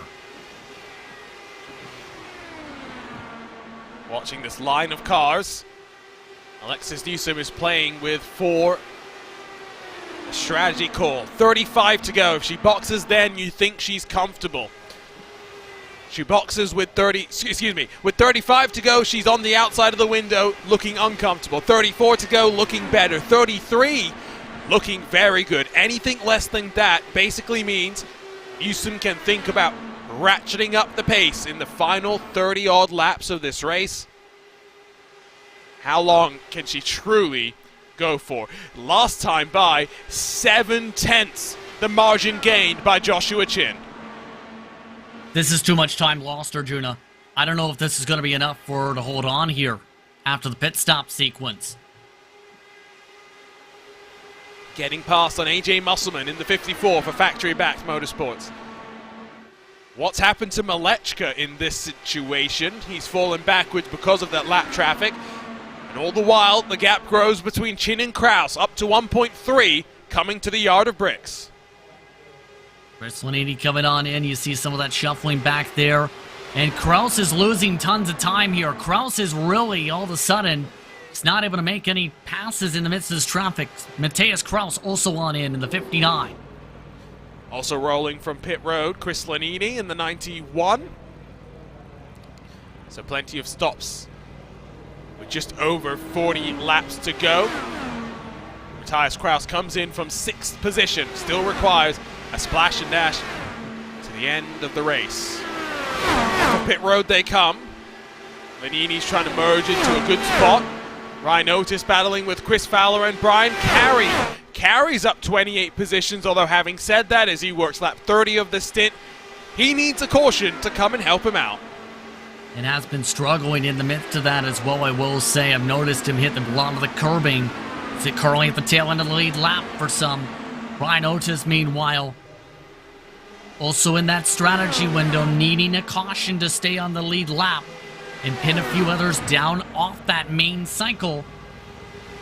Speaker 3: Watching this line of cars, Alexis Newsom is playing with 4. Strategy call. 35 to go. If she boxes, then you think she's comfortable. She boxes with 35 to go, she's on the outside of the window, looking uncomfortable. 34 to go, looking better. 33, looking very good. Anything less than that basically means Newsom can think about ratcheting up the pace in the final 30-odd laps of this race. How long can she truly go for. Last time by 7/10, the margin gained by Joshua Chin.
Speaker 4: This is too much time lost, Arjuna. I don't know if this is going to be enough for her to hold on here after the pit stop sequence.
Speaker 3: Getting past on AJ Musselman in the 54 for factory-backed Motorsports. What's happened to Malechka in this situation? He's fallen backwards because of that lap traffic. And all the while, the gap grows between Chin and Kraus, up to 1.3, coming to the yard of bricks.
Speaker 4: Chris Lanini coming on in. You see some of that shuffling back there. And Kraus is losing tons of time here. Kraus is really, all of a sudden, he's not able to make any passes in the midst of this traffic. Mateus Kraus also on in the 59.
Speaker 3: Also rolling from pit road, Chris Lanini in the 91. So plenty of stops with just over 40 laps to go. Matthias Kraus comes in from 6th position, still requires a splash and dash to the end of the race. From pit road they come. Lanini's trying to merge into a good spot. Ryan Otis battling with Chris Fowler and Brian Carey. Carey's up 28 positions, although having said that, as he works lap 30 of the stint, he needs a caution to come and help him out.
Speaker 4: And has been struggling in the midst of that as well, I will say. I've noticed him hit the bottom of the curbing. Is it currently at the tail end of the lead lap for some? Ryan Otis, meanwhile, also in that strategy window, needing a caution to stay on the lead lap and pin a few others down off that main cycle.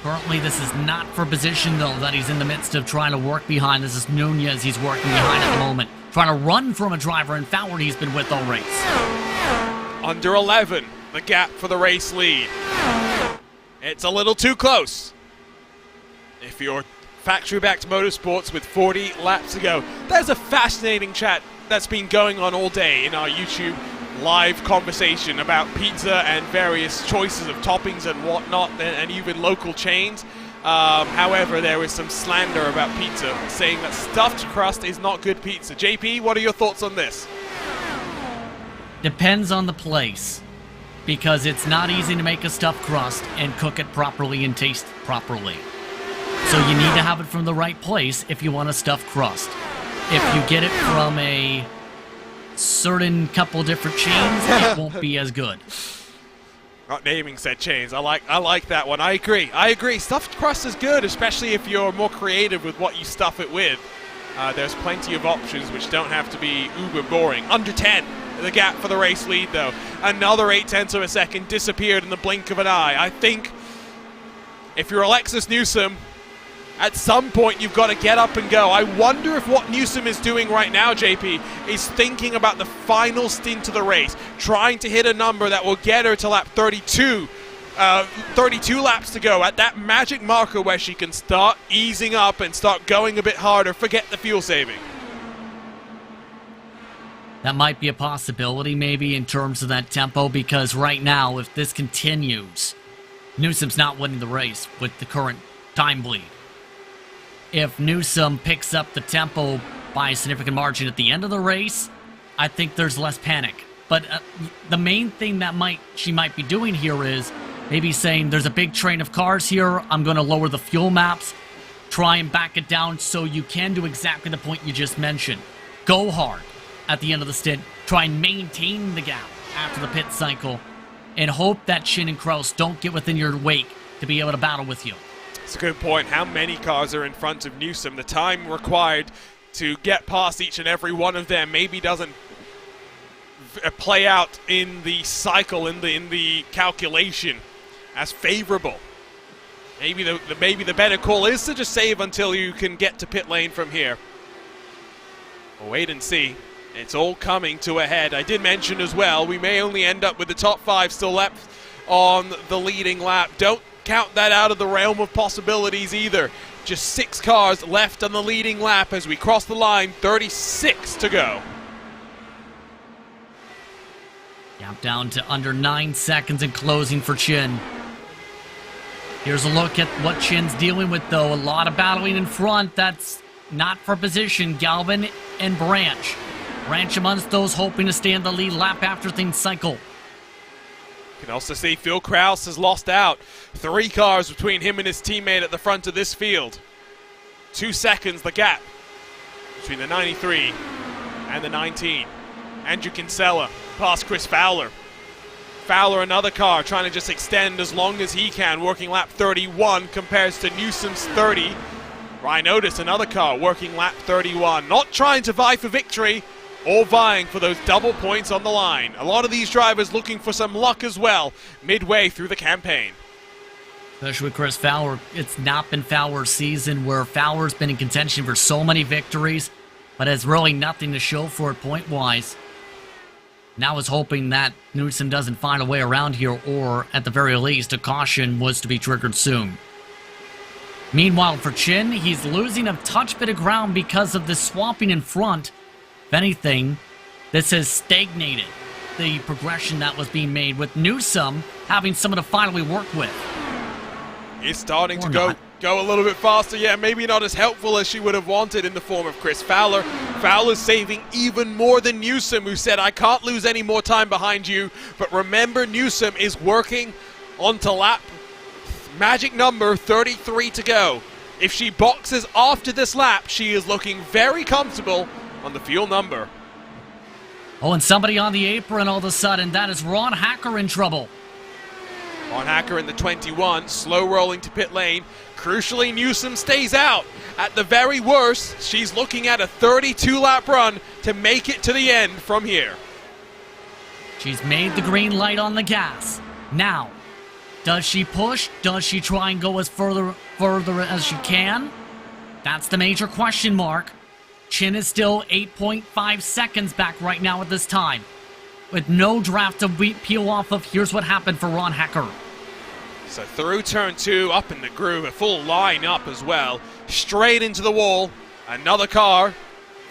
Speaker 4: Currently, this is not for position, though, that he's in the midst of trying to work behind. This is Nunez he's working behind at the moment. Trying to run from a driver in Fowler he's been with all race.
Speaker 3: Under 11, the gap for the race lead. It's a little too close. If you're factory-backed Motorsports with 40 laps to go, there's a fascinating chat that's been going on all day in our YouTube live conversation about pizza and various choices of toppings and whatnot, and even local chains. However, there is some slander about pizza, saying that stuffed crust is not good pizza. JP, what are your thoughts on this?
Speaker 4: Depends on the place, because it's not easy to make a stuffed crust and cook it properly and taste properly. So you need to have it from the right place if you want a stuffed crust. If you get it from a certain couple different chains, it won't be as good.
Speaker 3: Not naming said chains. I like that one. I agree. Stuffed crust is good, especially if you're more creative with what you stuff it with. There's plenty of options which don't have to be uber boring. Under 10, the gap for the race lead, though. Another 0.8 of a second disappeared in the blink of an eye. I think if you're Alexis Newsom, at some point you've got to get up and go. I wonder if what Newsom is doing right now, JP, is thinking about the final stint of the race, trying to hit a number that will get her to lap 32. 32 laps to go, at that magic marker where she can start easing up and start going a bit harder, forget the fuel saving.
Speaker 4: That might be a possibility maybe in terms of that tempo, because right now, if this continues, Newsom's not winning the race with the current time bleed. If Newsom picks up the tempo by a significant margin at the end of the race, I think there's less panic. But the main thing that she might be doing here is maybe saying there's a big train of cars here, I'm going to lower the fuel maps, try and back it down so you can do exactly the point you just mentioned. Go hard at the end of the stint, try and maintain the gap after the pit cycle, and hope that Chin and Kraus don't get within your wake to be able to battle with you.
Speaker 3: That's a good point. How many cars are in front of Newsom? The time required to get past each and every one of them maybe doesn't play out in the cycle, in the calculation as favorable. Maybe the better call is to just save until you can get to pit lane from here. We'll wait and see. It's all coming to a head. I did mention as well, we may only end up with the top 5 still left on the leading lap. Don't count that out of the realm of possibilities either. Just 6 cars left on the leading lap as we cross the line, 36 to go.
Speaker 4: Gap down to under 9 seconds and closing for Chin. Here's a look at what Chin's dealing with, though. A lot of battling in front. That's not for position. Galvin and Branch. Branch amongst those hoping to stay in the lead lap after things cycle.
Speaker 3: You can also see Phil Krause has lost out. 3 cars between him and his teammate at the front of this field. 2 seconds the gap between the 93 and the 19. Andrew Kinsella past Chris Fowler. Fowler, another car, trying to just extend as long as he can, working lap 31 compares to Newsom's 30. Ryan Otis, another car, working lap 31. Not trying to vie for victory, or vying for those double points on the line. A lot of these drivers looking for some luck as well, midway through the campaign.
Speaker 4: Especially with Chris Fowler, it's not been Fowler's season, where Fowler's been in contention for so many victories, but has really nothing to show for it point-wise. Now is hoping that Newsom doesn't find a way around here, or at the very least, a caution was to be triggered soon. Meanwhile, for Chin, he's losing a touch bit of ground because of the swapping in front. If anything, this has stagnated the progression that was being made, with Newsom having someone to finally work with.
Speaker 3: He's starting to go a little bit faster. Yeah, maybe not as helpful as she would have wanted in the form of Chris Fowler. Fowler's saving even more than Newsom, who said, I can't lose any more time behind you. But remember, Newsom is working onto lap magic number 33 to go. If she boxes after this lap, she is looking very comfortable on the fuel number.
Speaker 4: Oh, and somebody on the apron all of a sudden. That is Ron Hacker in trouble.
Speaker 3: Ron Hacker in the 21, slow rolling to pit lane. Crucially, Newsom stays out. At the very worst, she's looking at a 32-lap run to make it to the end from here.
Speaker 4: She's made the green light on the gas. Now, does she push? Does she try and go as further as she can? That's the major question mark. Chin is still 8.5 seconds back right now at this time, with no draft to peel off of. Here's what happened for Ron Hacker.
Speaker 3: So through turn 2, up in the groove, a full line up as well. Straight into the wall. Another car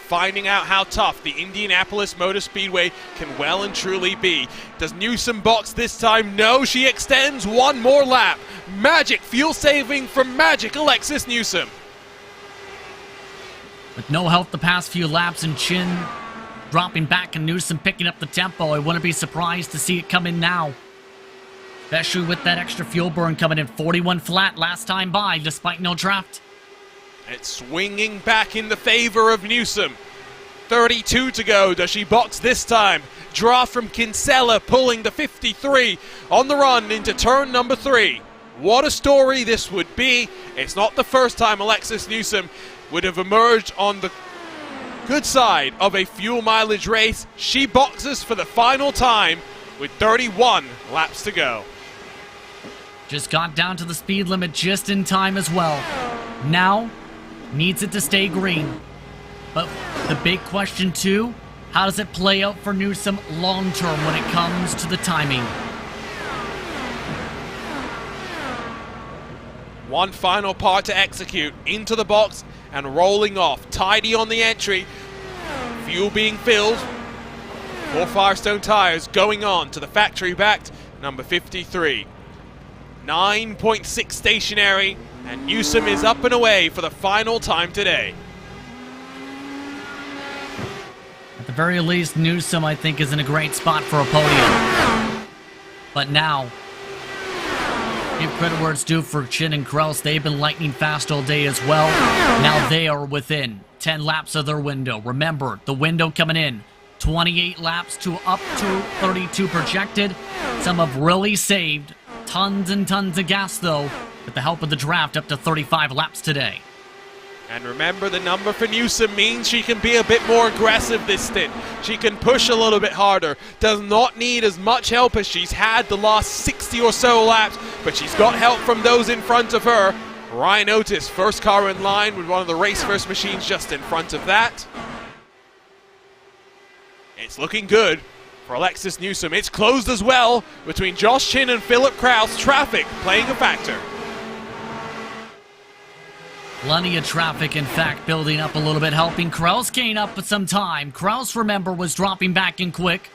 Speaker 3: finding out how tough the Indianapolis Motor Speedway can well and truly be. Does Newsom box this time? No, she extends one more lap. Magic fuel saving from Magic Alexis Newsom.
Speaker 4: With no help the past few laps, and Chin dropping back and Newsom picking up the tempo, I wouldn't be surprised to see it come in now. Especially with that extra fuel burn coming in 41 flat last time by, despite no draft.
Speaker 3: It's swinging back in the favor of Newsom. 32 to go. Does she box this time? Draft from Kinsella pulling the 53 on the run into turn number 3. What a story this would be. It's not the first time Alexis Newsom would have emerged on the good side of a fuel mileage race. She boxes for the final time with 31 laps to go.
Speaker 4: Just got down to the speed limit just in time as well. Now, needs it to stay green. But the big question too, how does it play out for Newsom long term when it comes to the timing?
Speaker 3: One final part to execute, into the box and rolling off. Tidy on the entry, fuel being filled. 4 Firestone tires going on to the factory-backed number 53. 9.6 stationary, and Newsom is up and away for the final time today.
Speaker 4: At the very least, Newsom, I think, is in a great spot for a podium. But now, give credit where it's due for Chin and Krause. They've been lightning fast all day as well. Now they are within 10 laps of their window. Remember, the window coming in 28 laps to up to 32 projected. Some have really saved tons and tons of gas, though, with the help of the draft, up to 35 laps today.
Speaker 3: And remember, the number for Newsom means she can be a bit more aggressive this stint. She can push a little bit harder. Does not need as much help as she's had the last 60 or so laps, but she's got help from those in front of her. Ryan Otis, first car in line with one of the race first machines just in front of that. It's looking good for Alexis Newsom. It's closed as well between Josh Chin and Philip Krause. Traffic playing a factor.
Speaker 4: Plenty of traffic, in fact, building up a little bit, helping Krause gain up for some time. Krause, remember, was dropping back in quick.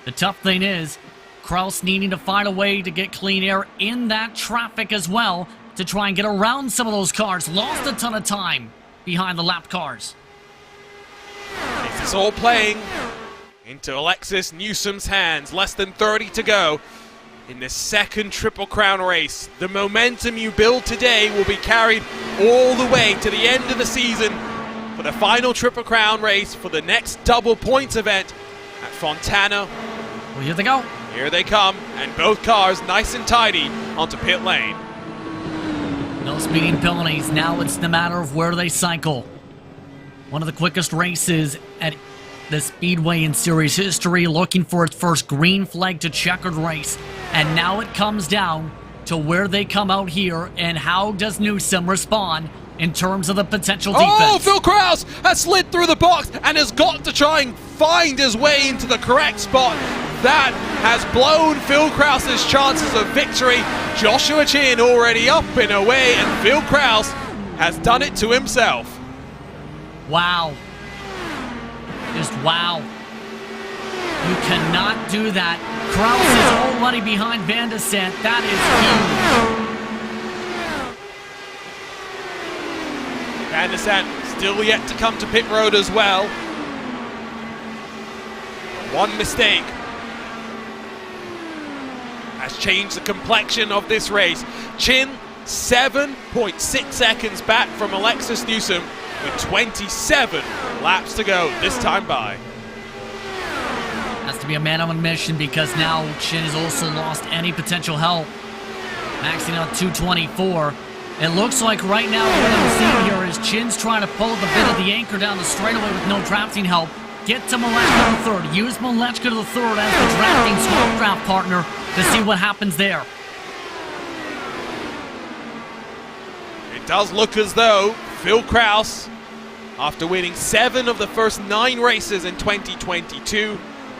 Speaker 4: The tough thing is, Krause needing to find a way to get clean air in that traffic as well to try and get around some of those cars. Lost a ton of time behind the lap cars.
Speaker 3: This is all playing into Alexis Newsom's hands. Less than 30 to go. in the second Triple Crown race. The momentum you build today will be carried all the way to the end of the season for the final Triple Crown race for the next double points event at Fontana.
Speaker 4: Well, here they go.
Speaker 3: Here they come, and both cars nice and tidy onto pit lane.
Speaker 4: No speeding penalties. Now it's the matter of where they cycle. One of the quickest races at the Speedway in series history, looking for its first green flag to checkered race. And now it comes down to where they come out here and how does Newsom respond in terms of the potential defense.
Speaker 3: Oh, Phil Krause has slid through the box and has got to try and find his way into the correct spot. That has blown Phil Krause's chances of victory. Joshua Chin already up and away, and Phil Krause has done it to himself.
Speaker 4: Wow. Just wow. You cannot do that. Krause is already behind Van de Sant. That is huge.
Speaker 3: Van de Sant still yet to come to pit road as well. One mistake has changed the complexion of this race. Chin 7.6 seconds back from Alexis Newsom with 27 laps to go this time by.
Speaker 4: Has to be a man on a mission because now Chin has also lost any potential help. Maxing out 224. It looks like right now what I'm seeing here is Chin's trying to pull the bit of the anchor down the straightaway with no drafting help. Get to Malechka the third. Use Malechka the third as the drafting swap draft partner to see what happens there.
Speaker 3: It does look as though Phil Krause, after winning 7 of the first 9 races in 2022,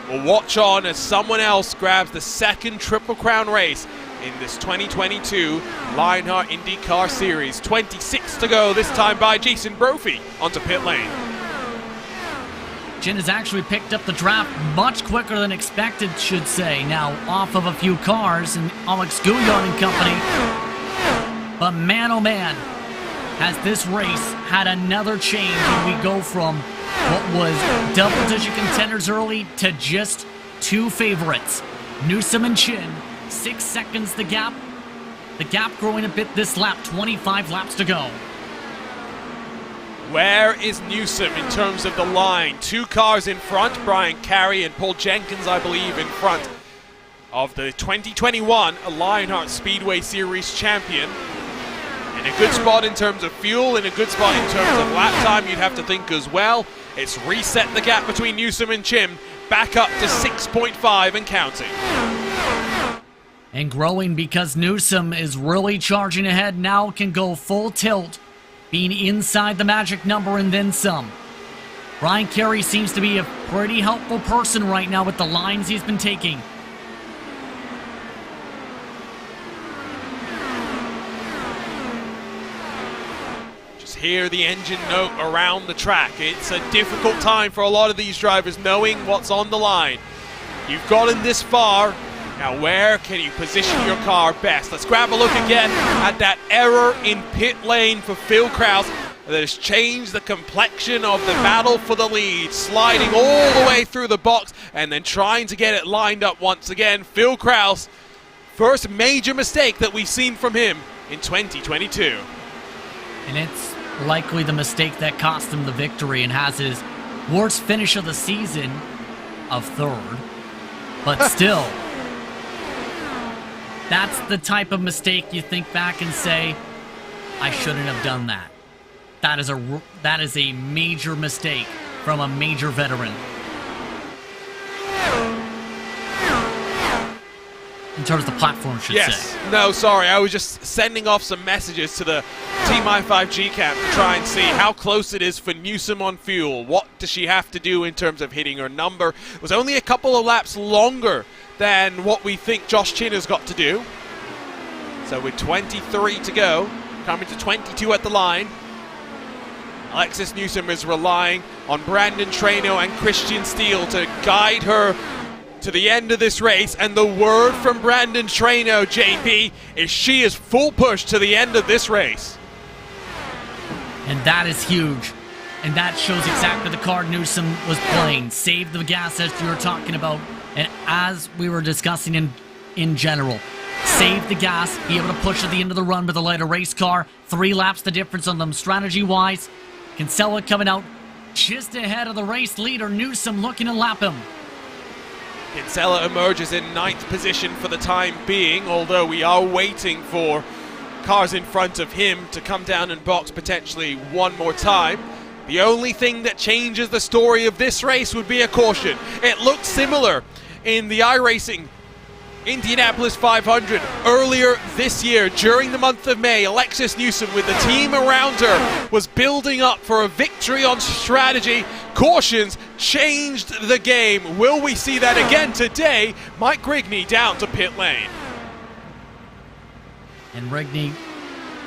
Speaker 3: will watch on as someone else grabs the second Triple Crown race in this 2022 Lionheart IndyCar Series. 26 to go this time by Jason Brophy onto pit lane.
Speaker 4: Chin has actually picked up the draft much quicker than expected, should say. Now off of a few cars and Alex Gouillard and company. But man, oh man, has this race had another change, and we go from what was double-digit contenders early to just 2 favorites. Newsom and Chin, 6 seconds the gap. The gap growing a bit this lap, 25 laps to go.
Speaker 3: Where is Newsom in terms of the line? 2 cars in front, Brian Carey and Paul Jenkins, I believe, in front of the 2021 Lionheart Speedway Series champion. In a good spot in terms of fuel, in a good spot in terms of lap time, you'd have to think as well. It's reset the gap between Newsom and Chin, back up to 6.5 and counting.
Speaker 4: And growing because Newsom is really charging ahead, now can go full tilt, being inside the magic number and then some. Brian Carey seems to be a pretty helpful person right now with the lines he's been taking.
Speaker 3: Hear the engine note around the track. It's a difficult time for a lot of these drivers knowing what's on the line. You've gotten this far. Now where can you position your car best? Let's grab a look again at that error in pit lane for Phil Krause that has changed the complexion of the battle for the lead. Sliding all the way through the box and then trying to get it lined up once again. Phil Krause, first major mistake that we've seen from him in 2022.
Speaker 4: And it's likely the mistake that cost him the victory and has his worst finish of the season of 3rd. But still, that's the type of mistake you think back and say, I shouldn't have done that. That is a major mistake from a major veteran. In terms of the platform, should say.
Speaker 3: No, sorry. I was just sending off some messages to the Team i5G camp to try and see how close it is for Newsom on fuel. What does she have to do in terms of hitting her number? It was only a couple of laps longer than what we think Josh Chin has got to do. So with 23 to go, coming to 22 at the line, Alexis Newsom is relying on Brandon Traino and Christian Steele to guide her to the end of this race, and the word from Brandon Traino, JP, is she is full push to the end of this race.
Speaker 4: And that is huge. And that shows exactly the card Newsom was playing. Save the gas, as you were talking about. And as we were discussing in in general. Save the gas, be able to push at the end of the run with a lighter race car. 3 laps the difference on them strategy-wise. Kinsella coming out just ahead of the race leader. Newsom looking to lap him.
Speaker 3: Kinsella emerges in 9th position for the time being, although we are waiting for cars in front of him to come down and box potentially one more time. The only thing that changes the story of this race would be a caution. It looked similar in the iRacing Indianapolis 500 earlier this year. During the month of May, Alexis Newsom with the team around her was building up for a victory on strategy. Cautions changed the game. Will we see that again today? Mike Grigney down to pit lane.
Speaker 4: And Rigney,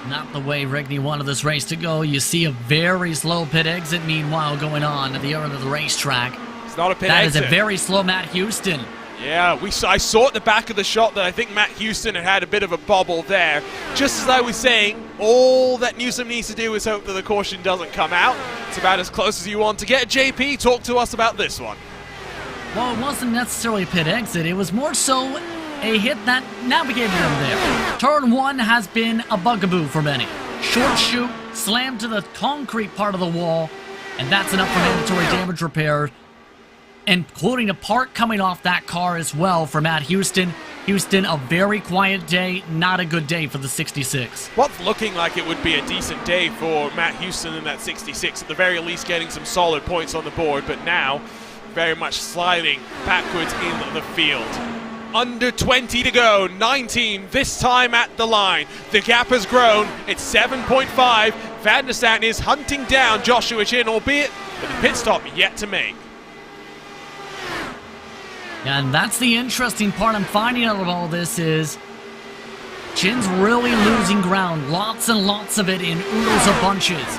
Speaker 4: not the way Rigney wanted this race to go. You see a very slow pit exit, meanwhile, going on at the end of the racetrack.
Speaker 3: It's not a pit
Speaker 4: That
Speaker 3: exit.
Speaker 4: is a very slow Matt Houston.
Speaker 3: Yeah, I saw at the back of the shot that I think Matt Houston had a bit of a bobble there. Just as I was saying, all that Newsom needs to do is hope that the caution doesn't come out. It's about as close as you want to get. JP, talk to us about this one.
Speaker 4: Well, it wasn't necessarily a pit exit. It was more so a hit that navigated him there. Turn 1 has been a bugaboo for many. Short chute, slammed to the concrete part of the wall, and that's enough for mandatory damage repair, including a part coming off that car as well for Matt Houston. Houston, a very quiet day, not a good day for the 66.
Speaker 3: What's looking like it would be a decent day for Matt Houston in that 66, at the very least getting some solid points on the board, but now very much sliding backwards in the field. Under 20 to go, 19 this time at the line. The gap has grown, it's 7.5. Van der Sat is hunting down Joshua Chin, albeit with a pit stop yet to make.
Speaker 4: And that's the interesting part I'm finding out of all this is Chin's really losing ground. Lots and lots of it in oodles of bunches.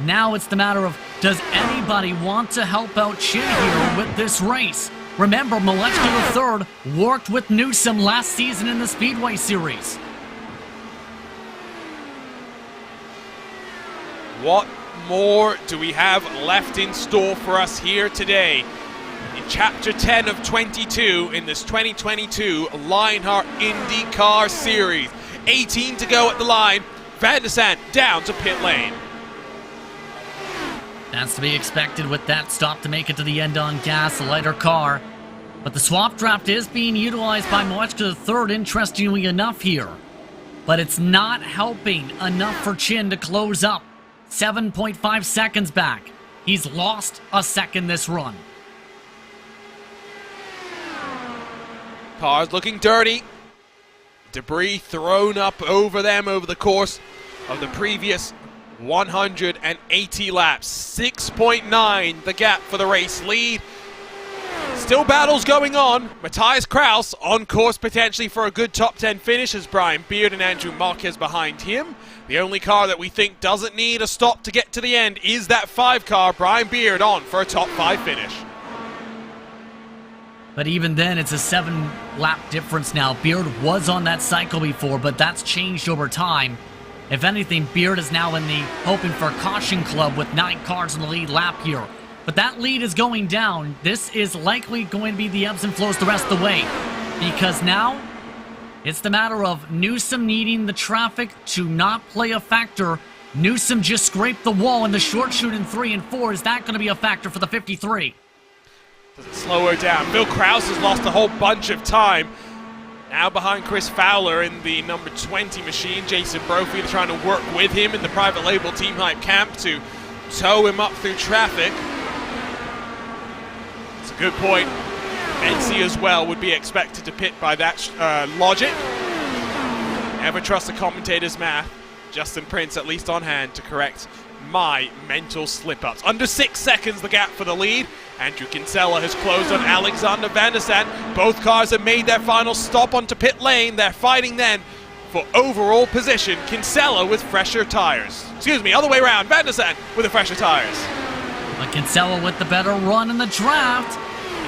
Speaker 4: Now it's the matter of, does anybody want to help out Chin here with this race? Remember, Malechka III worked with Newsom last season in the Speedway Series.
Speaker 3: What more do we have left in store for us here today? In Chapter 10 of 22 in this 2022 Lionheart IndyCar Series. 18 to go at the line. Van der Sat down to pit lane.
Speaker 4: That's to be expected with that stop to make it to the end on gas, a lighter car. But the swap draft is being utilized by Malechka III, interestingly enough here. But it's not helping enough for Chin to close up. 7.5 seconds back. He's lost a second this run.
Speaker 3: Cars looking dirty. Debris thrown up over them over the course of the previous 180 laps. 6.9 the gap for the race lead. Still battles going on. Matthias Kraus on course potentially for a good top 10 finish as Brian Beard and Andrew Marquez behind him. The only car that we think doesn't need a stop to get to the end is that 5 car. Brian Beard on for a top 5 finish.
Speaker 4: But even then, it's a 7-lap difference now. Beard was on that cycle before, but that's changed over time. If anything, Beard is now in the hoping for a caution club with 9 cars in the lead lap here. But that lead is going down. This is likely going to be the ebbs and flows the rest of the way. Because now, it's the matter of Newsom needing the traffic to not play a factor. Newsom just scraped the wall in the short chute in 3 and 4. Is that going to be a factor for the 53?
Speaker 3: Does it slow her down? Bill Krause has lost a whole bunch of time. Now behind Chris Fowler in the number 20 machine. Jason Brophy trying to work with him in the private label Team Hype camp to tow him up through traffic. It's a good point. Menzi as well would be expected to pit by that logic. Never trust the commentator's math. Justin Prince at least on hand to correct my mental slip-ups. Under 6 seconds the gap for the lead. Andrew Kinsella has closed on Alexander Van der Sat. Both cars have made their final stop onto pit lane. They're fighting then for overall position. Kinsella with fresher tires. Excuse me, other way around. Van der Sat with the fresher tires.
Speaker 4: But Kinsella with the better run in the draft.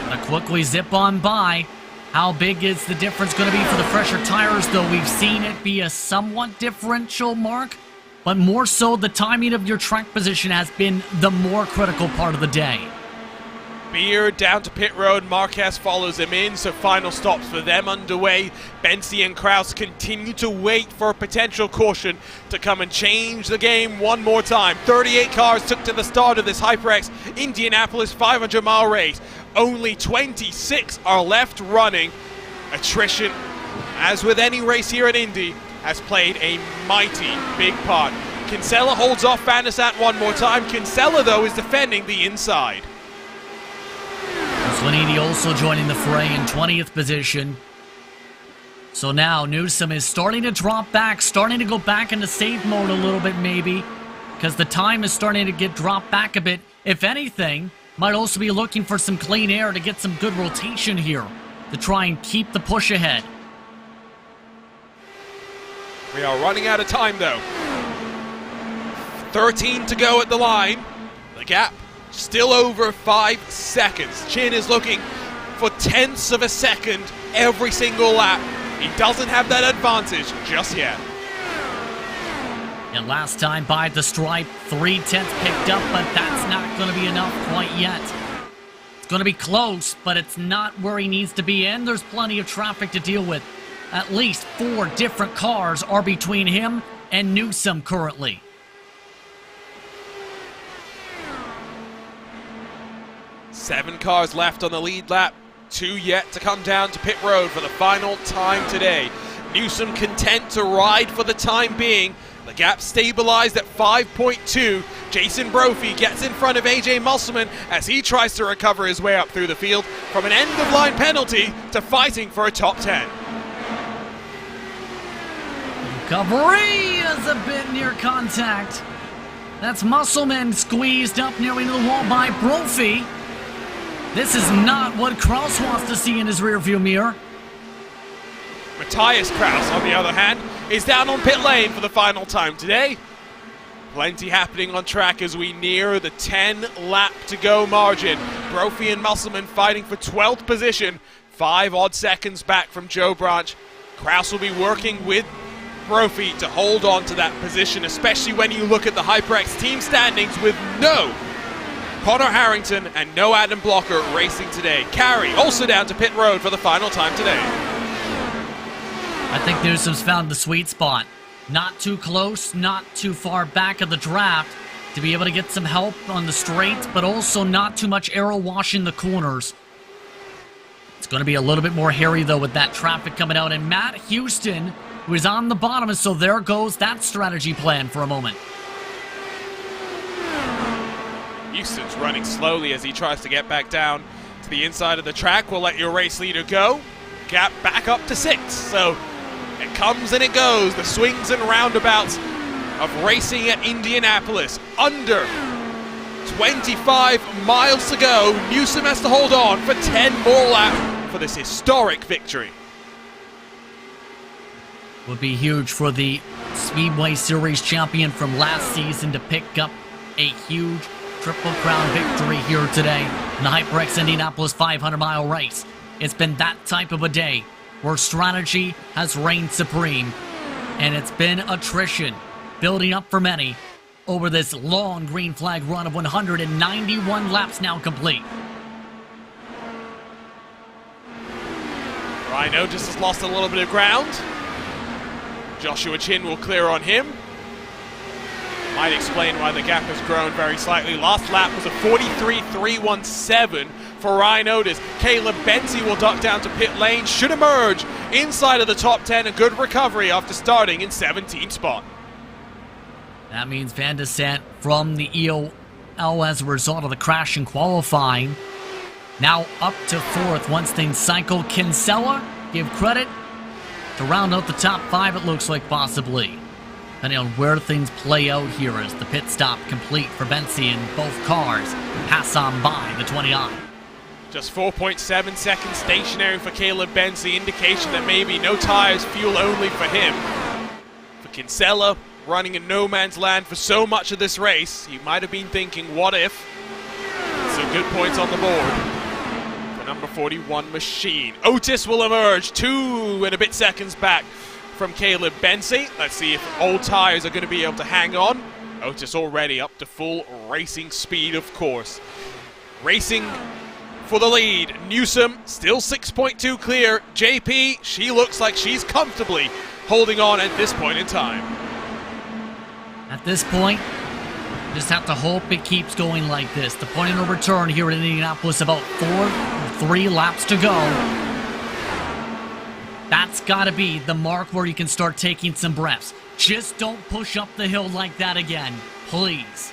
Speaker 4: Gonna quickly zip on by. How big is the difference going to be for the fresher tires, though? We've seen it be a somewhat differential mark, but more so the timing of your track position has been the more critical part of the day.
Speaker 3: Beard down to pit road, Marquez follows him in, so final stops for them underway. Bensi and Kraus continue to wait for a potential caution to come and change the game one more time. 38 cars took to the start of this HyperX Indianapolis 500-mile race. Only 26 are left running. Attrition, as with any race here at Indy, has played a mighty big part. Kinsella holds off Vandesat one more time. Kinsella, though, is defending the inside.
Speaker 4: Slanini also joining the fray in 20th position. So now Newsom is starting to drop back, starting to go back into save mode a little bit maybe, because the time is starting to get dropped back a bit. If anything, might also be looking for some clean air to get some good rotation here to try and keep the push ahead.
Speaker 3: We are running out of time though. 13 to go at the line. The gap still over 5 seconds. Chin is looking for tenths of a second every single lap. He doesn't have that advantage just yet.
Speaker 4: And last time by the stripe, 3/10 picked up, but that's not going to be enough quite yet. It's going to be close, but it's not where he needs to be in. There's plenty of traffic to deal with. At least 4 different cars are between him and Newsom currently.
Speaker 3: Seven cars left on the lead lap. 2 yet to come down to pit road for the final time today. Newsom content to ride for the time being. The gap stabilized at 5.2. Jason Brophy gets in front of AJ Musselman as he tries to recover his way up through the field from an end-of-line penalty to fighting for a top 10.
Speaker 4: Recovery is a bit near contact. That's Musselman squeezed up nearly to the wall by Brophy. This is not what Kraus wants to see in his rearview mirror.
Speaker 3: Matthias Kraus, on the other hand, is down on pit lane for the final time today. Plenty happening on track as we near the 10-lap to go margin. Brophy and Musselman fighting for 12th position, 5 odd seconds back from Joe Branch. Kraus will be working with Brophy to hold on to that position, especially when you look at the HyperX team standings with no Connor Harrington and no Adam Blocker racing today. Carey also down to pit road for the final time today.
Speaker 4: I think Newsom's found the sweet spot. Not too close, not too far back of the draft to be able to get some help on the straights, but also not too much arrow washing the corners. It's going to be a little bit more hairy, though, with that traffic coming out. And Matt Houston, who is on the bottom, and so there goes that strategy plan for a moment.
Speaker 3: Houston's running slowly as he tries to get back down to the inside of the track. We'll let your race leader go. Gap back up to 6. So it comes and it goes. The swings and roundabouts of racing at Indianapolis. Under 25 miles to go. Newsom has to hold on for 10 more laps for this historic victory.
Speaker 4: Would be huge for the Speedway Series champion from last season to pick up a huge Triple Crown victory here today in the HyperX Indianapolis 500-mile race. It's been that type of a day where strategy has reigned supreme, and it's been attrition building up for many over this long green flag run of 191 laps now complete.
Speaker 3: Rhino just has lost a little bit of ground. Joshua Chin will clear on him. Might explain why the gap has grown very slightly. Last lap was a 43.317 for Ryan Otis. Caleb Bensi will duck down to pit lane. Should emerge inside of the top 10. A good recovery after starting in 17th spot.
Speaker 4: That means Van de Sant from the EOL as a result of the crash in qualifying. Now up to 4th once things cycle. Kinsella, give credit to round out the top 5, it looks like possibly. Depending on where things play out here as the pit stop complete for Bensi and both cars pass on by the 29.
Speaker 3: Just 4.7 seconds stationary for Caleb Bensi, indication that maybe no tires, fuel only for him. For Kinsella, running in no man's land for so much of this race, he might have been thinking, what if? Some good points on the board for number 41 Machine. Otis will emerge 2 and a bit seconds back from Caleb Bensi. Let's see if old tires are going to be able to hang on. Otis already up to full racing speed, of course. Racing for the lead. Newsom still 6.2 clear. JP, she looks like she's comfortably holding on at this point in time.
Speaker 4: At this point, just have to hope it keeps going like this. The point of no return here in Indianapolis, about 3 laps to go. That's got to be the mark where you can start taking some breaths. Just don't push up the hill like that again, please.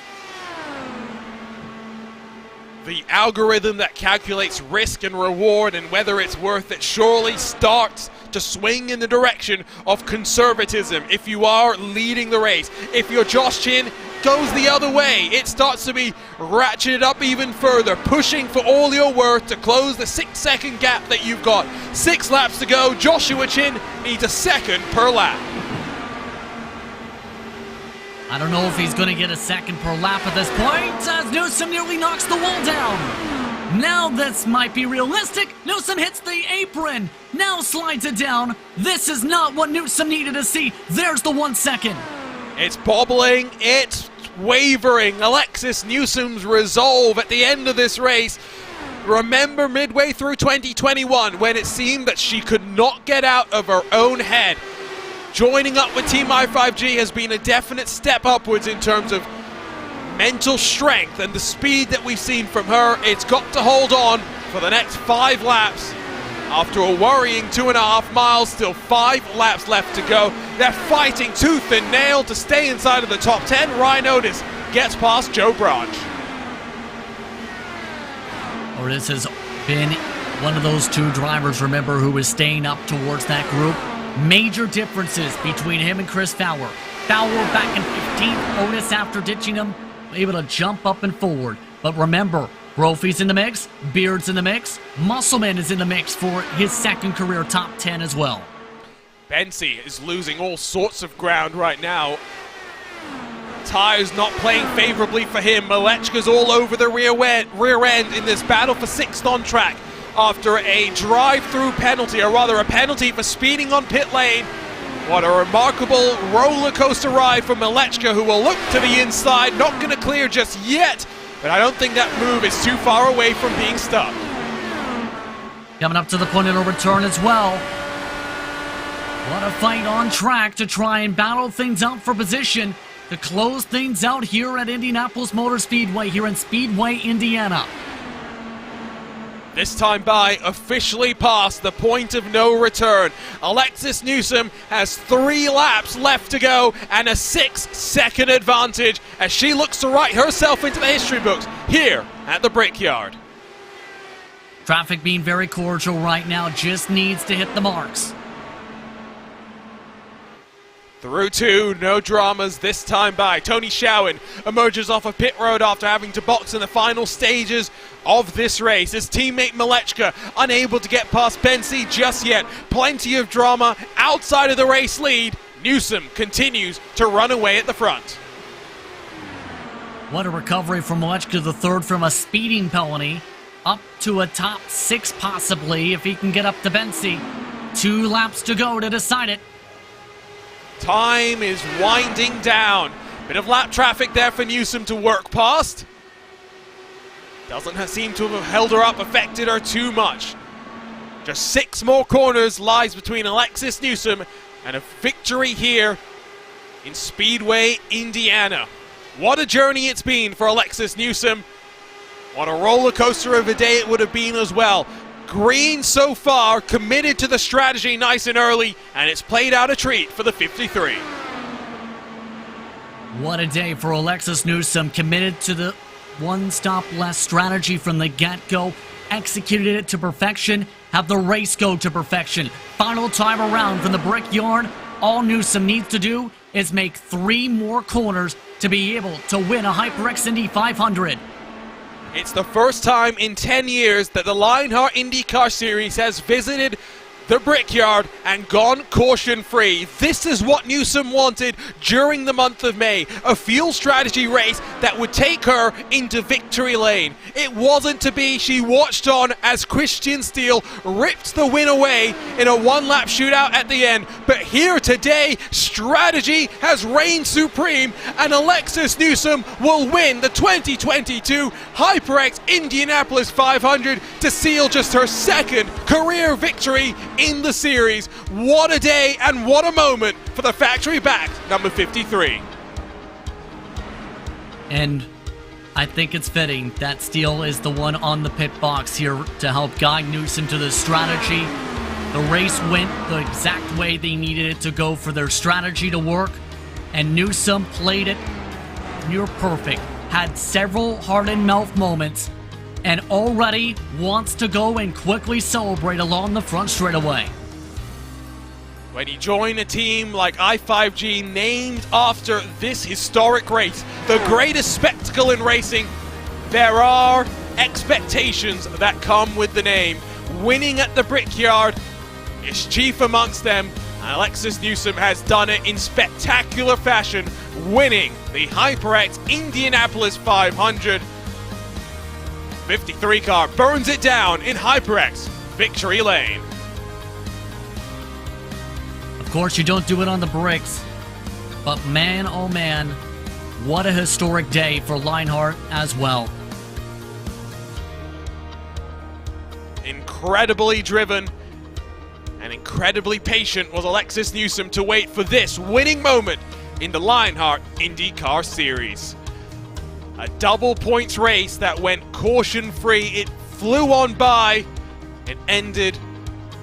Speaker 3: The algorithm that calculates risk and reward and whether it's worth it surely starts to swing in the direction of conservatism if you are leading the race. If you're Josh Chin, goes the other way. It starts to be ratcheted up even further, pushing for all your worth to close the 6-second gap that you've got. 6 laps to go. Joshua Chin needs a second per lap.
Speaker 4: I don't know if he's going to get a second per lap at this point, as Newsom nearly knocks the wall down. Now this might be realistic. Newsom hits the apron. Now slides it down. This is not what Newsom needed to see. There's the 1 second.
Speaker 3: It's bobbling. It's wavering. Alexis Newsom's resolve at the end of this race. Remember midway through 2021 when it seemed that she could not get out of her own head. Joining up with Team I5G has been a definite step upwards in terms of mental strength and the speed that we've seen from her. It's got to hold on for the next 5 laps. After a worrying 2.5 miles, still 5 laps left to go. They're fighting tooth and nail to stay inside of the top 10. Ryan Otis gets past Joe Branch.
Speaker 4: Otis has been one of those 2 drivers, remember, who is staying up towards that group. Major differences between him and Chris Fowler. Fowler back in 15th, Otis after ditching him, able to jump up and forward. But remember, Brophy's in the mix, Beard's in the mix, Musselman is in the mix for his second career top 10 as well.
Speaker 3: Bensi is losing all sorts of ground right now. Tires not playing favorably for him. Malechka's all over the rear end in this battle for 6th on track after a drive-through penalty, or rather a penalty for speeding on pit lane. What a remarkable roller coaster ride for Malechka, who will look to the inside. Not going to clear just yet, but I don't think that move is too far away from being stuck.
Speaker 4: Coming up to the point of no return as well. What a fight on track to try and battle things out for position to close things out here at Indianapolis Motor Speedway, here in Speedway, Indiana.
Speaker 3: This time by officially past the point of no return. Alexis Newsom has 3 laps left to go and a 6-second advantage as she looks to write herself into the history books here at the Brickyard.
Speaker 4: Traffic being very cordial right now, just needs to hit the marks.
Speaker 3: Through 2, no dramas this time by. Tony Showen emerges off of pit road after having to box in the final stages of this race. His teammate Malechka unable to get past Bensi just yet. Plenty of drama outside of the race lead. Newsom continues to run away at the front.
Speaker 4: What a recovery from Malechka, the 3rd from a speeding penalty. Up to a top 6 possibly if he can get up to Bensi. 2 laps to go to decide it.
Speaker 3: Time is winding down. Bit of lap traffic there for Newsom to work past. Doesn't seem to have held her up, affected her too much. Just 6 more corners lies between Alexis Newsom and a victory here in Speedway, Indiana. What a journey it's been for Alexis Newsom. What a roller coaster of a day it would have been as well. Green so far, committed to the strategy nice and early, and it's played out a treat for the 53.
Speaker 4: What a day for Alexis Newsom, committed to the one stop less strategy from the get-go, executed it to perfection, have the race go to perfection. Final time around from the Brickyard, all Newsom needs to do is make 3 more corners to be able to win a HyperX Indy 500.
Speaker 3: It's the first time in 10 years that the Lionheart IndyCar Series has visited the Brickyard and gone caution-free. This is what Newsom wanted during the month of May, a fuel strategy race that would take her into victory lane. It wasn't to be. She watched on as Christian Steele ripped the win away in a one-lap shootout at the end. But here today, strategy has reigned supreme, and Alexis Newsom will win the 2022 HyperX Indianapolis 500 to seal just her second career victory in the series. What a day and what a moment for the factory-backed number 53.
Speaker 4: And I think it's fitting that Steele is the one on the pit box here to help guide Newsom to the strategy. The race went the exact way they needed it to go for their strategy to work, and Newsom played it near perfect. Had several heart-and-mouth moments, and already wants to go and quickly celebrate along the front straightaway.
Speaker 3: When you join a team like i5G named after this historic race, the greatest spectacle in racing, there are expectations that come with the name. Winning at the Brickyard is chief amongst them. Alexis Newsom has done it in spectacular fashion, winning the HyperX Indianapolis 500. 53 car burns it down in HyperX victory lane.
Speaker 4: Of course, you don't do it on the bricks, but man, oh man, what a historic day for Lionheart as well.
Speaker 3: Incredibly driven and incredibly patient was Alexis Newsom to wait for this winning moment in the Lionheart IndyCar Series. A double points race that went caution-free. It flew on by. It ended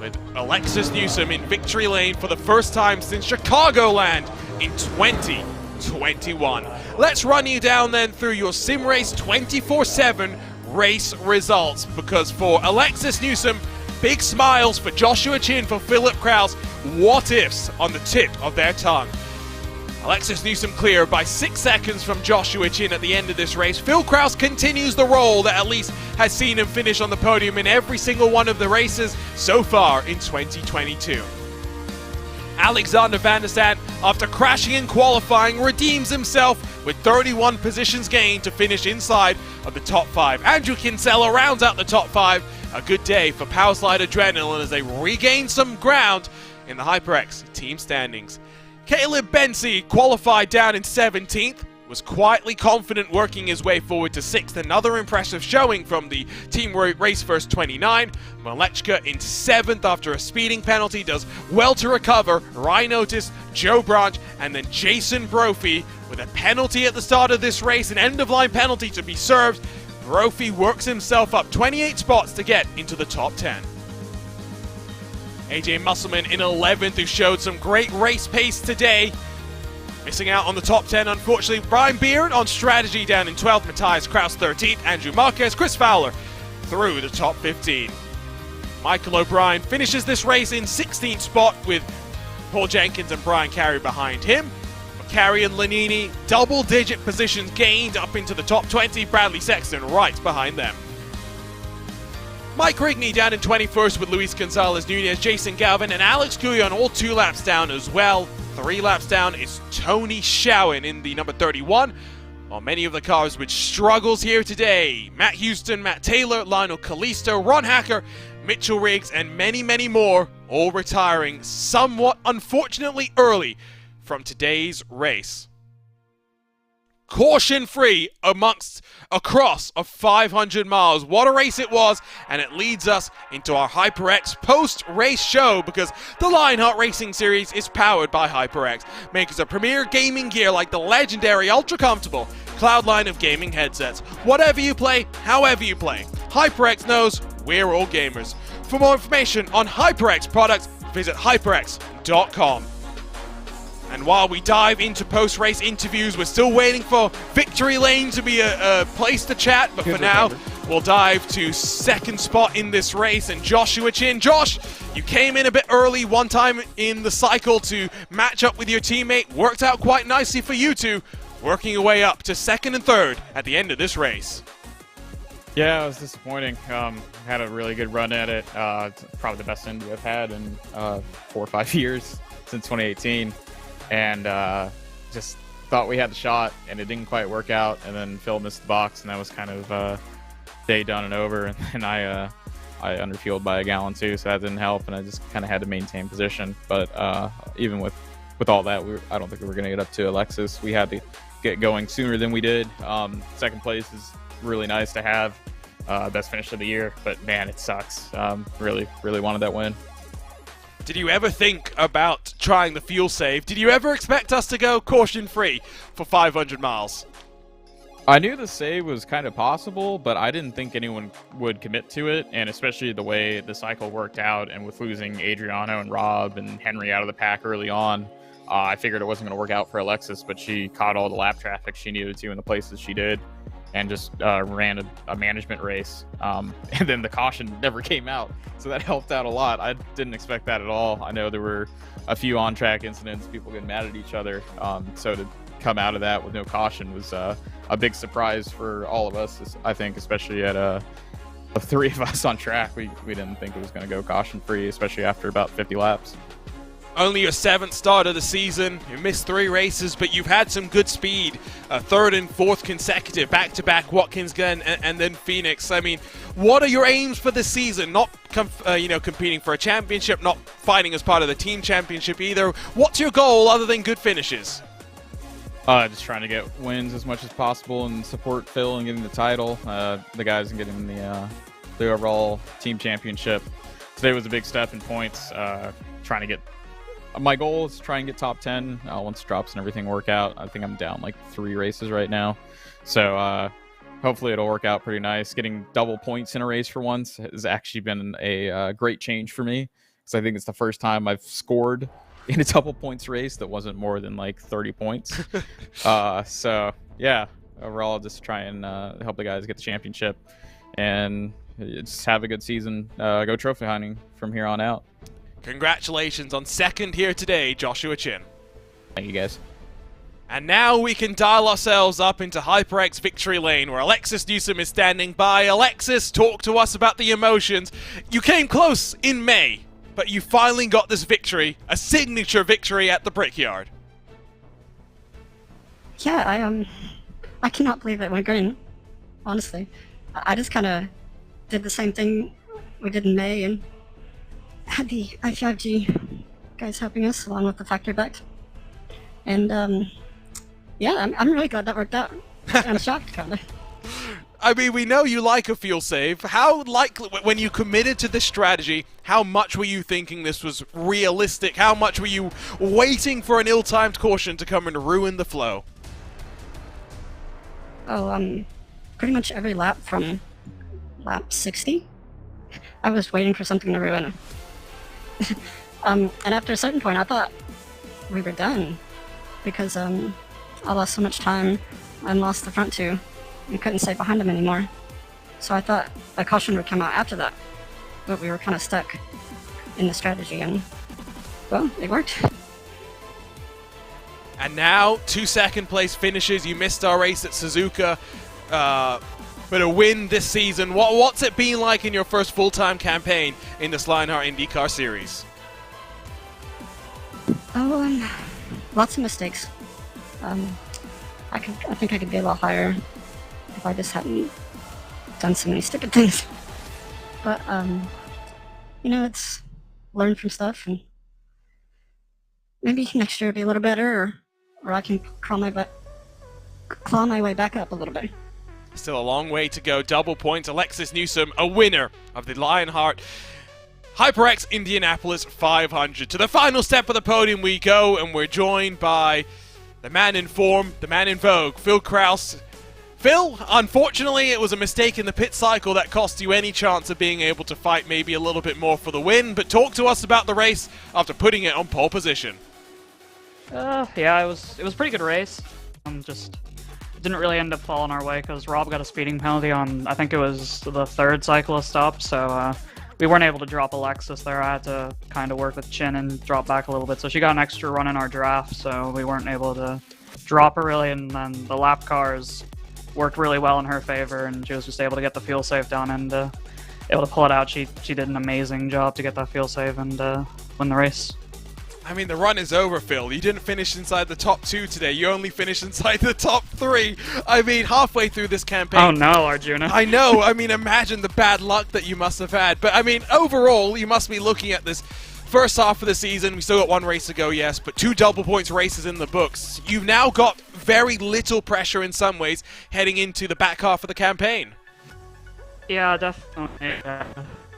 Speaker 3: with Alexis Newsom in victory lane for the first time since Chicagoland in 2021. Let's run you down then through your Sim Race 24/7 race results, because for Alexis Newsom, big smiles for Joshua Chin, for Philip Kraus, what ifs on the tip of their tongue. Alexis Newsom clear by 6 seconds from Joshua Chin at the end of this race. Phil Kraus continues the role that at least has seen him finish on the podium in every single one of the races so far in 2022. Alexander Van der Sande, after crashing in qualifying, redeems himself with 31 positions gained to finish inside of the top 5. Andrew Kinsella rounds out the top 5. A good day for Powerslide Adrenaline as they regain some ground in the HyperX team standings. Caleb Bensi qualified down in 17th, was quietly confident working his way forward to 6th. Another impressive showing from the Team Race First 29. Malechka in 7th after a speeding penalty, does well to recover. Ryan Otis, Joe Branch, and then Jason Brophy with a penalty at the start of this race, an end-of-line penalty to be served. Brophy works himself up 28 spots to get into the top 10. AJ Musselman in 11th, who showed some great race pace today. Missing out on the top 10, unfortunately. Brian Beard on strategy down in 12th. Matthias Kraus 13th. Andrew Marquez, Chris Fowler through the top 15. Michael O'Brien finishes this race in 16th spot with Paul Jenkins and Brian Carey behind him. Carey and Lanini, double-digit positions gained up into the top 20. Bradley Sexton right behind them. Mike Rigney down in 21st with Luis Gonzalez Nunez, Jason Galvin, and Alex Guyon all 2 laps down as well. 3 laps down is Tony Schowen in the number 31. While many of the cars with struggles here today, Matt Houston, Matt Taylor, Lionel Kalisto, Ron Hacker, Mitchell Riggs, and many, many more, all retiring somewhat unfortunately early from today's race. Caution-free across of 500 miles. What a race it was, and it leads us into our HyperX post-race show, because the Lionheart Racing Series is powered by HyperX, makers of premier gaming gear like the legendary ultra-comfortable Cloud line of gaming headsets. Whatever you play, however you play, HyperX knows we're all gamers. For more information on HyperX products, visit hyperx.com. And while we dive into post-race interviews, we're still waiting for Victory Lane to be a place to chat. But for now, we'll dive to second spot in this race. And Joshua Chin. Josh, you came in a bit early one time in the cycle to match up with your teammate. Worked out quite nicely for you two, working your way up to second and third at the end of this race.
Speaker 6: Yeah, it was disappointing. Had a really good run at it. It's probably the best Indy I've had in 4 or 5 years since 2018, and just thought we had the shot, and it didn't quite work out. And then Phil missed the box, and that was kind of day done and over. And then I underfueled by a gallon too, so that didn't help, and I just kind of had to maintain position. But even with all that, I don't think we were going to get up to Alexis. We had to get going sooner than we did. Second place is really nice to have. Best finish of the year, but man, it sucks. Really wanted that win.
Speaker 3: Did you ever think about trying the fuel save? Did you ever expect us to go caution free for 500 miles?
Speaker 6: I knew the save was kind of possible, but I didn't think anyone would commit to it, and especially the way the cycle worked out, and with losing Adriano and Rob and Henry out of the pack early on, I figured it wasn't going to work out for Alexis, but she caught all the lap traffic she needed to in the places she did, and just ran a management race. And then the caution never came out, so that helped out a lot. I didn't expect that at all. I know there were a few on-track incidents, people getting mad at each other, so to come out of that with no caution was a big surprise for all of us, I think, especially at the 3 of us on track. We didn't think it was going to go caution-free, especially after about 50 laps.
Speaker 3: Only your 7th start of the season. You missed 3 races, but you've had some good speed. 3rd and 4th consecutive, back-to-back Watkins Glen and then Phoenix. I mean, what are your aims for this season? Not competing for a championship, not fighting as part of the team championship either. What's your goal other than good finishes?
Speaker 6: Just trying to get wins as much as possible and support Phil and getting the title, the guys, and getting the overall team championship. Today was a big step in points. Trying to get my goal is to try and get top 10 once drops and everything work out. I think I'm down like 3 races right now, so hopefully it'll work out pretty nice. Getting double points in a race for once has actually been a great change for me, because I think it's the first time I've scored in a double points race that wasn't more than like 30 points. So yeah, overall just try and help the guys get the championship and just have a good season. Go trophy hunting from here on out.
Speaker 3: Congratulations on 2nd here today, Joshua Chin.
Speaker 6: Thank you, guys.
Speaker 3: And now we can dial ourselves up into HyperX Victory Lane, where Alexis Newsom is standing by. Alexis, talk to us about the emotions. You came close in May, but you finally got this victory, a signature victory at the Brickyard.
Speaker 7: Yeah, I cannot believe it went green, honestly. I just kind of did the same thing we did in May and had the I5G guys helping us along with the factory back. And yeah, I'm really glad that worked out. I'm shocked, kind of.
Speaker 3: I mean, we know you like a fuel save. How likely, when you committed to this strategy, how much were you thinking this was realistic? How much were you waiting for an ill-timed caution to come and ruin the flow?
Speaker 7: Oh, pretty much every lap from lap 60, I was waiting for something to ruin it. And after a certain point, I thought we were done, because I lost so much time and lost the front 2 and couldn't stay behind them anymore. So I thought a caution would come out after that, but we were kind of stuck in the strategy, and well, it worked.
Speaker 3: And now 2 2nd place finishes. You missed our race at Suzuka, but a win this season. What's it been like in your first full-time campaign in this Lionheart IndyCar Series?
Speaker 7: Oh, lots of mistakes. I think I could be a lot higher if I just hadn't done so many stupid things. But it's learn from stuff, and maybe next year will be a little better, or I can claw my way back up a little bit.
Speaker 3: Still a long way to go. Double points. Alexis Newsom, a winner of the Lionheart HyperX Indianapolis 500. To the final step of the podium we go, and we're joined by the man in form, the man in vogue, Phil Kraus. Phil, unfortunately, it was a mistake in the pit cycle that cost you any chance of being able to fight maybe a little bit more for the win, but talk to us about the race after putting it on pole position.
Speaker 8: Yeah, it was a pretty good race. Just didn't really end up falling our way because Rob got a speeding penalty on, I think it was the 3rd cycle of stop, so we weren't able to drop Alexis there. I had to kind of work with Chin and drop back a little bit, so she got an extra run in our draft, so we weren't able to drop her really. And then the lap cars worked really well in her favor, and she was just able to get the fuel save done and able to pull it out. She did an amazing job to get that fuel save and win the race.
Speaker 3: I mean, the run is over, Phil. You didn't finish inside the top 2 today. You only finished inside the top 3. I mean, halfway through this campaign.
Speaker 8: Oh no, Arjuna.
Speaker 3: I know. I mean, imagine the bad luck that you must have had. But I mean, overall, you must be looking at this first half of the season. We still got 1 race to go, yes, but 2 double points races in the books. You've now got very little pressure in some ways heading into the back half of the campaign.
Speaker 8: Yeah, definitely.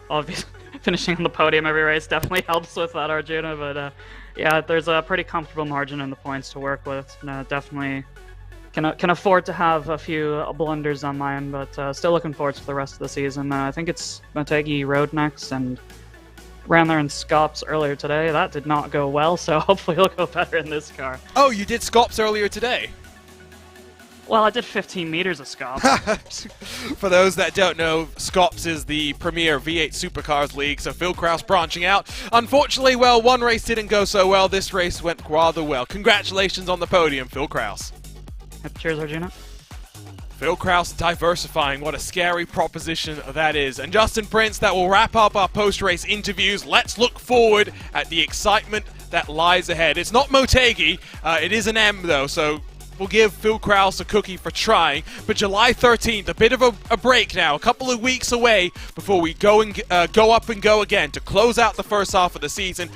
Speaker 8: Obviously, finishing on the podium every race definitely helps with that, Arjuna, but yeah, there's a pretty comfortable margin in the points to work with. Definitely can afford to have a few blunders on mine, but still looking forward to the rest of the season. I think it's Motegi Road next, and ran there in Scops earlier today. That did not go well, so hopefully it'll go better in this car.
Speaker 3: Oh, you did Scops earlier today?
Speaker 8: Well, I did 15 meters of Scops.
Speaker 3: For those that don't know, Scops is the premier V8 Supercars League, so Phil Kraus branching out. Unfortunately, well, 1 race didn't go so well. This race went rather well. Congratulations on the podium, Phil Kraus.
Speaker 8: Cheers, Arjuna.
Speaker 3: Phil Kraus diversifying, what a scary proposition that is. And Justin Prince, that will wrap up our post-race interviews. Let's look forward at the excitement that lies ahead. It's not Motegi, it is an M though, so we'll give Phil Kraus a cookie for trying. But July 13th, a bit of a break now, a couple of weeks away before we go up and go again to close out the first half of the season.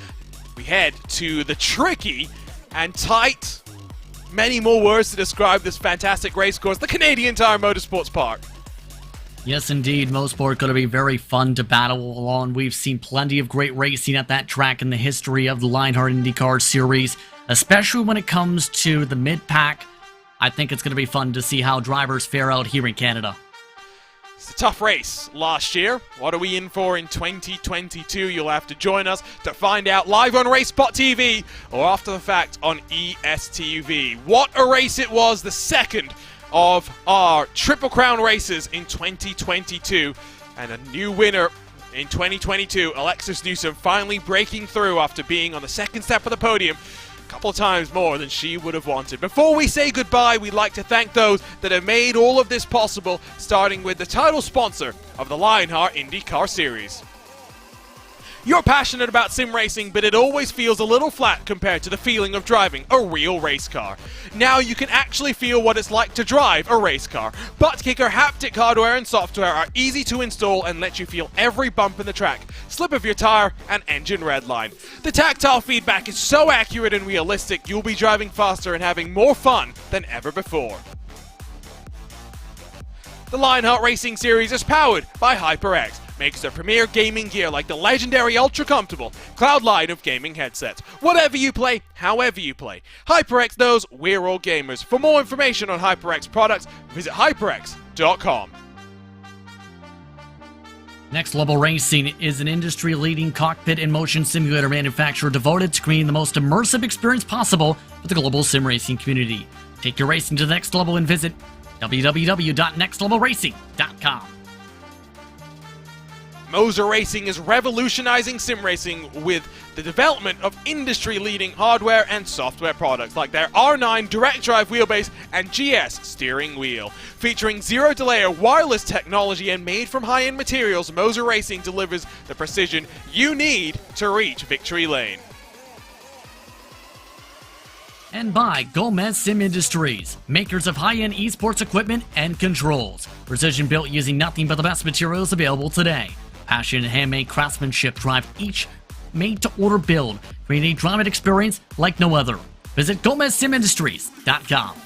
Speaker 3: We head to the tricky and tight, many more words to describe this fantastic race course, the Canadian Tire Motorsports Park.
Speaker 4: Yes, indeed. Mosport going to be very fun to battle along. We've seen plenty of great racing at that track in the history of the Lionheart IndyCar Series, especially when it comes to the mid-pack. I think it's going to be fun to see how drivers fare out here in Canada.
Speaker 3: It's a tough race last year. What are we in for in 2022? You'll have to join us to find out live on RaceSpot TV or after the fact on ESTV. What a race it was, the second of our Triple Crown races in 2022. And a new winner in 2022, Alexis Newsom, finally breaking through after being on the second step of the podium couple of times more than she would have wanted. Before we say goodbye, we'd like to thank those that have made all of this possible, starting with the title sponsor of the Lionheart IndyCar Series. You're passionate about sim racing, but it always feels a little flat compared to the feeling of driving a real race car. Now you can actually feel what it's like to drive a race car. Butt-kicker haptic hardware and software are easy to install and let you feel every bump in the track, slip of your tire, and engine redline. The tactile feedback is so accurate and realistic, you'll be driving faster and having more fun than ever before. The Lionheart Racing Series is powered by HyperX. Makes their premier gaming gear like the legendary Ultra Comfortable Cloud line of gaming headsets. Whatever you play, however you play. HyperX knows we're all gamers. For more information on HyperX products, visit hyperx.com.
Speaker 4: Next Level Racing is an industry-leading cockpit and motion simulator manufacturer devoted to creating the most immersive experience possible for the global sim racing community. Take your racing to the next level and visit www.nextlevelracing.com.
Speaker 3: Moser Racing is revolutionizing sim racing with the development of industry-leading hardware and software products like their R9 direct drive wheelbase and GS steering wheel. Featuring zero-delay wireless technology and made from high-end materials, Moser Racing delivers the precision you need to reach victory lane.
Speaker 4: And by Gomez Sim Industries, makers of high-end esports equipment and controls. Precision built using nothing but the best materials available today. Passion and handmade craftsmanship drive each made-to-order build, creating a driving experience like no other. Visit GomezSimIndustries.com.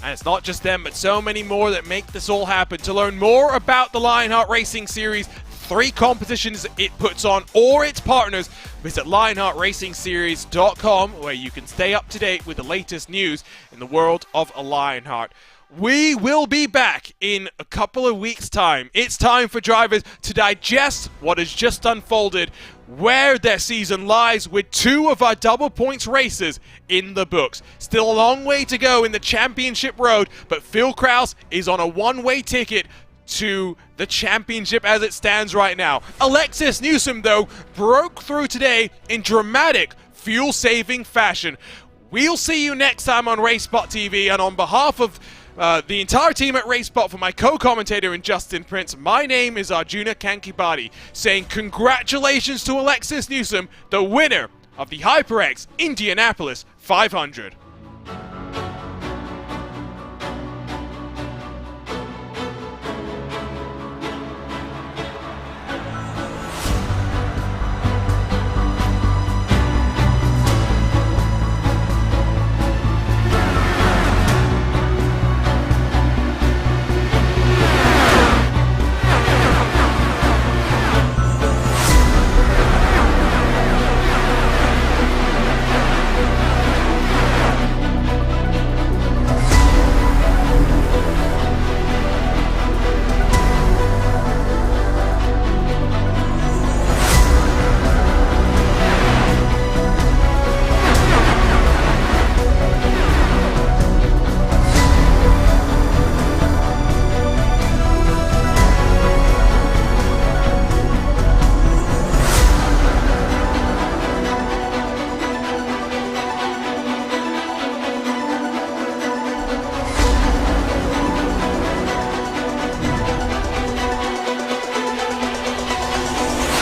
Speaker 3: And it's not just them, but so many more that make this all happen. To learn more about the Lionheart Racing Series, 3 competitions it puts on, or its partners, visit LionheartRacingSeries.com, where you can stay up to date with the latest news in the world of Lionheart. We will be back in a couple of weeks' time. It's time for drivers to digest what has just unfolded, where their season lies with 2 of our double points races in the books. Still a long way to go in the championship road, but Phil Kraus is on a one-way ticket to the championship as it stands right now. Alexis Newsom, though, broke through today in dramatic fuel-saving fashion. We'll see you next time on RaceSpot TV, and on behalf of the entire team at RaceBot, for my co-commentator and Justin Prince, my name is Arjuna Kankibadi, saying congratulations to Alexis Newsom, the winner of the HyperX Indianapolis 500.